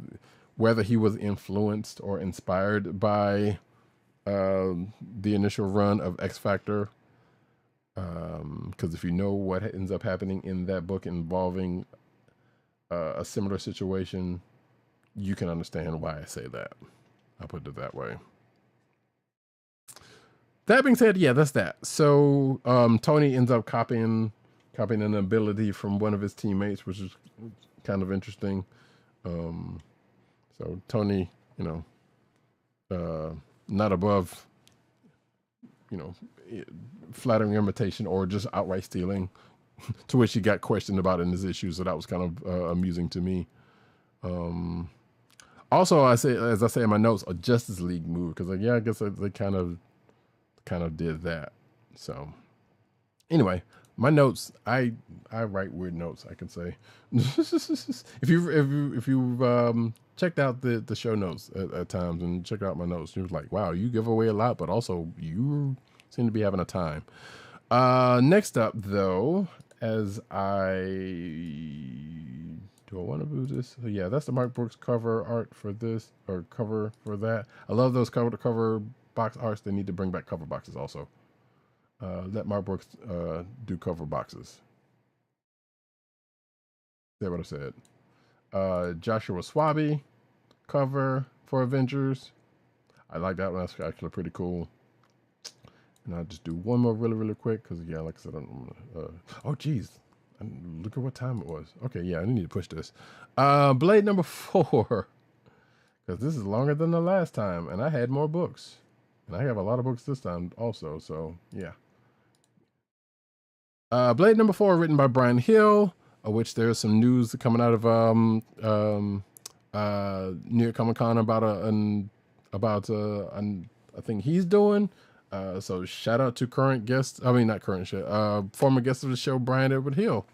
[SPEAKER 1] whether he was influenced or inspired by the initial run of X Factor. Because if you know what ends up happening in that book involving a similar situation, you can understand why I say that. I'll put it that way. That being said, yeah, that's that. So Tony ends up copying an ability from one of his teammates, which is kind of interesting. So Tony, not above, flattering imitation or just outright stealing, to which he got questioned about in his issue. So that was kind of amusing to me. Also, as I say in my notes, a Justice League move, because I guess they kind of did that. So anyway, my notes, I write weird notes, I can say. if you've checked out the show notes at times and checked out my notes, you're like, wow, you give away a lot, but also you seem to be having a time. Next up, though, do I want to do this? So yeah, that's the Mark Brooks cover art for this, or cover for that. I love those cover to cover box arts. They need to bring back cover boxes also. Let Mark Brooks do cover boxes. Is that what I said? Joshua Swaby cover for Avengers. I like that one. That's actually pretty cool. And I'll just do one more really quick, because yeah, like I said, oh geez, look at what time it was. Okay, yeah, I need to push this. Blade number 4, because this is longer than the last time, and I had more books, and I have a lot of books this time also. So yeah. Blade number 4, written by Brian Hill, of which there's some news coming out of New York Comic Con about a thing he's doing. So shout out to former guest of the show, Brian Edward Hill,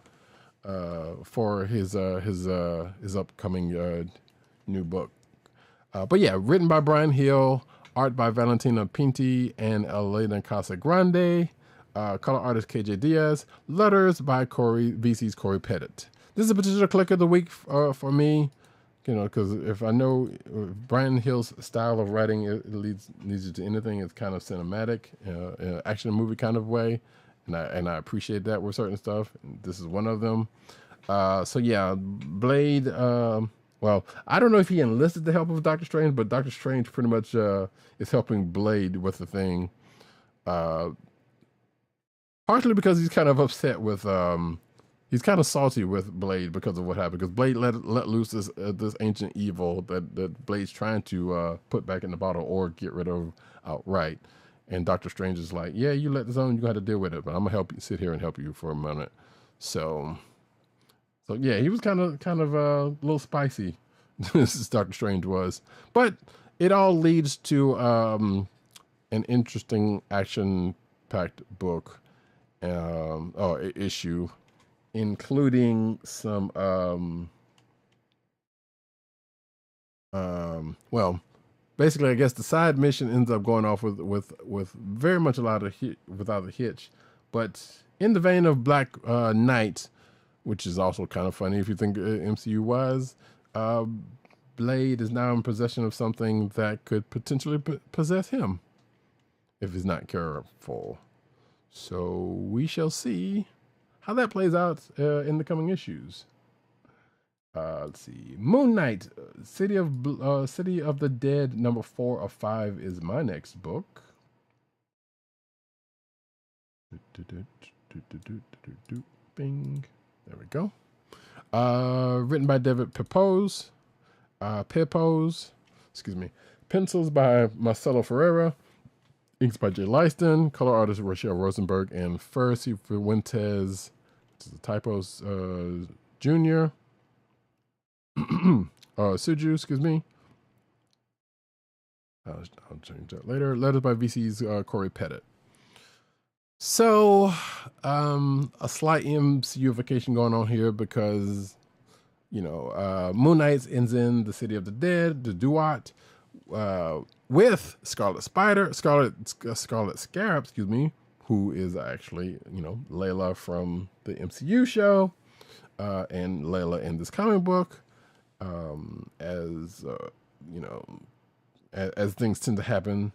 [SPEAKER 1] for his upcoming new book. But yeah, written by Brian Hill, art by Valentina Pinti and Elena Casagrande, color artist KJ Diaz, letters by VC's Corey Pettit. This is a particular click of the week for me. Because if I know Brian Hill's style of writing, it leads you to anything. It's kind of cinematic, action movie kind of way, and I appreciate that with certain stuff. This is one of them. So yeah, Blade. Well, I don't know if he enlisted the help of Doctor Strange, but Doctor Strange pretty much is helping Blade with the thing. Partially because he's kind of upset with. He's kind of salty with Blade because of what happened. Because Blade let loose this ancient evil that Blade's trying to put back in the bottle or get rid of outright. And Doctor Strange is like, yeah, you let this on, you got to deal with it, but I'm gonna sit here and help you for a minute. So yeah, he was kind of a little spicy. This is Doctor Strange was, but it all leads to an interesting action-packed book, issue, including some well, basically, I guess the side mission ends up going off with very much without a hitch, but in the vein of Black Knight, which is also kind of funny if you think MCU wise. Blade is now in possession of something that could potentially possess him if he's not careful. So we shall see how that plays out in the coming issues. Let's see. Moon Knight, City of the Dead, number 4 of 5 is my next book. Bing. There we go. Written by David Pepose. Excuse me. Pencils by Marcelo Ferreira. Inks by Jay Leiston. Color artist Rochelle Rosenberg and Fercy Fuentes. This is typos. Jr. Suju, excuse me. I'll change that later. Letters by VC's Corey Pettit. So, a slight MCU-ification going on here because, Moon Knight ends in the City of the Dead, the Duat, with Scarlet Scarab, excuse me, who is actually, Layla from the MCU show, and Layla in this comic book, as things tend to happen.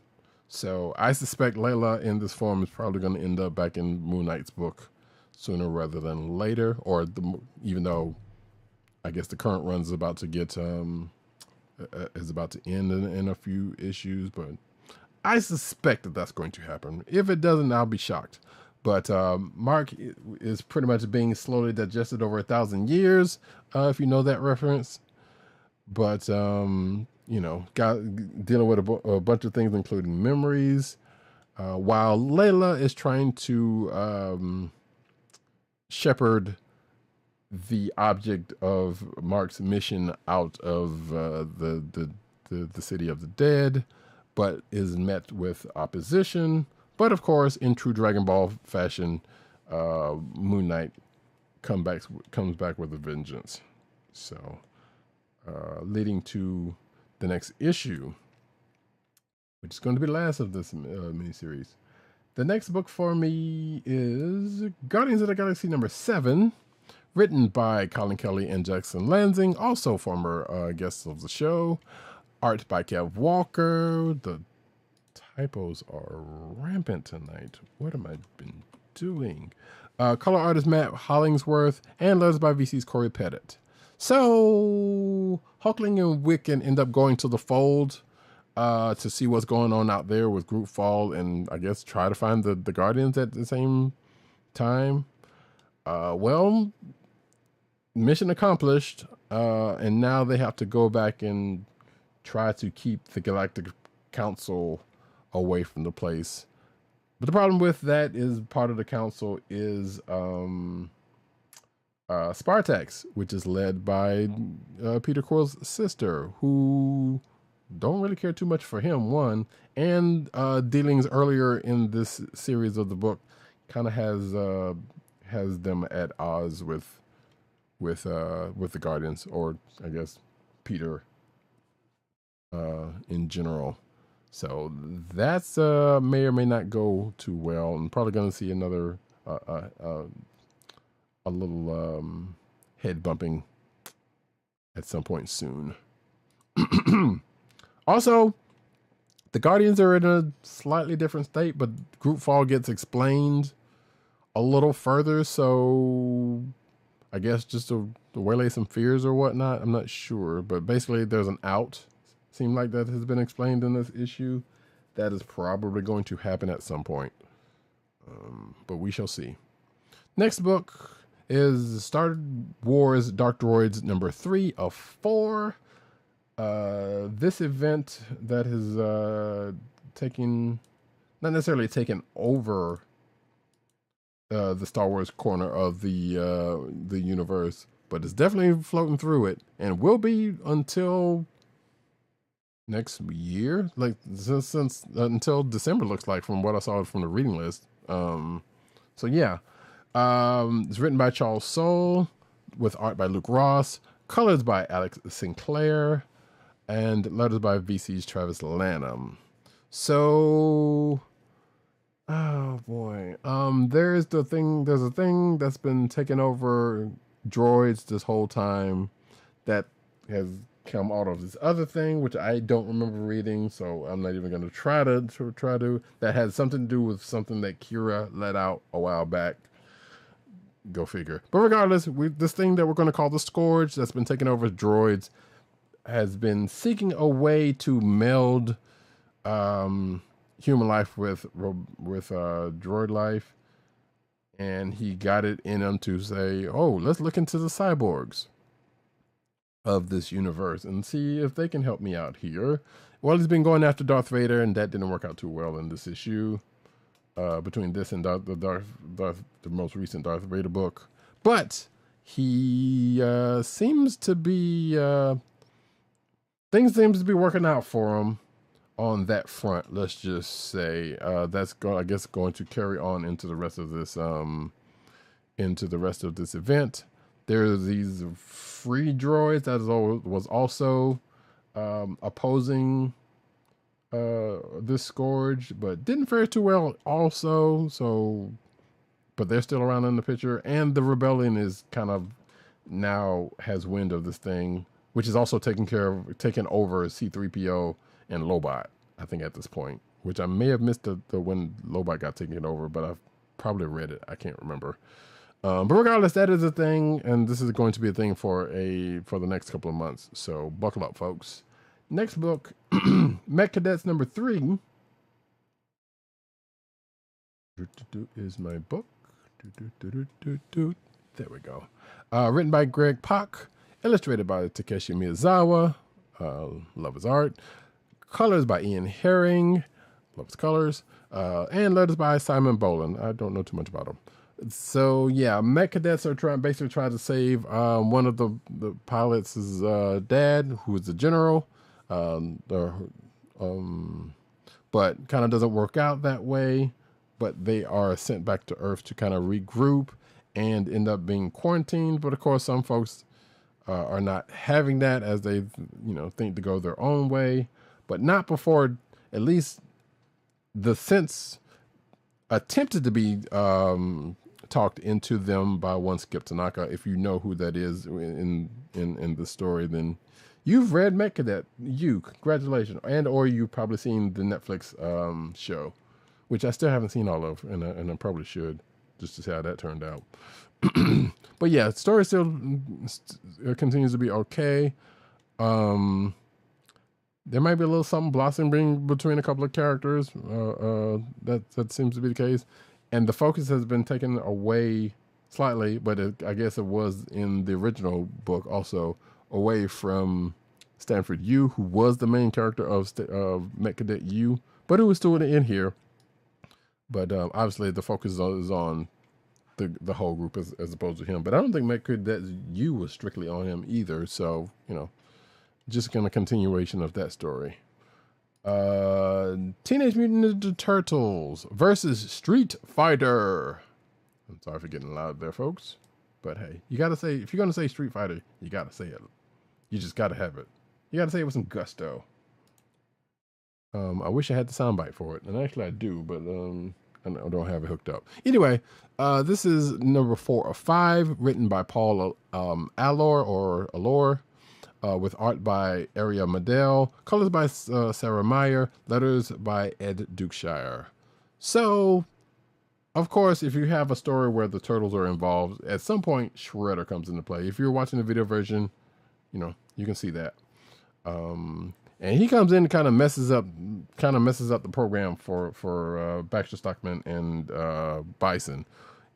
[SPEAKER 1] So I suspect Layla in this form is probably going to end up back in Moon Knight's book sooner rather than later, even though I guess the current run is about to end in a few issues, but I suspect that that's going to happen. If it doesn't, I'll be shocked. But Mark is pretty much being slowly digested over 1,000 years, if you know that reference. But dealing with a bunch of things, including memories, while Layla is trying to shepherd the object of Mark's mission out of the City of the Dead, but is met with opposition. But of course, in true Dragon Ball fashion, Moon Knight comes back with a vengeance. So, leading to the next issue, which is going to be the last of this miniseries. The next book for me is Guardians of the Galaxy number 7, written by Colin Kelly and Jackson Lansing, also former guests of the show. Art by Kev Walker. The typos are rampant tonight. What am I been doing? Color artist Matt Hollingsworth, and letters by VC's Corey Pettit. So Hulkling and Wiccan end up going to the fold to see what's going on out there with Group Fall, and I guess try to find the Guardians at the same time. Well, mission accomplished, and now they have to go back and try to keep the Galactic Council away from the place. But the problem with that is part of the council is Spartax, which is led by Peter Quill's sister, who don't really care too much for him, one, and dealings earlier in this series of the book kind of has them at odds with the Guardians, or I guess Peter in general. So that's may or may not go too well. I'm probably going to see another a little head bumping at some point soon. Also, the Guardians are in a slightly different state, but Group Fall gets explained a little further. So I guess just to waylay some fears or whatnot. I'm not sure, but basically there's an out. Seemed like that has been explained in this issue. That is probably going to happen at some point, but we shall see. Next book is Star Wars Dark Droids number 3 of 4. This event that is taking not necessarily taken over the Star Wars corner of the universe, but it's definitely floating through it, and will be until next year, like since until December, looks like, from what I saw from the reading list. So yeah, it's written by Charles Soule with art by Luke Ross, colors by Alex Sinclair, and letters by VC's Travis Lanham. So, oh boy, there's a thing that's been taking over droids this whole time that has come out of this other thing, which I don't remember reading, so I'm not even going to try to. That has something to do with something that Kira let out a while back. Go figure. But regardless, this thing that we're going to call the Scourge, that's been taking over droids, has been seeking a way to meld human life with droid life, and he got it in him to say, oh, let's look into the cyborgs of this universe and see if they can help me out here. Well, he's been going after Darth Vader, and that didn't work out too well in this issue, between this and the most recent Darth Vader book. But he seems to be things seems to be working out for him on that front. Let's just say that's going to carry on into the rest of this event. There's these free droids that was also opposing this Scourge, but didn't fare too well also. So, but they're still around in the picture, and the rebellion is kind of now has wind of this thing, which is also taking over C-3PO and Lobot, I think, at this point, which I may have missed the when Lobot got taken over, but I've probably read it. I can't remember. But regardless, that is a thing, and this is going to be a thing for the next couple of months. So buckle up, folks. Next book, Mech Cadets number 3 is my book. There we go. Written by Greg Pak, illustrated by Takeshi Miyazawa. Love his art. Colors by Ian Herring. Love his colors. And letters by Simon Boland. I don't know too much about him. So yeah, Mech Cadets are trying to save one of the pilots' dad, who is the general. But kind of doesn't work out that way. But they are sent back to Earth to kind of regroup and end up being quarantined. But of course, some folks are not having that, as they think to go their own way, but not before at least the sense attempted to be talked into them by one Skip Tanaka. If you know who that is in the story, then you've read Mech Cadet. Congratulations, or you've probably seen the Netflix show, which I still haven't seen all of, and I probably should, just to see how that turned out. But yeah, the story still continues to be okay. There might be a little something blossoming between a couple of characters. That seems to be the case. And the focus has been taken away slightly, but I guess it was in the original book also, away from Stanford U, who was the main character of Mech Cadet U, but who was still in here. But obviously the focus is on the whole group as opposed to him. But I don't think Mech Cadet U was strictly on him either. So, just kind of continuation of that story. Teenage Mutant Ninja Turtles versus Street Fighter. I'm sorry for getting loud there, folks. But hey, you gotta say, if you're gonna say Street Fighter, you gotta say it. You just gotta have it. You gotta say it with some gusto. I wish I had the soundbite for it, and actually I do, but I don't have it hooked up. Anyway, this is number 4 of 5, written by Paul Allor, with art by Aria Madel, colors by Sarah Meyer, letters by Ed Dukeshire. So, of course, if you have a story where the Turtles are involved, at some point Shredder comes into play. If you're watching the video version, you can see that. And he comes in and kind of messes up the program for Baxter Stockman and Bison,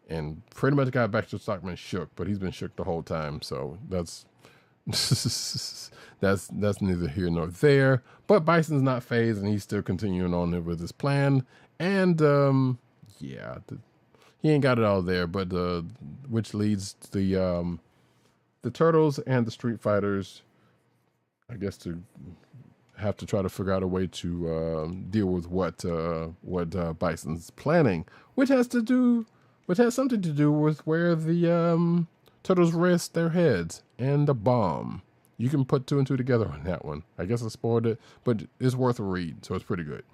[SPEAKER 1] and pretty much got Baxter Stockman shook. But he's been shook the whole time, so that's neither here nor there. But Bison's not phased, and he's still continuing on with his plan. And yeah, he ain't got it all there, but which leads the Turtles and the Street Fighters, I guess, to have to try to figure out a way to deal with what Bison's planning, which has something to do with where the Turtles rest their heads and the bomb. You can put two and two together on that one. I guess I spoiled it, but it's worth a read, so it's pretty good.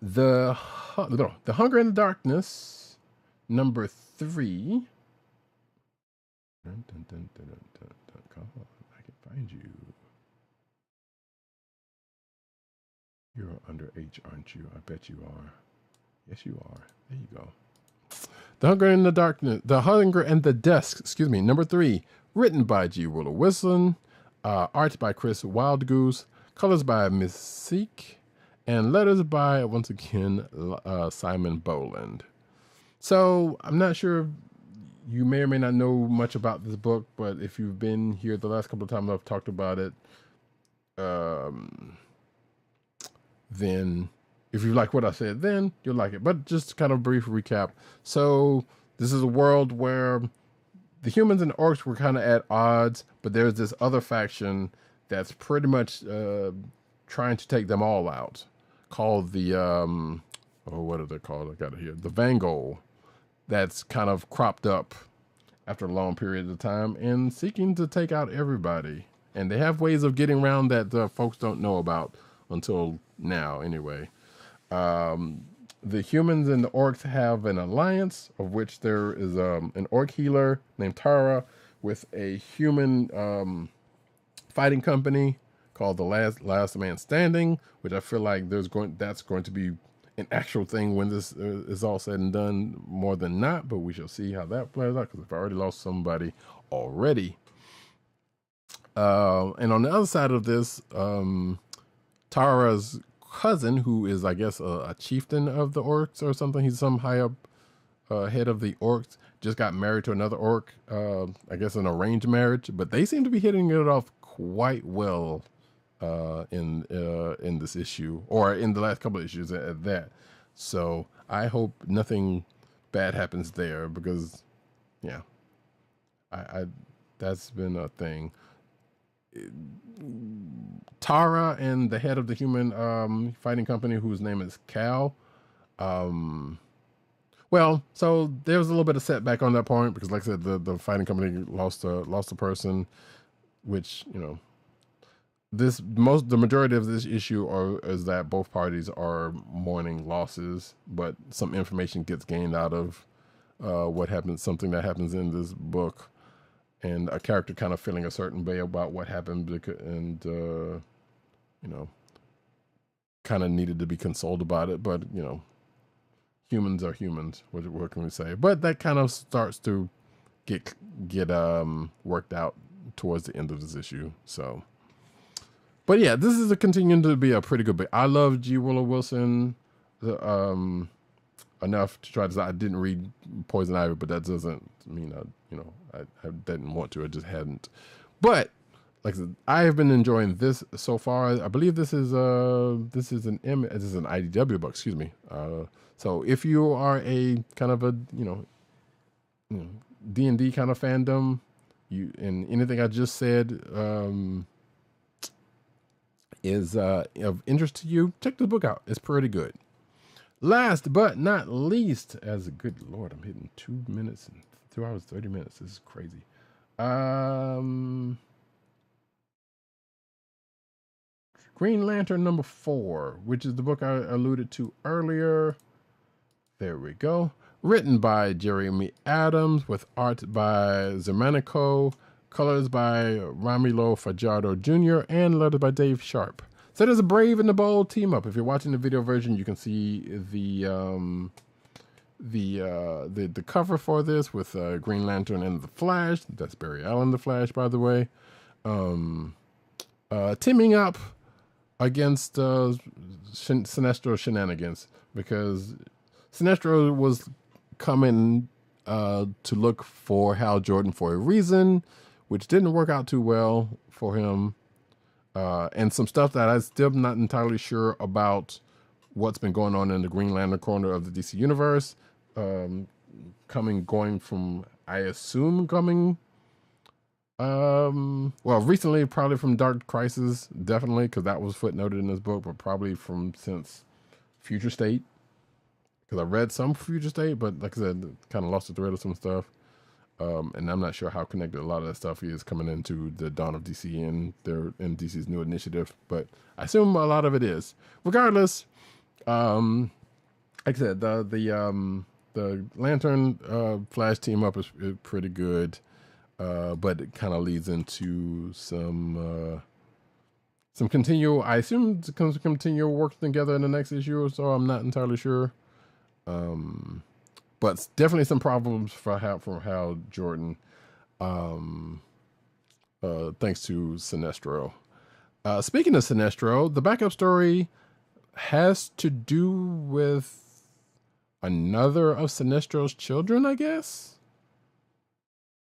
[SPEAKER 1] The Hunger in the Darkness, number 3. Dun, dun, dun, dun, dun, dun, dun. Come on, I can find you. You're under H, aren't you? I bet you are. Yes, you are. There you go. The Hunger in the Darkness, The Hunger and the Dusk, excuse me, number 3, written by G. Willow Wilson, art by Chris Wildgoose, colors by Miss Seek, and letters by, once again, Simon Boland. So, I'm not sure, you may or may not know much about this book, but if you've been here the last couple of times I've talked about it, then if you like what I said, then you'll like it. But just kind of brief recap. So this is a world where the humans and the orcs were kind of at odds, but there's this other faction that's pretty much trying to take them all out, called the what are they called? I got it here. The Vangol, that's kind of cropped up after a long period of time and seeking to take out everybody. And they have ways of getting around that folks don't know about until now, anyway. The humans and the orcs have an alliance, of which there is an orc healer named Tara with a human fighting company called the Last Man Standing, which I feel like that's going to be an actual thing when this is all said and done, more than not. But we shall see how that plays out, because I've already lost somebody already. And on the other side of this, Tara's cousin, who is, I guess, a chieftain of the orcs or something. He's some high up head of the orcs. Just got married to another orc. I guess an arranged marriage, but they seem to be hitting it off quite well in this issue, or in the last couple of issues at that. So I hope nothing bad happens there, because yeah, I that's been a thing. Tara and the head of the human fighting company, whose name is Cal. Well, so there was a little bit of setback on that point, because, like I said, the fighting company lost a person, which, you know, the majority of this issue is that both parties are mourning losses, but some information gets gained out of something that happens in this book. And a character kind of feeling a certain way about what happened, and you know, kind of needed to be consoled about it. But, you know, humans are humans. What can we say? But that kind of starts to get worked out towards the end of this issue. So, but yeah, this is continuing to be a pretty good book. I love G. Willow Wilson enough to try to. I didn't read Poison Ivy, but that doesn't mean I didn't want to. I just hadn't. But like I said, I have been enjoying this so far. I believe this is an IDW book. Excuse me. So if you are a kind of a D&D kind of fandom, and anything I just said is of interest to you, check this book out. It's pretty good. Last but not least, as a good Lord, I'm hitting 2 minutes and 2 hours, 30 minutes. This is crazy. Green Lantern number 4, which is the book I alluded to earlier. There we go. Written by Jeremy Adams, with art by Zermanico, colors by Ramilo Fajardo Jr., and letters by Dave Sharp. So there's a Brave and the Bold team up. If you're watching the video version, you can see the cover for this with Green Lantern and the Flash. That's Barry Allen, the Flash, by the way. Teaming up against Sinestro shenanigans, because Sinestro was coming to look for Hal Jordan for a reason, which didn't work out too well for him. and some stuff that I'm still not entirely sure about what's been going on in the Green Lantern corner of the DC universe. Going from, I assume well, recently probably from Dark Crisis, definitely, because that was footnoted in this book, but probably since Future State, because I read some Future State, but like I said, kind of lost the thread of some stuff. And I'm not sure how connected a lot of that stuff is coming into the dawn of DC and DC's new initiative, but I assume a lot of it is. Regardless, like I said, the Lantern Flash team up is pretty good, but it kind of leads into some continual. I assume it comes to continue working together in the next issue or so. I'm not entirely sure. But definitely some problems from Hal Jordan, thanks to Sinestro. Speaking of Sinestro, the backup story has to do with another of Sinestro's children, I guess.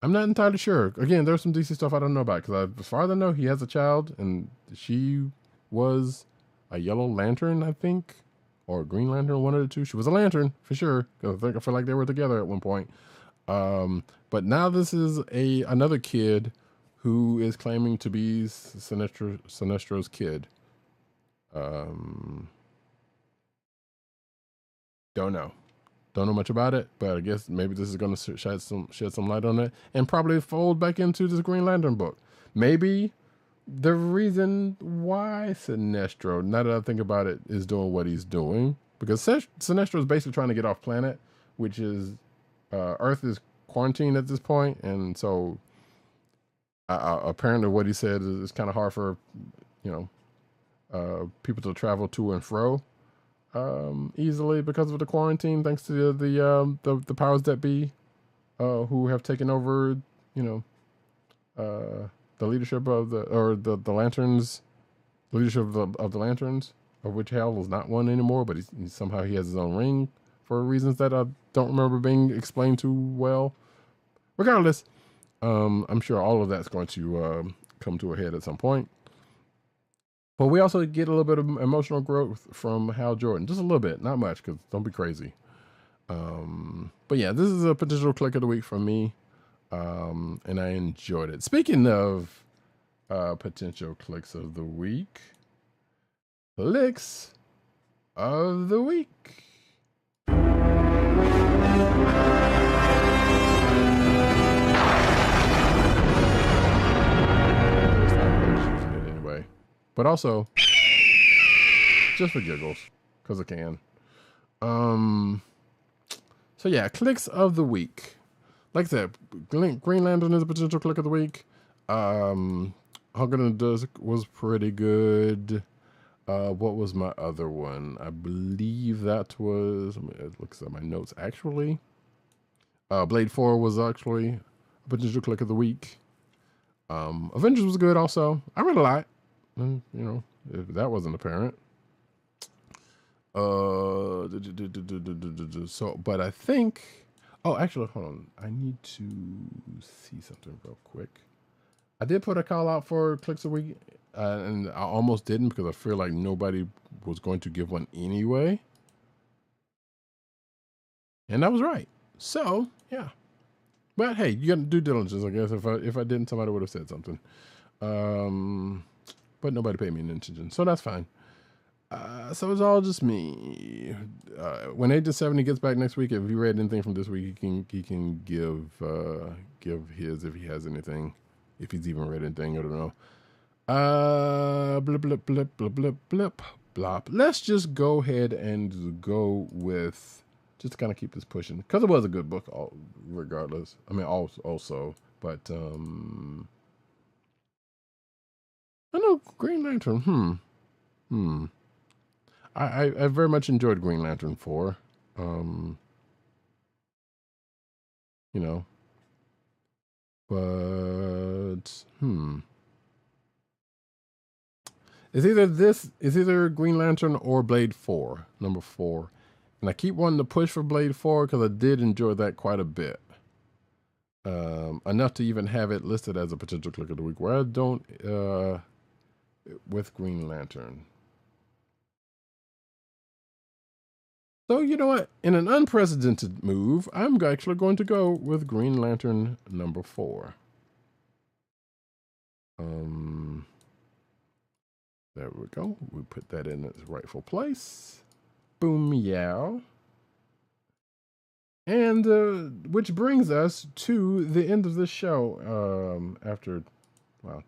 [SPEAKER 1] I'm not entirely sure. Again, there's some DC stuff I don't know about, because as far as I know, he has a child, and she was a Yellow Lantern, I think. Or Green Lantern, one of the two. She was a Lantern for sure, because I feel like they were together at one point. But now this is another kid who is claiming to be Sinestro's kid. Don't know much about it, but I guess maybe this is going to shed some light on it, and probably fold back into this Green Lantern book. Maybe the reason why Sinestro, now that I think about it, is doing what he's doing, because Sinestro is basically trying to get off planet, which is Earth is quarantined at this point, and so apparently what he said is it's kind of hard for people to travel to and fro easily because of the quarantine, thanks to the powers that be who have taken over the leadership of the Lanterns, leadership of the Lanterns, of which Hal is not one anymore, but somehow he has his own ring for reasons that I don't remember being explained too well. Regardless, I'm sure all of that's going to come to a head at some point. But we also get a little bit of emotional growth from Hal Jordan, just a little bit, not much, because don't be crazy. But yeah, this is a potential click of the week for me. And I enjoyed it. Speaking of potential clicks of the week, Kliqs of the week. Anyway, but also just for giggles, because I can. So yeah, Kliqs of the week. Like I said, Green Lantern is a potential click of the week. Hunger Dusk was pretty good. What was my other one? I believe that was, it looks at my notes actually. Blade 4 was actually a potential click of the week. Avengers was good also. I read a lot. If that wasn't apparent. So, but I think, oh, actually, hold on. I need to see something real quick. I did put a call out for Kliqs a week, and I almost didn't because I feel like nobody was going to give one anyway. And that was right. So, yeah. But hey, you got due diligence, I guess. If I didn't, somebody would have said something. But nobody paid me any attention, so that's fine. So it's all just me. When Agent 70 gets back next week, if you read anything from this week, he can give his, if he has anything, if he's even read anything. I don't know. Blip blip blip blip blip blip blop. Let's just go ahead and go with, just to kind of keep this pushing, because it was a good book, regardless. I mean, also, but I know Green Lantern. I very much enjoyed Green Lantern 4. But it's either Green Lantern or Blade 4, number 4. And I keep wanting to push for Blade 4 because I did enjoy that quite a bit. Enough to even have it listed as a potential click of the week, where I don't with Green Lantern. So you know what? In an unprecedented move, I'm actually going to go with Green Lantern number 4. There we go. We put that in its rightful place. Boom, yow. And which brings us to the end of the show. After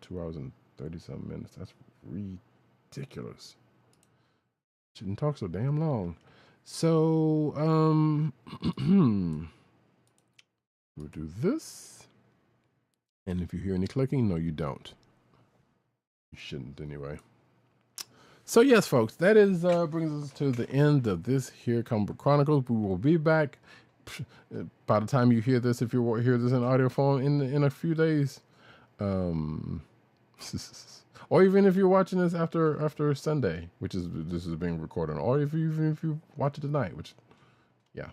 [SPEAKER 1] 2 hours and 30-something minutes. That's ridiculous. Shouldn't talk so damn long. So we'll do this. And if you hear any clicking, no, you don't. You shouldn't anyway. So yes, folks, that is brings us to the end of this here Comic Book Chronicles. We will be back by the time you hear this, if you hear this in audio form, in a few days, or even if you're watching this after Sunday, which is this is being recorded, or even if you watch it tonight, which yeah.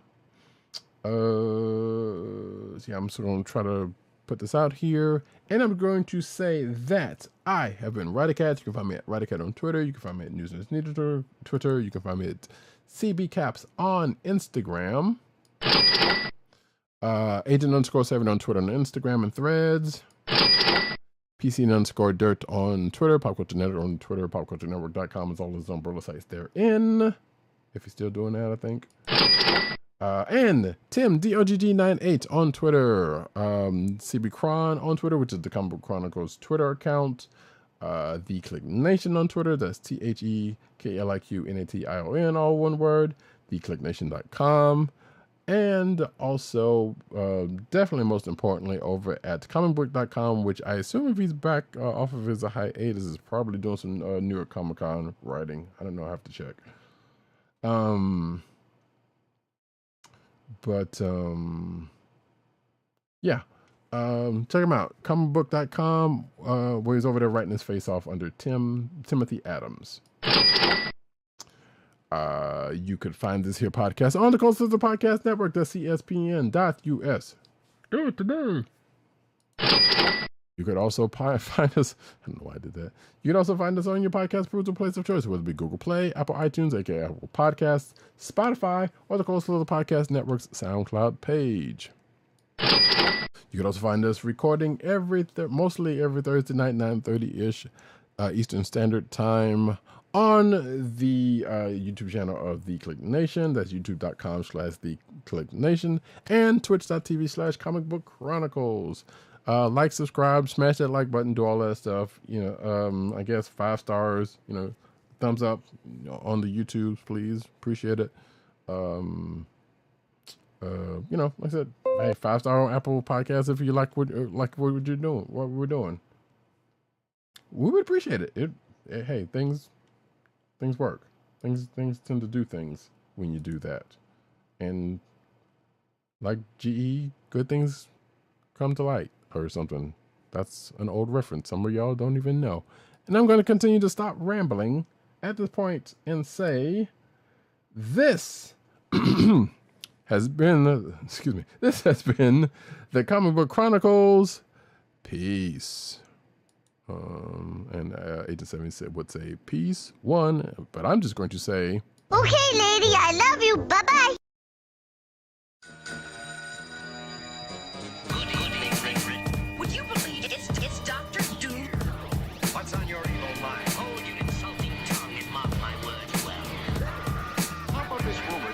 [SPEAKER 1] So yeah, I'm just going to try to put this out here, and I'm going to say that I have been Roddykat. You can find me at Roddykat on Twitter. You can find me at News Ninja Twitter. You can find me at CBCaps on Instagram. Agent_7 on Twitter and Instagram and Threads. PC_dirt on Twitter. Pop Culture Network on Twitter. PopCultureNetwork.com is all his umbrella sites therein. If he's still doing that, I think. And Tim DOGG98 on Twitter, CB Cron on Twitter, which is the Comic Book Chronicles Twitter account, the Kliq Nation on Twitter, that's TheKliqNation, all one word, thekliqnation.com, and also definitely most importantly over at comicbook.com, which I assume if he's back off of his hiatus is probably doing some New York Comic Con writing. I don't know, I have to check. But yeah, check him out. Comicbook.com, where he's over there writing his face off under Timothy Adams. You could find this here podcast on the Coast of the Podcast Network, that's CSPN.us. Do it today. You could also find us, I don't know why I did that. You can also find us on your podcast perusal place of choice, whether it be Google Play, Apple iTunes, aka Apple Podcasts, Spotify, or the Coastal of the Podcast Network's SoundCloud page. You can also find us recording mostly every Thursday night, 9:30-ish Eastern Standard Time on the YouTube channel of The Kliq Nation. That's youtube.com/TheKliqNation and twitch.tv/Comic Book Chronicles. Like, subscribe, smash that like button, do all that stuff. You know, I guess 5 stars, you know, thumbs up on the YouTubes, please. Appreciate it. You know, like I said, hey, 5-star on Apple Podcasts if you like what you're doing, what we're doing. We would appreciate it. Hey, things work. Things tend to do things when you do that. And like GE, good things come to light. Or something. That's an old reference. Some of y'all don't even know. And I'm going to continue to stop rambling at this point and say, this has been, this has been the Comic Book Chronicles. Peace. And Agent 70 would say peace, one, but I'm just going to say,
[SPEAKER 2] okay, lady, I love you. Bye-bye.
[SPEAKER 3] This rumor